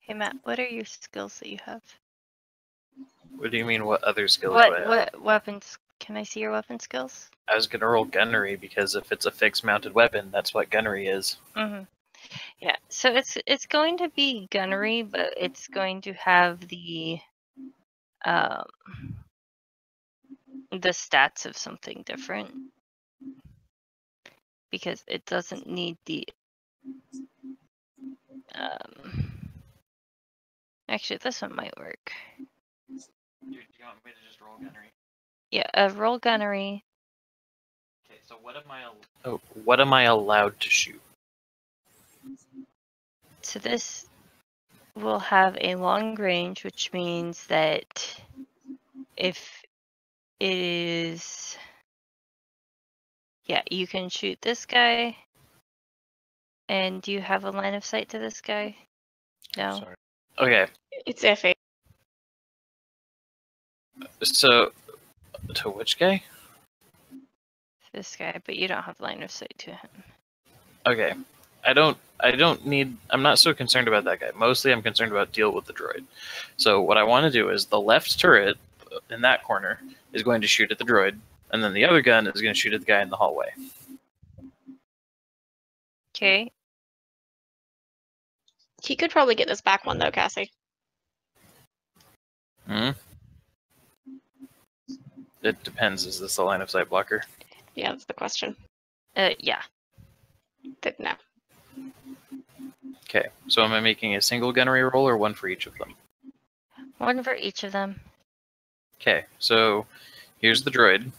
Hey Matt, what are your skills that you have? What do you mean? What other skills do I have? What weapons? Can I see your weapon skills? I was gonna roll gunnery because if it's a fixed mounted weapon, that's what gunnery is. Mm-hmm. Yeah. So it's going to be gunnery, but it's going to have the stats of something different because it doesn't need the Actually, this one might work. Do you want me to just roll gunnery? Yeah, roll gunnery. Okay, so what am I allowed to shoot? So this will have a long range, which means that if it is, yeah, you can shoot this guy. And do you have a line of sight to this guy? No. Sorry. Okay, It's iffy. so to which guy? This guy, but you don't have line of sight to him. Okay, I don't need. I'm not so concerned about that guy. Mostly, I'm concerned about deal with the droid. So what I want to do is the left turret in that corner is going to shoot at the droid, and then the other gun is going to shoot at the guy in the hallway. Okay. He could probably get this back one though, Cassie. Hmm. It depends. Is this a line of sight blocker? Yeah, that's the question. Yeah. Didn't know. Okay, so am I making a single gunnery roll or one for each of them? One for each of them. Okay, so here's the droid.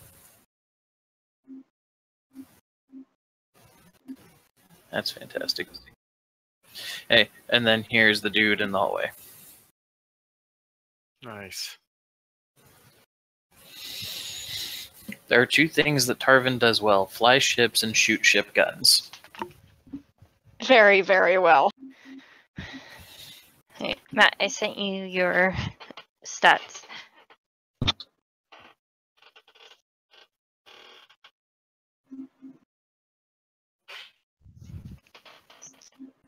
That's fantastic. Hey, and then here's the dude in the hallway. Nice. There are two things that Tarvin does well: fly ships and shoot ship guns. Very, very well. Hey, Matt, I sent you your stats. I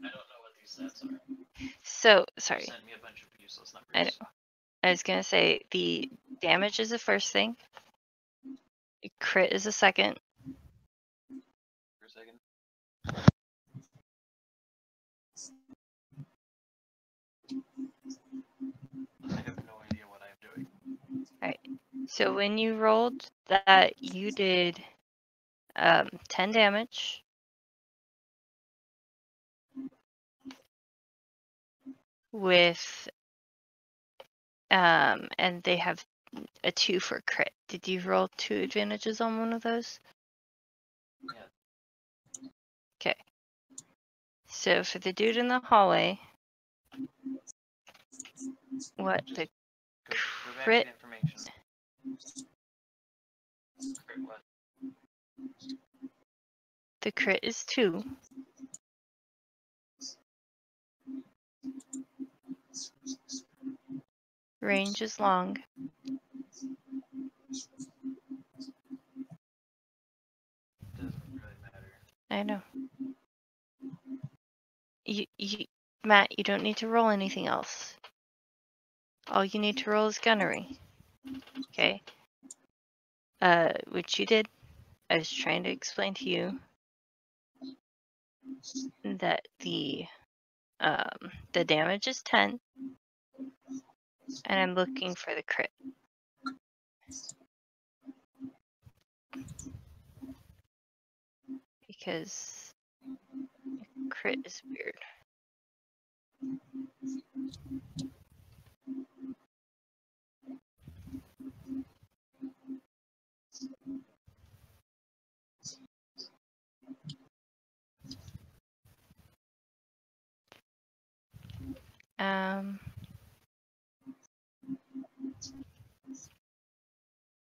don't know what these stats are. So, sorry. Sent me a bunch of useless numbers. I know. I was going to say the damage is the first thing. Crit is the second. For a second. I have no idea what I'm doing. Alright. So when you rolled that, you did 10 damage. With and they have a 2 for crit. Did you roll 2 advantages on one of those? Yeah. Okay. So for the dude in the hallway, what the Go back to crit? the information. Crit what? The crit is 2. Range is long. Doesn't really matter. I know. Matt, you don't need to roll anything else. All you need to roll is gunnery. Okay. Which you did. I was trying to explain to you that the damage is 10, and I'm looking for the crit. Because crit is weird.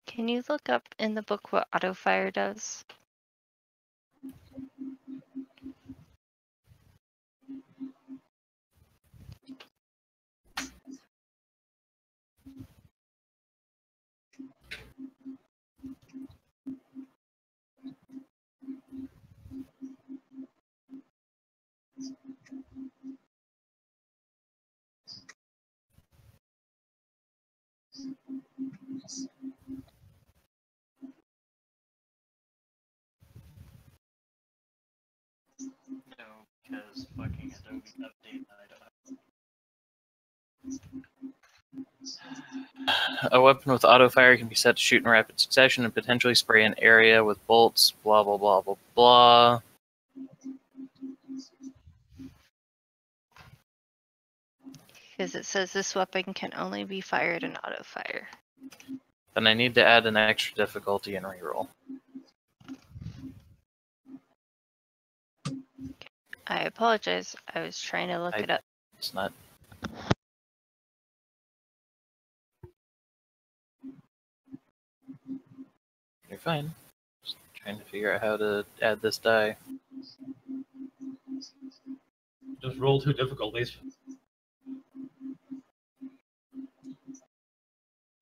Can you look up in the book what auto fire does? No, because fucking Adobe update that I don't have. A weapon with auto fire can be set to shoot in rapid succession and potentially spray an area with bolts, blah blah blah blah blah. Because it says this weapon can only be fired in auto fire. Then I need to add an extra difficulty and reroll. I apologize. I was trying to look it up. It's not. You're fine. Just trying to figure out how to add this die. Just roll 2 difficulties.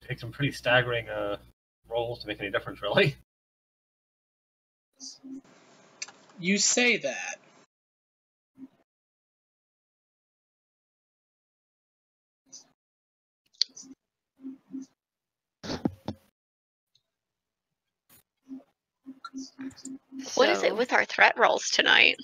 Take some pretty staggering rolls to make any difference, really. You say that. What is it So- with our threat rolls tonight?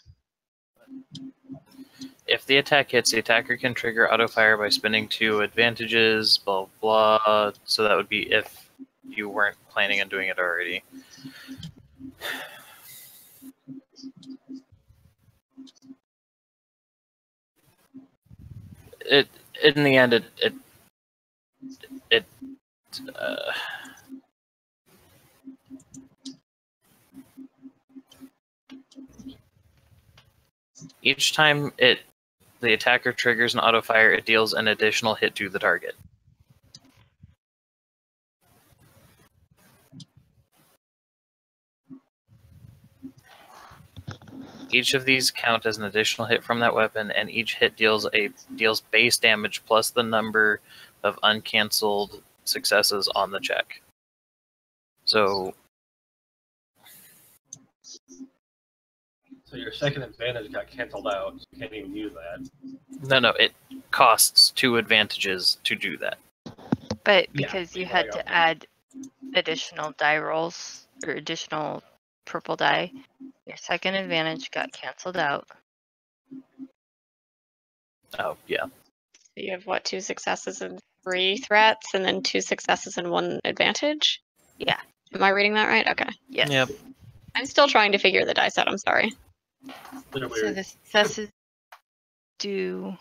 If the attack hits, the attacker can trigger auto fire by spending 2 advantages, blah blah. So that would be if you weren't planning on doing it already. It in the end it each time the attacker triggers an auto fire, it deals an additional hit to the target. Each of these count as an additional hit from that weapon, and each hit deals base damage plus the number of uncancelled successes on the check. So your second advantage got canceled out, so you can't even use that. no, it costs 2 advantages to do that. But Yeah, because you I had got to that. add additional die rolls or additional purple die, your second advantage got canceled out. Oh yeah, You have what, 2 successes and 3 threats, and then 2 successes and 1 advantage? Yeah. Am I reading that right? Okay. Yes. Yep. I'm still trying to figure the dice out. I'm sorry. They're So weird. the successes do.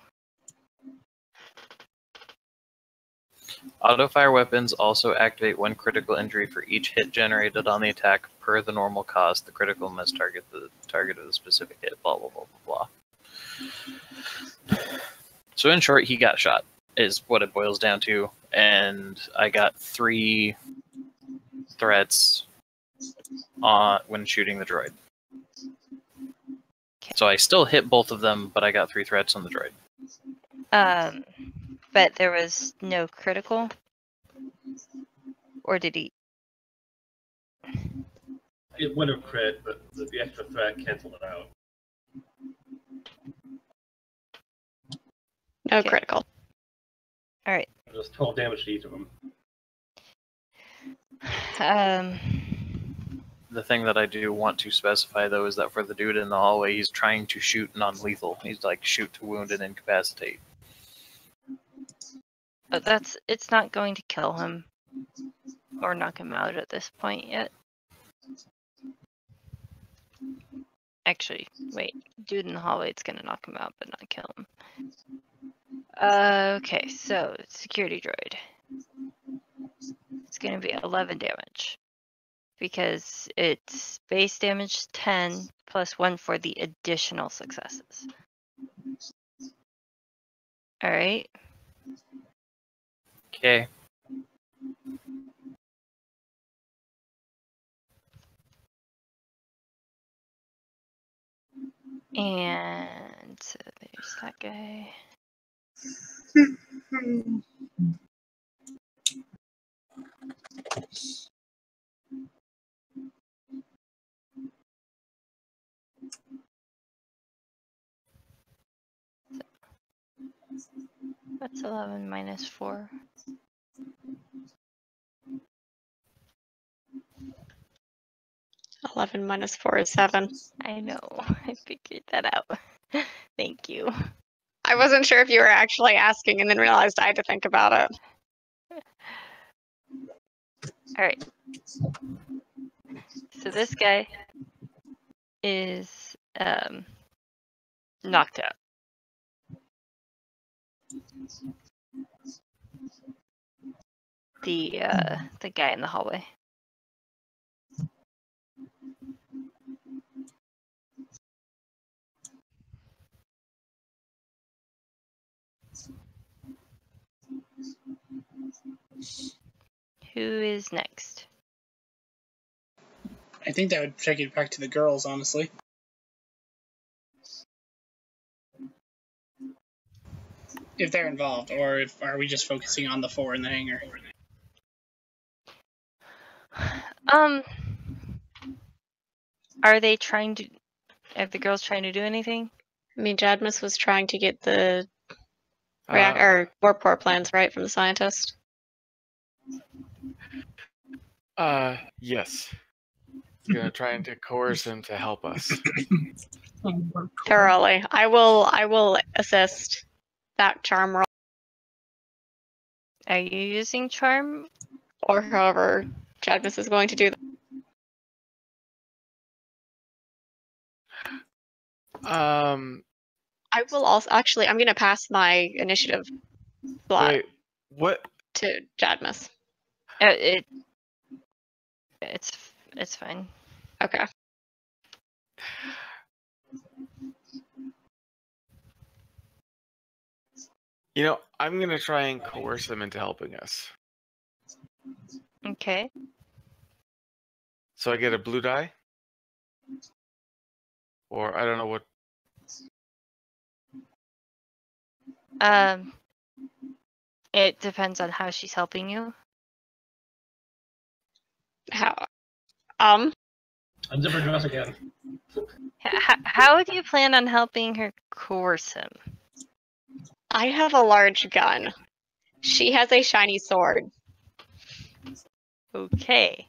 auto fire weapons also activate 1 critical injury for each hit generated on the attack per the normal cost. The critical must target the target of the specific hit. Blah blah blah blah blah. So in short, he got shot, is what it boils down to, and I got 3 threats when shooting the droid. So I still hit both of them, but I got 3 threats on the droid. But there was no critical? Or did he? It would have crit, but the extra threat canceled it out. No Okay. critical. Alright. Just 12 damage to each of them. The thing that I do want to specify, though, is that for the dude in the hallway, he's trying to shoot non-lethal. He's like, shoot to wound and incapacitate. But it's not going to kill him or knock him out at this point yet. Actually, wait. Dude in the hallway, it's gonna knock him out, but not kill him. Okay, so security droid. It's gonna be 11 damage. Because it's base damage 10 plus 1 for the additional successes. Alright. Okay. And so there's that guy. That's 11 minus 4. 11 minus 4 is 7. I know. I figured that out. Thank you. I wasn't sure if you were actually asking and then realized I had to think about it. All right. So this guy is knocked out. The guy in the hallway. Who is next? I think that would take it back to the girls, honestly. If they're involved, or are we just focusing on the 4 in the hangar? Are they trying to? Are the girls trying to do anything? I mean, Jadmus was trying to get the or warp core plans right from the scientist. Yes. Gonna try to coerce him to help us. Thoroughly. I will assist that charm roll, Are you using charm? or however Jadmus is going to do that. I will also actually. I'm going to pass my initiative slot Wait, what? to Jadmus. It's fine. Okay. You know, I'm gonna try and coerce him into helping us. Okay. So I get a blue die? Or I don't know what. It depends on how she's helping you. How? Unzip her dress again. How would you plan on helping her coerce him? I have a large gun. She has a shiny sword. Okay.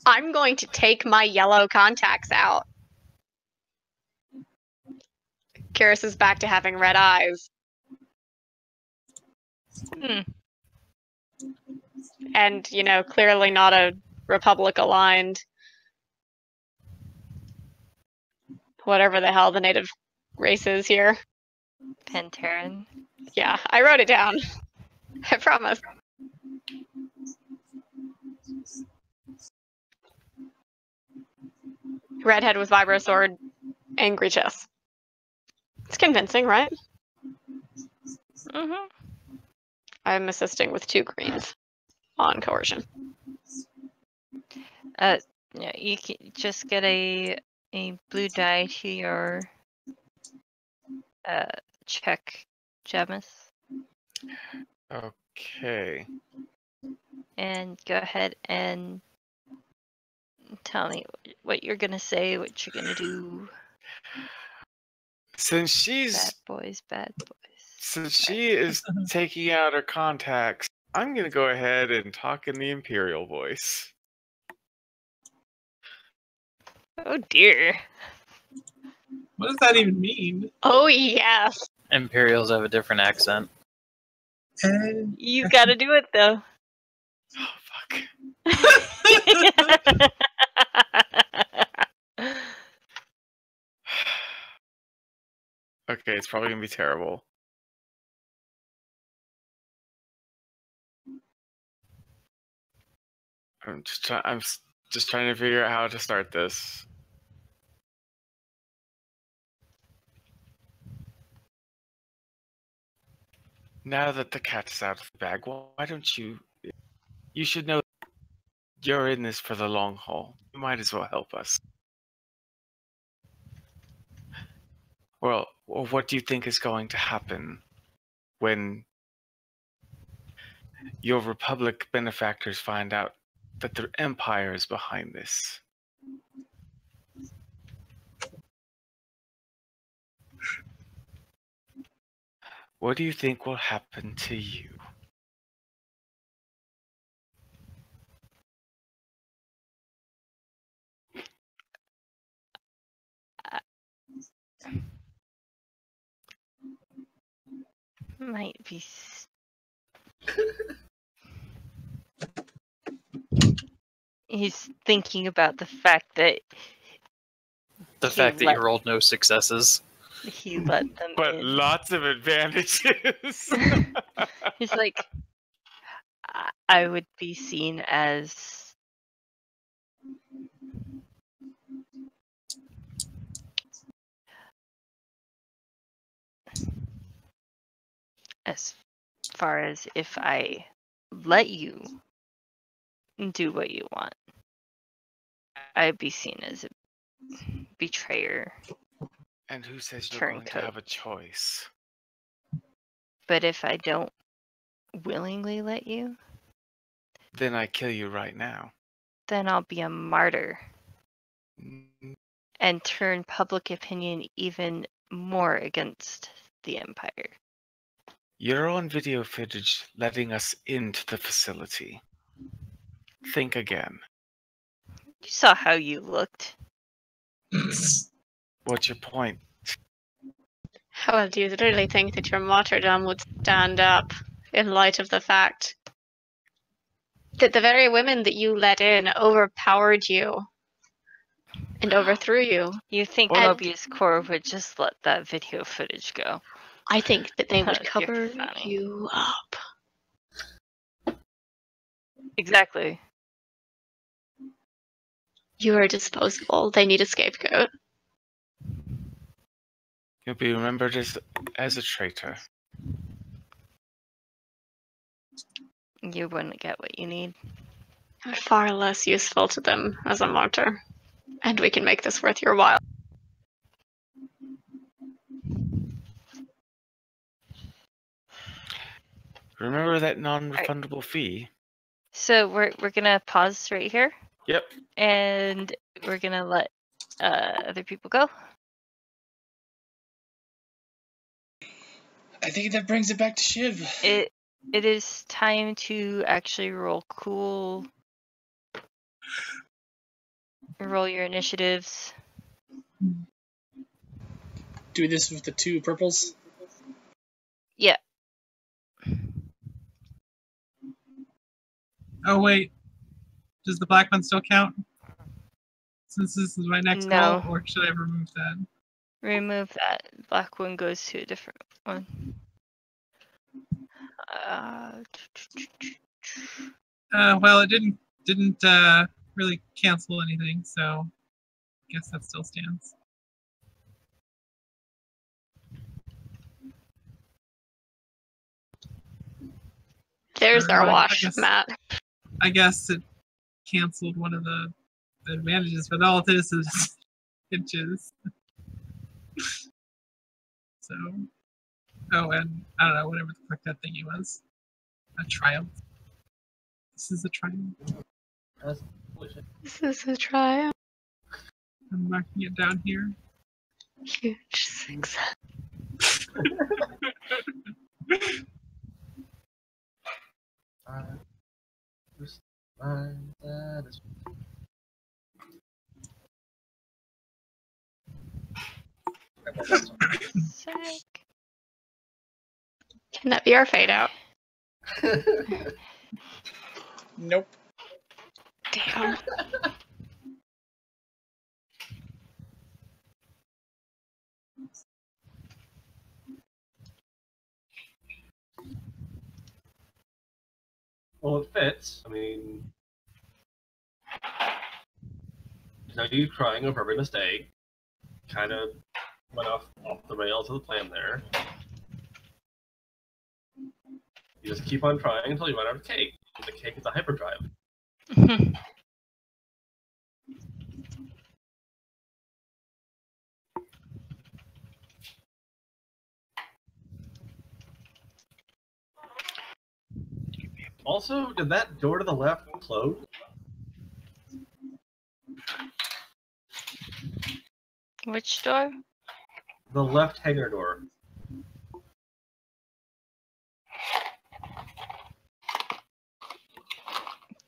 I'm going to take my yellow contacts out. Karis is back to having red eyes. And, you know, clearly not a Republic aligned. Whatever the hell the native race is here. Panteran. Yeah, I wrote it down. I promise. Redhead with vibro sword, angry chest. It's convincing, right? Mm-hmm. I'm assisting with 2 greens on coercion. Yeah, you can just get a blue die to your check, Jamis, Okay. and go ahead and tell me what you're gonna say, what you're gonna do. Since she's Bad boys. Since she is taking out her contacts, I'm gonna go ahead and talk in the Imperial voice. Oh dear. What does that even mean? Oh, yes. Imperials have a different accent. You gotta do it though. Oh fuck. Okay, it's probably gonna be terrible. I'm just trying to figure out how to start this. Now that the cat is out of the bag, why don't you? You should know you're in this for the long haul. You might as well help us. Well, what do you think is going to happen when your Republic benefactors find out that the Empire is behind this? What do you think will happen to you? might be. He's thinking about the fact that The He fact that let- you rolled no successes. he let them But in. lots of advantages. He's like, I would be seen as far as if I let you do what you want, I'd be seen as a betrayer. And who says you're going to Turncoat. have a choice? But if I don't willingly let you, Then I kill you right now. then I'll be a martyr Mm, and turn public opinion even more against the Empire. You're on video footage letting us into the facility. Think again. You saw how you looked. What's your point? How do you really think that your martyrdom would stand up in light of the fact that the very women that you let in overpowered you and overthrew you? You think And- Mobius Core would just let that video footage go? I think that they would You're cover funny. you up. Exactly. You are disposable. They need a scapegoat. You'll be remembered as a traitor. You wouldn't get what you need. You're far less useful to them as a martyr. And we can make this worth your while. Remember that non-refundable fee? So we're gonna pause right here, Yep. and we're gonna let other people go. I think that brings it back to Shiv. It is time to actually roll cool. Roll your initiatives. Do this with the 2 purples. Yeah. Oh wait, does the black one still count? Since this is my next No. goal, or should I remove that? Remove that. Black one goes to a different one. Well, it didn't really cancel anything, so I guess that still stands. There's Or, our I wash, guess- Matt. I guess it canceled one of the advantages, but all it is inches. So, oh, and I don't know, whatever the fuck that thingy was. A triumph. This is a triumph. This is a triumph. I'm marking it down here. Huge success. Sec. Can that be our fade out? Nope. Damn. Well, it fits. I mean, you crying over every mistake kind of went off the rails of the plan there. You just keep on trying until you run out of cake. And the cake is a hyperdrive. Also, did that door to the left close? Which door? The left hangar door.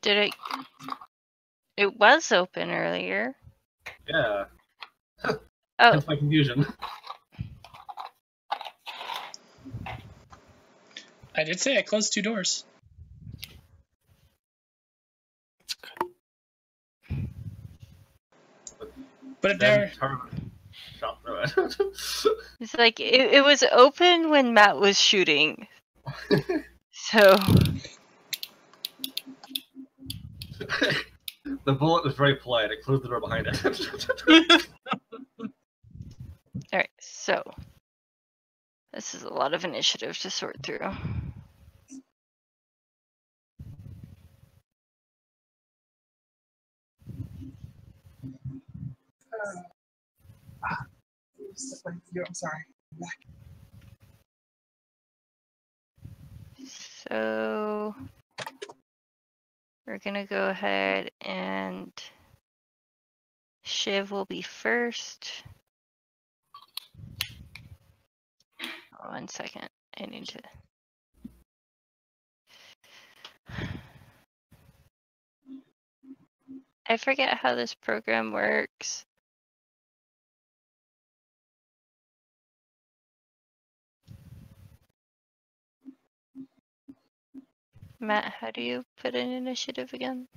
Did it? It was open earlier. Yeah. Oh, Hence my confusion. I did say I closed 2 doors. That's good. But if Then they're... turn shot through it. It's like it was open when Matt was shooting. So The bullet was very polite. It closed the door behind it. alright, so this is a lot of initiative to sort through. I'm sorry. So we're gonna go ahead and Shiv will be first. Oh, 1 second. I need to. I forget how this program works. Matt, how do you put in initiative again?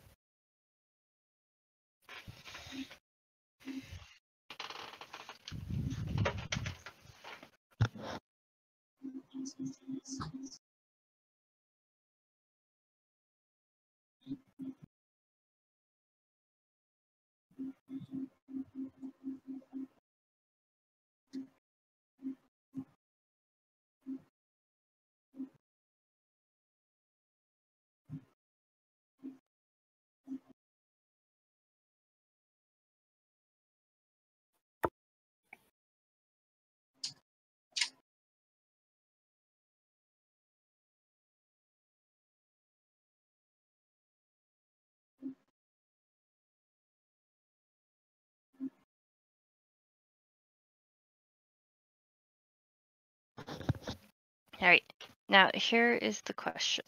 All right. Now here is the question.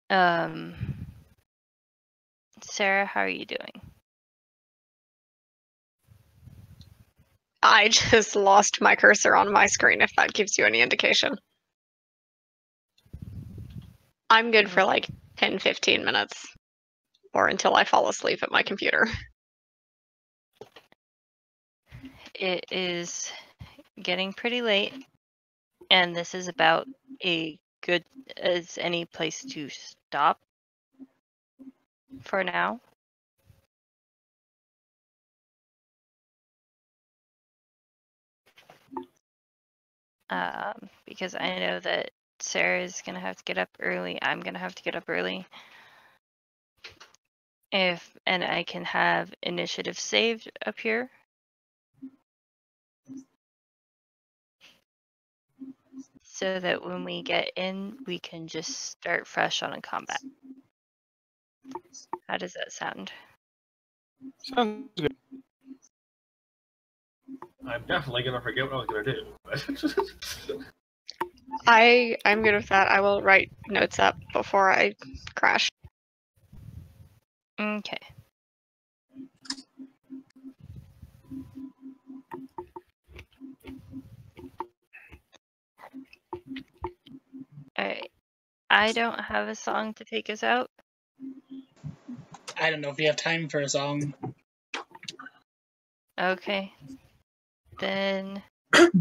Sarah, how are you doing? I just lost my cursor on my screen, if that gives you any indication. I'm good for like 10, 15 minutes. Or until I fall asleep at my computer. It is getting pretty late, and this is about a good as any place to stop for now. Because I know that Sarah's gonna have to get up early. I'm gonna have to get up early. And I can have initiative saved up here. So that when we get in, we can just start fresh on a combat. How does that sound? Sounds good. I'm definitely gonna forget what I was gonna do. I'm good with that. I will write notes up before I crash. Okay. Alright. I don't have a song to take us out. I don't know if you have time for a song. Okay. Then we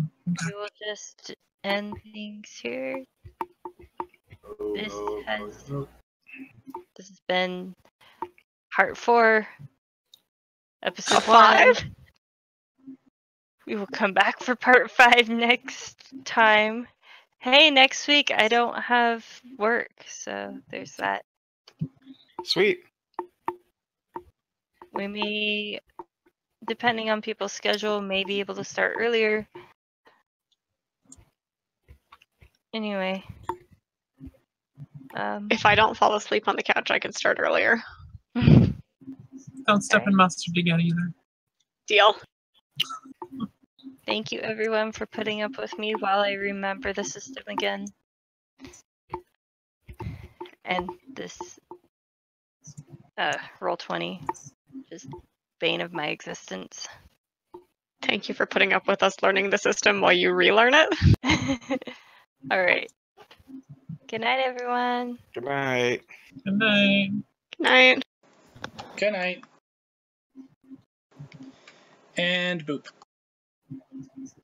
will just end things here. This has been part 4, episode 1. 5? We will come back for part 5 next time. Hey, next week I don't have work, so there's that. Sweet. We may, depending on people's schedule, may be able to start earlier. Anyway. If I don't fall asleep on the couch, I can start earlier. Don't step in mustard again either. Deal. Thank you everyone for putting up with me while I remember the system again. And this Roll20, just bane of my existence. Thank you for putting up with us learning the system while you relearn it. All right. Good night, everyone. Good night. Good night. Good night. Good night. And boop.